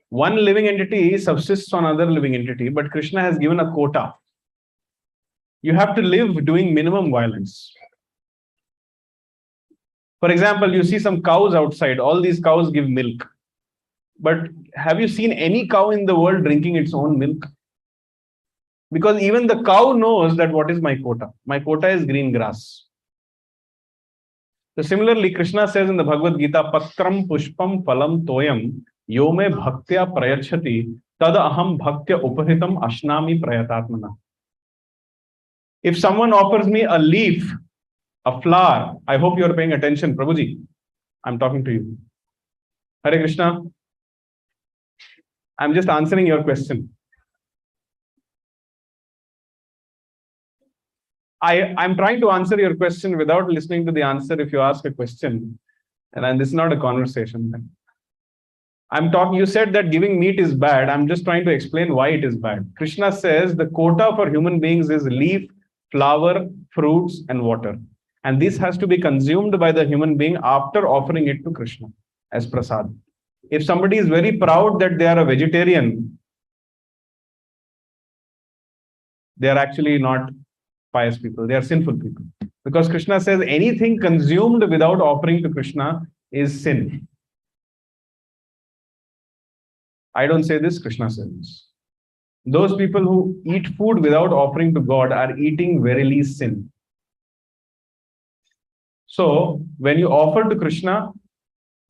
Speaker 1: one living entity subsists on another living entity, but Krishna has given a quota. You have to live doing minimum violence. For example, you see some cows outside. All these cows give milk. But have you seen any cow in the world drinking its own milk? Because even the cow knows that what is my quota. My quota is green grass. So similarly, Krishna says in the Bhagavad Gita, Patram pushpam phalam toyam yome bhaktya prayachati tad aham bhaktya uparitam ashnami prayatatmana. If someone offers me a leaf, a flower, I hope you are paying attention, Prabhuji. I'm talking to you. Hare Krishna. I'm just answering your question. I'm trying to answer your question without listening to the answer if you ask a question. And this is not a conversation. I'm talking, you said that giving meat is bad. I'm just trying to explain why it is bad. Krishna says the quota for human beings is leaf, flower, fruits, and water. And this has to be consumed by the human being after offering it to Krishna as prasad. If somebody is very proud that they are a vegetarian, they are actually not pious people. They are sinful people. Because Krishna says anything consumed without offering to Krishna is sin. I don't say this, Krishna says this. Those people who eat food without offering to God are eating verily sin. So when you offer to Krishna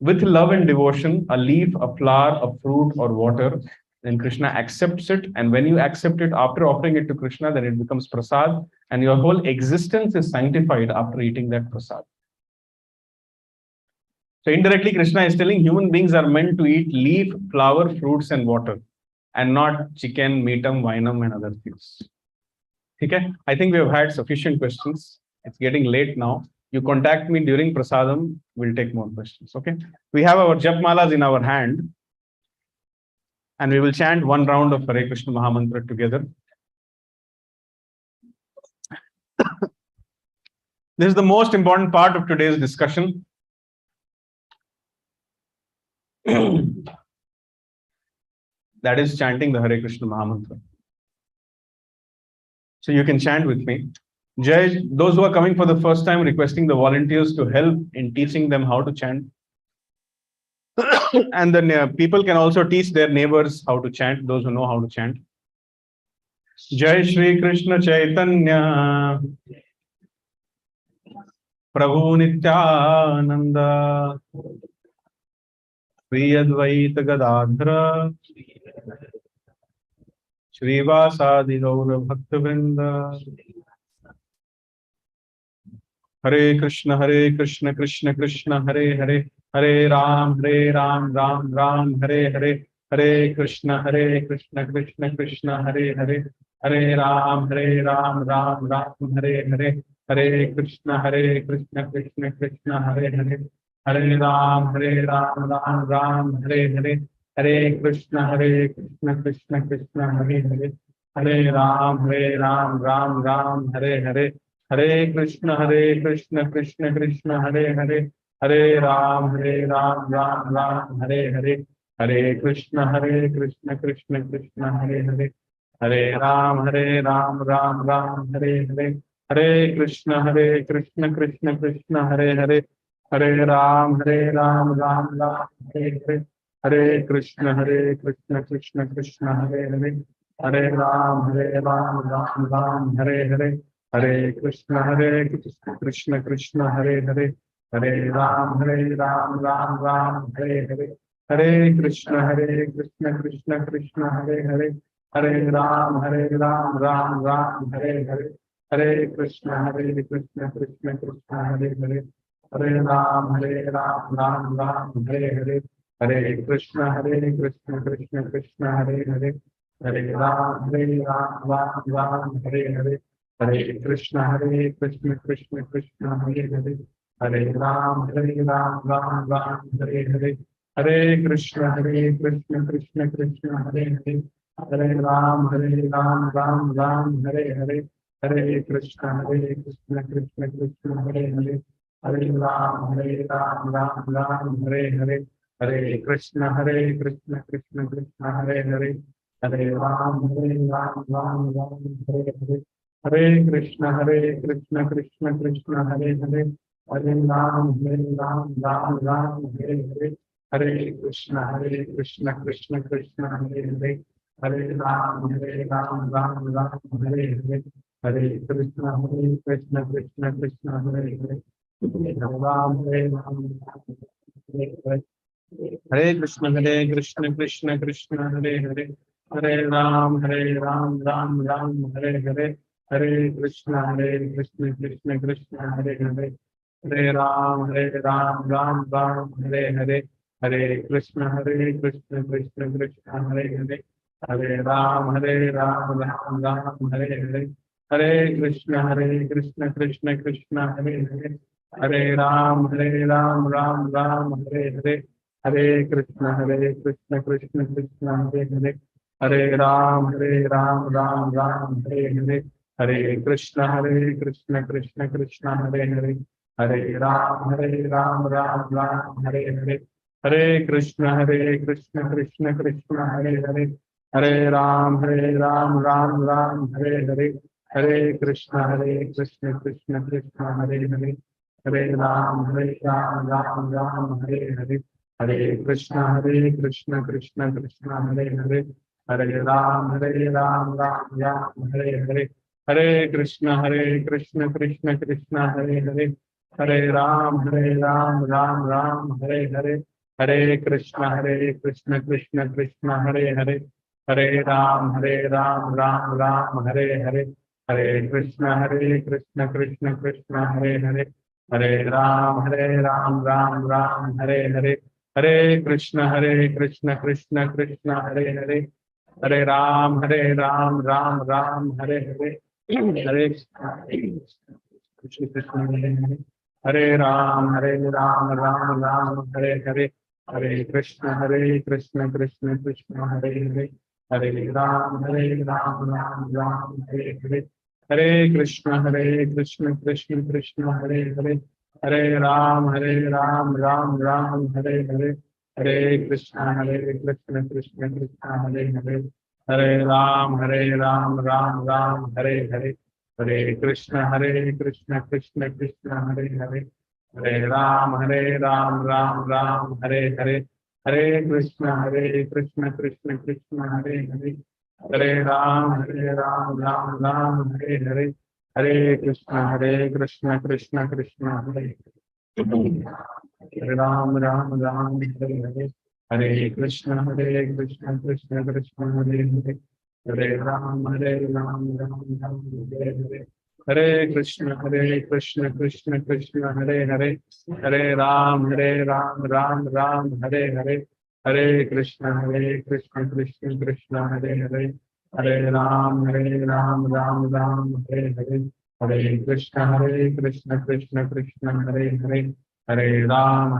Speaker 1: with love and devotion, a leaf, a flower, a fruit, or water, then Krishna accepts it. And when you accept it after offering it to Krishna, then it becomes prasad. And your whole existence is sanctified after eating that prasad. So indirectly, Krishna is telling human beings are meant to eat leaf, flower, fruits, and water, and not chicken, meatum, vinum, and other things. Okay? I think we have had sufficient questions. It's getting late now. You contact me during prasadam, we'll take more questions. Okay? We have our japmalas in our hand, and we will chant one round of Hare Krishna Mahamantra together. This is the most important part of today's discussion. That is chanting the Hare Krishna Mahamantra. So you can chant with me. Jai, those who are coming for the first time, requesting the volunteers to help in teaching them how to chant. And then people can also teach their neighbors how to chant, those who know how to chant. Jai Shri Krishna Chaitanya Prabhu Nityananda Shri Advaita Gadadhara Shrivasadi Gaura Bhaktavrinda. Hare Krishna, Krishna Krishna, Hare Hare, Hare Ram, Ram Ram, Hare Hare, Hare Krishna, Krishna Krishna, Hare Hare, Hare Ram, Ram Ram, Hare Hare, Hare Krishna, Krishna Krishna, Hare Hare, Hare Ram, Ram, Hare Hare, Hare Krishna, Krishna Krishna, Hare Hare, Hare Ram, Ram, Hare Hare. Hare Krishna, Krishna Krishna, Hare Hare, Hare Ram, Ram, Hare Hare, Hare Krishna, Krishna Krishna, Hare Hare, Hare Ram, Ram, Hare Hare, Hare Krishna, Krishna Krishna, Hare Hare, Hare Ram, Ram, Hare Hare, Hare Krishna, Krishna Hare Hare, Hare Ram, Ram, Hare Hare. Hare Krishna, Krishna Krishna, Hare Hare, Hare Ram, Ram, Hare Hare, Hare Krishna, Krishna Krishna, Hare Hare, Hare Ram, Ram, Hare Hare, Hare Krishna, Krishna Krishna, Hare Hare, Hare Ram, Ram, Hare Hare, Hare Krishna, Krishna Hare Hare, Hare Ram, Ram, Hare Hare. Hare Krishna, Krishna Krishna, Hare Hare, Hare Ram, Ram, Hare Hare, Hare Krishna, Krishna Krishna, Hare Hare, Hare Ram, Ram, Hare Hare, Hare Krishna, Krishna Krishna, Hare Hare, Hare Ram, Ram, Hare Hare, Hare Krishna, Krishna Krishna, Hare Hare, Hare Ram, Ram, Hare Hare. Hare Krishna, Krishna Krishna, Hare Hare, Hare Ram, Ram, Hare Hare, Hare Krishna, Krishna Krishna, Hare Hare, Hare Ram, Ram, Hare Hare, Hare Krishna, Krishna Krishna, Hare Hare, Hare Ram, Hare Hare. Hare Krishna, Krishna, Hare Hare, Hare Ram, Ram, Hare Hare, Hare Krishna, Krishna Krishna, Hare Hare, Hare Ram, Ram, Hare Hare, Hare Krishna, Krishna Krishna, Hare Hare, Hare Ram, Ram, Hare Hare, Hare Krishna, Krishna Krishna, Hare Hare, Hare Ram, Ram, Hare Hare. Hare Krishna, Krishna Krishna, Hare Hare, Hare Ram, Ram, Hare Hare, Hare Krishna, Krishna Krishna, Hare Hare, Hare Ram, Ram, Hare Hare, Hare Krishna, Krishna Krishna, Hare Hare, Hare Ram, Ram, Hare Hare, Hare Krishna, Krishna Krishna, Hare Hare, Hare Ram, Ram, Hare Hare. Hare Krishna, Krishna Krishna, Hare Hare, Hare Ram, Ram, Hare Hare, Hare Krishna, Krishna Krishna, Hare Hare, Hare Ram, Ram, Hare Hare, Hare Krishna, Krishna Krishna, Hare Hare, Hare Ram, Ram, Hare Hare, Hare Krishna, Krishna Krishna, Hare Hare, Hare Ram, Ram, Hare Hare. Hare Krishna, Krishna Krishna, Hare Hare, Hare Ram, Ram, Hare Hare, Hare Krishna, Hare Hare, Hare Ram, Ram, Hare Hare, Hare Krishna, Krishna Krishna, Hare Hare, Hare Ram, Ram, Hare Hare, Hare Krishna, Krishna, Hare Hare, Hare Ram, Ram, Hare Hare, Hare Krishna, Krishna Krishna, Hare Hare, Hare Ram, Ram Ram, Hare Hare, Hare Krishna, Krishna Krishna, Hare Hare, Hare Ram, Ram Hare Hare, Hare Krishna, Krishna Krishna, Hare Hare, Hare Ram, Ram Hare Hare, Hare Krishna, Krishna Krishna, Hare Hare Ram, Hare Hare, Hare Krishna, Krishna Krishna, Hare Hare, Hare Ram, Ram Hare Hare, Hare Krishna, Krishna Krishna, Hare Hare, Hare Ram, Ram Hare Hare, Hare Krishna, Krishna Hare Hare, Hare Ram, Ram Hare Hare, Hare Krishna, Krishna Krishna, Hare Hare, Hare Ram,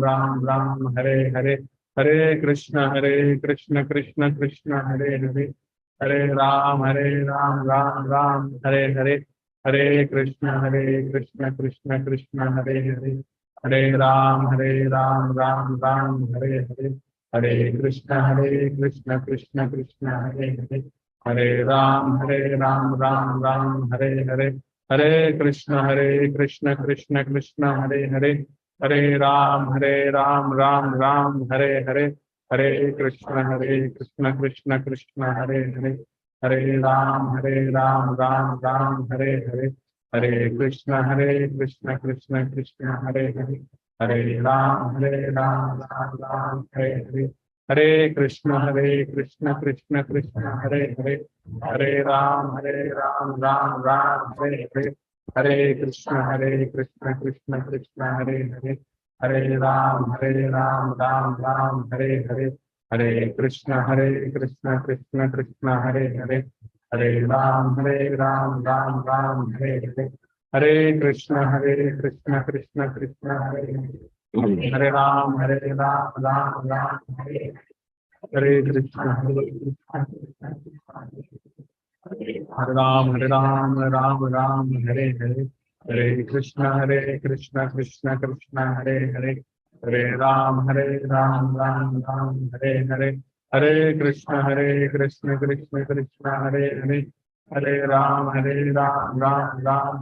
Speaker 1: Ram Hare Hare, Hare Krishna, Krishna Hare Hare, Hare Ram, Ram Hare Hare, Hare Krishna, Krishna Hare Hare, Hare Ram, Ram Hare Hare, Hare Krishna, Krishna Krishna, Hare Hare, Hare Ram, Ram Hare Hare, Hare Krishna, Krishna Hare Hare, Hare Ram, Ram Hare Hare, Hare Krishna, Krishna Hare Hare, Hare Ram, Ram Hare Hare, Hare Krishna, Krishna Hare Hare, Hare Ram, Ram Hare Hare, Hare Krishna, Krishna Hare Hare, Hare Ram, Ram Hare Hare, Hare Krishna, Krishna Hare Hare, Hare Ram, Ram Hare Hare, Hare Krishna, Krishna Hare Hare, Hare Ram, Ram Hare Hare, Hare Krishna, Krishna Hare Hare, Hare Ram, Ram Hare Hare Krishna, Hare Ram, Ram Hare Hare, Hare Krishna, Krishna Hare Hare, Hare Ram, Ram Hare Hare, Hare Krishna, Krishna Hare Hare, Hare Ram, Ram Hare Hare, Hare Krishna, Krishna Hare Hare, Hare Ram, Ram Hare Hare, Hare Krishna, Krishna Hare Hare, Hare Ram, Ram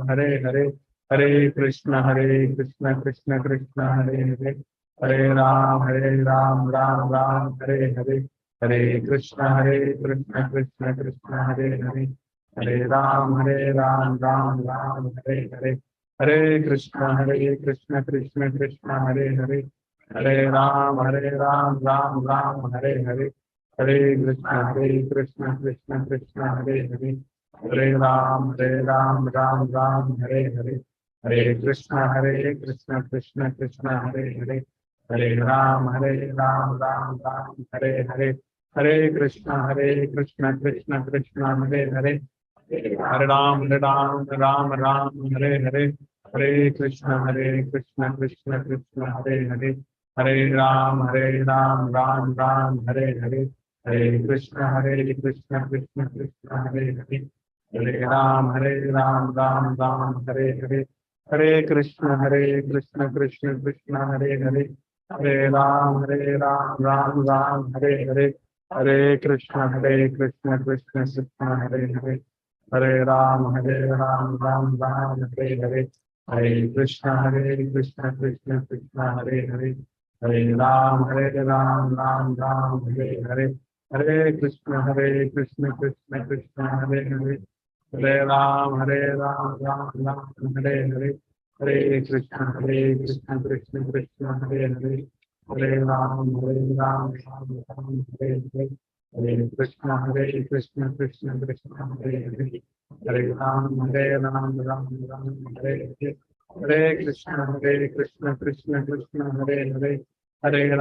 Speaker 1: Hare Hare, Hare Krishna, Krishna Hare Hare, Hare Ram, Ram Hare Hare, Hare Krishna, Krishna Hare Hare, Hare Ram, Ram Hare Hare, Hare Krishna, Krishna Hare Hare, Hare Ram, Ram Hare Hare, Hare Krishna, Krishna Hare Hare, Hare Ram, Ram Hare Hare, Hare Krishna, Krishna Hare Hare, Hare Ram, Ram Hare Hare, Hare Krishna, Krishna Hare Hare, Hare Ram, Ram Hare Hare, Hare Krishna, Krishna Hare Hare, Hare Ram, Ram Hare Hare, Hare Krishna, Krishna Hare Hare, Hare Ram, Ram Hare Hare, Hare Krishna, Krishna Hare Hare, Hare Ram, Ram Hare Hare, Hare Krishna, Krishna Hare Hare, Hare Ram, Ram Hare Hare, Hare Krishna, Krishna Hare Hare, Hare Ram, Ram Hare Hare, Hare Krishna, Krishna Hare Hare, Hare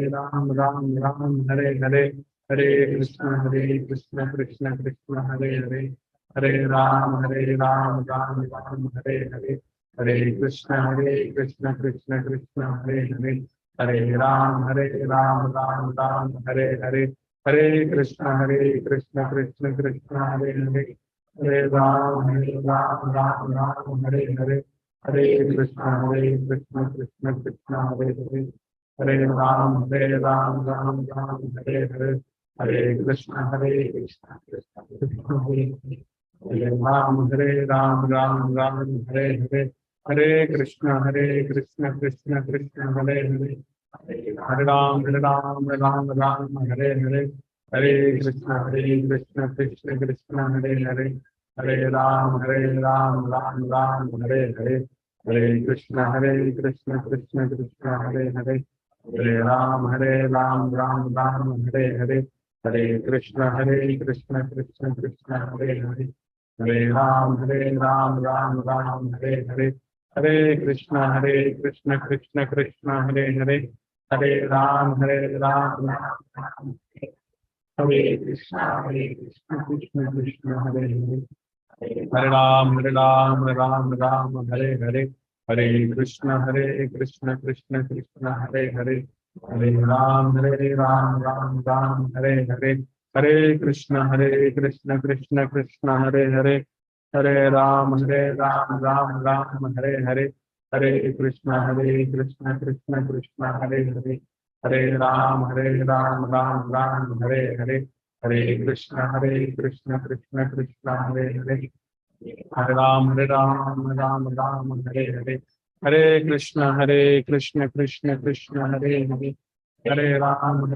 Speaker 1: Ram, Ram Hare Hare, Hare Krishna, Krishna Hare Hare, Hare Ram, Ram Hare Hare, Hare Krishna, Krishna Hare Hare, Hare Ram, Ram Hare Hare, Hare Krishna, Krishna Hare Hare, Hare Ram, Ram Hare Hare, Hare Krishna, Krishna Hare Hare, Hare Ram, Ram Hare Hare, Hare Krishna, Krishna Hare Hare,
Speaker 3: Hare Ram, Ram Ram, Hare Hare, Hare Krishna, Krishna Krishna, Hare Hare. Hare Ram, Ram Ram, Hare Hare, Hare Krishna, Krishna Krishna, Hare Hare. Hare Ram, Ram Ram, Hare Hare, Hare Krishna, Krishna Krishna, Hare Hare. Hare Ram, Ram Ram, Hare Hare, Hare Krishna, Krishna Krishna, Hare Hare. Hare Ram, Ram Ram, Hare Hare, Hare Krishna, Krishna Krishna, Hare Hare. Hare Ram, Ram Ram, Hare Hare, Hare Krishna, Krishna Krishna, Hare Hare. Hare Ram, Ram Ram, Hare Krishna, Krishna Krishna, Hare Hare. Hare Ram, Ram, Hare Hare, Hare Krishna, Krishna Krishna, Hare Hare. Hare Ram, Ram, Hare Hare, Hare Krishna, Krishna Krishna, Hare Hare. Hare Ram, Ram, Hare Hare, Hare Krishna, Krishna Krishna, Hare Hare. Hare Ram, Ram, Hare Hare, Hare Krishna, Krishna Krishna, Hare Hare. Hare Ram, Ram, Hare Hare, Hare Krishna, Krishna Krishna, Hare Hare. Hare Ram, Ram, Hare Hare, Hare Krishna, Krishna Krishna, Hare Hare. Hare Ram,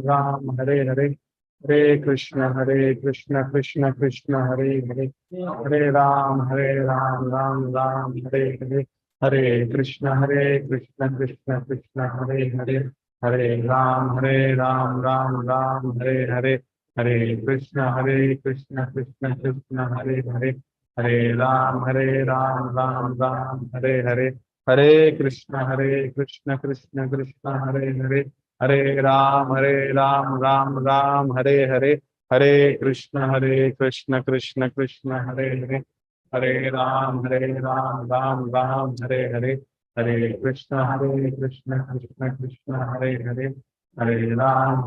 Speaker 3: Ram, Hare Hare, Hare Krishna, Krishna Krishna, Hare Hare. Hare Ram, Ram, Hare Hare, Hare Krishna, Krishna Krishna, Hare Hare. Hare Ram, Ram, Hare Hare, Hare Krishna, Krishna Krishna, Hare Hare. Hare Ram, Ram, Hare Hare, Hare Krishna, Krishna Krishna, Hare Hare. Hare Ram, Ram, Hare Hare, Hare Krishna, Krishna Krishna, Hare Hare. Hare Ram, Ram, Hare Hare, Hare Krishna, Krishna Krishna, Hare Hare. Hare Ram,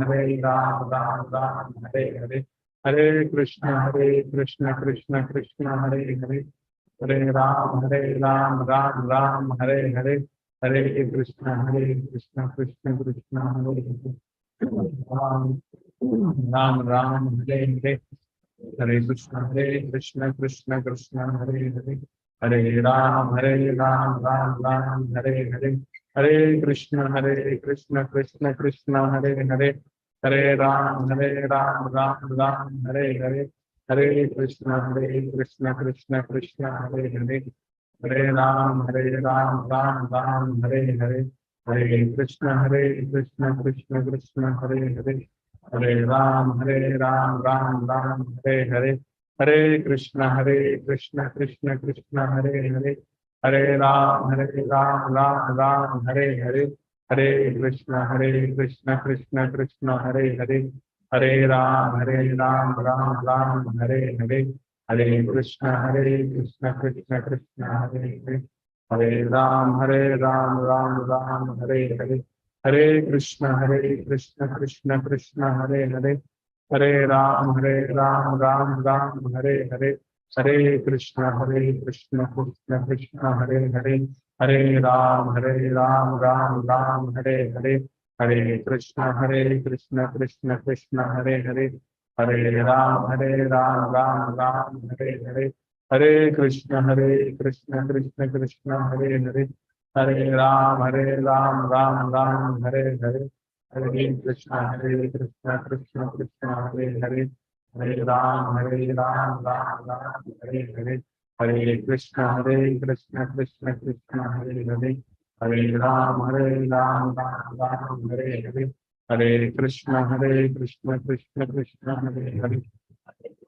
Speaker 3: Ram, Hare Hare, Hare Krishna, Krishna Krishna, Hare Hare. Ram, Hare Hare, Hare Krishna, Krishna Krishna, Hare Hare. Hare Ram, Ram, Hare Hare, Hare Krishna, Krishna Krishna, Hare Hare. Hare Ram, Ram, Hare Hare, Hare Krishna, Krishna Krishna, Hare Hare. Hare Ram, Ram, Hare Hare, Hare Krishna, Krishna Krishna, Hare Hare. Hare Ram, Ram, Hare Hare, Hare Krishna, Krishna Krishna, Hare Hare. Hare Ram, Ram, Hare Hare, Hare Krishna, Krishna Krishna, Hare Hare. Hare Ram, Ram, Hare Hare, Hare Krishna, Krishna Krishna, Hare Hare. Hare Ram, Ram, Hare Hare, Hare Krishna, Krishna Krishna, Hare Hare. Hare Ram, Ram, Hare Hare, Hare Krishna, Krishna Krishna, Hare Hare. Hare Ram, Ram, Hare Hare, Hare Krishna, Krishna Krishna, Hare Hare. Hare Ram, Ram, Hare Hare, Hare Krishna, Krishna Krishna, Hare Hare. Hare Ram, Ram, Hare Hare, Hare Krishna, Krishna Krishna, Hare Hare. Hare Ram, Ram, Hare Hare, Hare Krishna, Krishna Krishna, Hare Hare. Hare Ram, Ram, Hare Hare, Hare Krishna, Krishna Krishna, Hare Hare.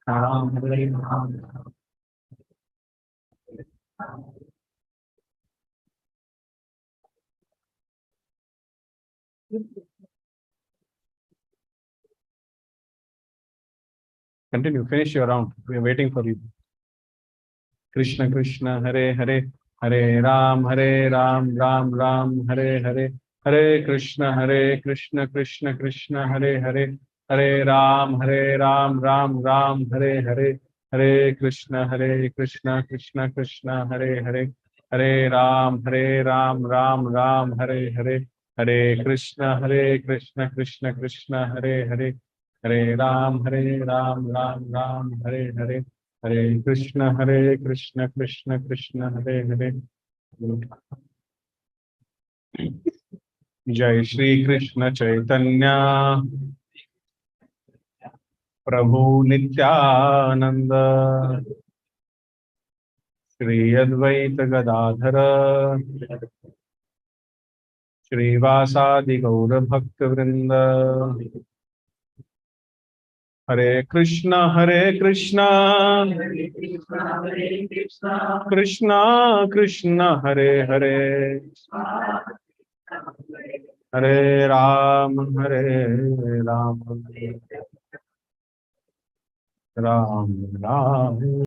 Speaker 3: Ram, Ram. Continue, finish your round. We are waiting for you. Krishna Krishna, Hare Hare, Hare Ram, Ram Ram, Hare Hare. Hare Krishna, Krishna Krishna, Hare Hare. Hare Ram, Ram Ram, Hare Hare. Hare Krishna, Krishna Krishna, Hare Hare. Hare Ram, Ram Ram, Hare Hare. Hare Krishna Krishna Krishna Hare Hare, Hare Ram Ram Ram Hare Hare, Hare Krishna Krishna Krishna Hare Hare. Jai Shri Krishna Chaitanya Prabhu Nityananda Shri Advaita Gadadhara Shri Vasadi Gaura Bhakta Vrinda. Hare Krishna Krishna Krishna Hare Hare, Hare Ram Ram Ram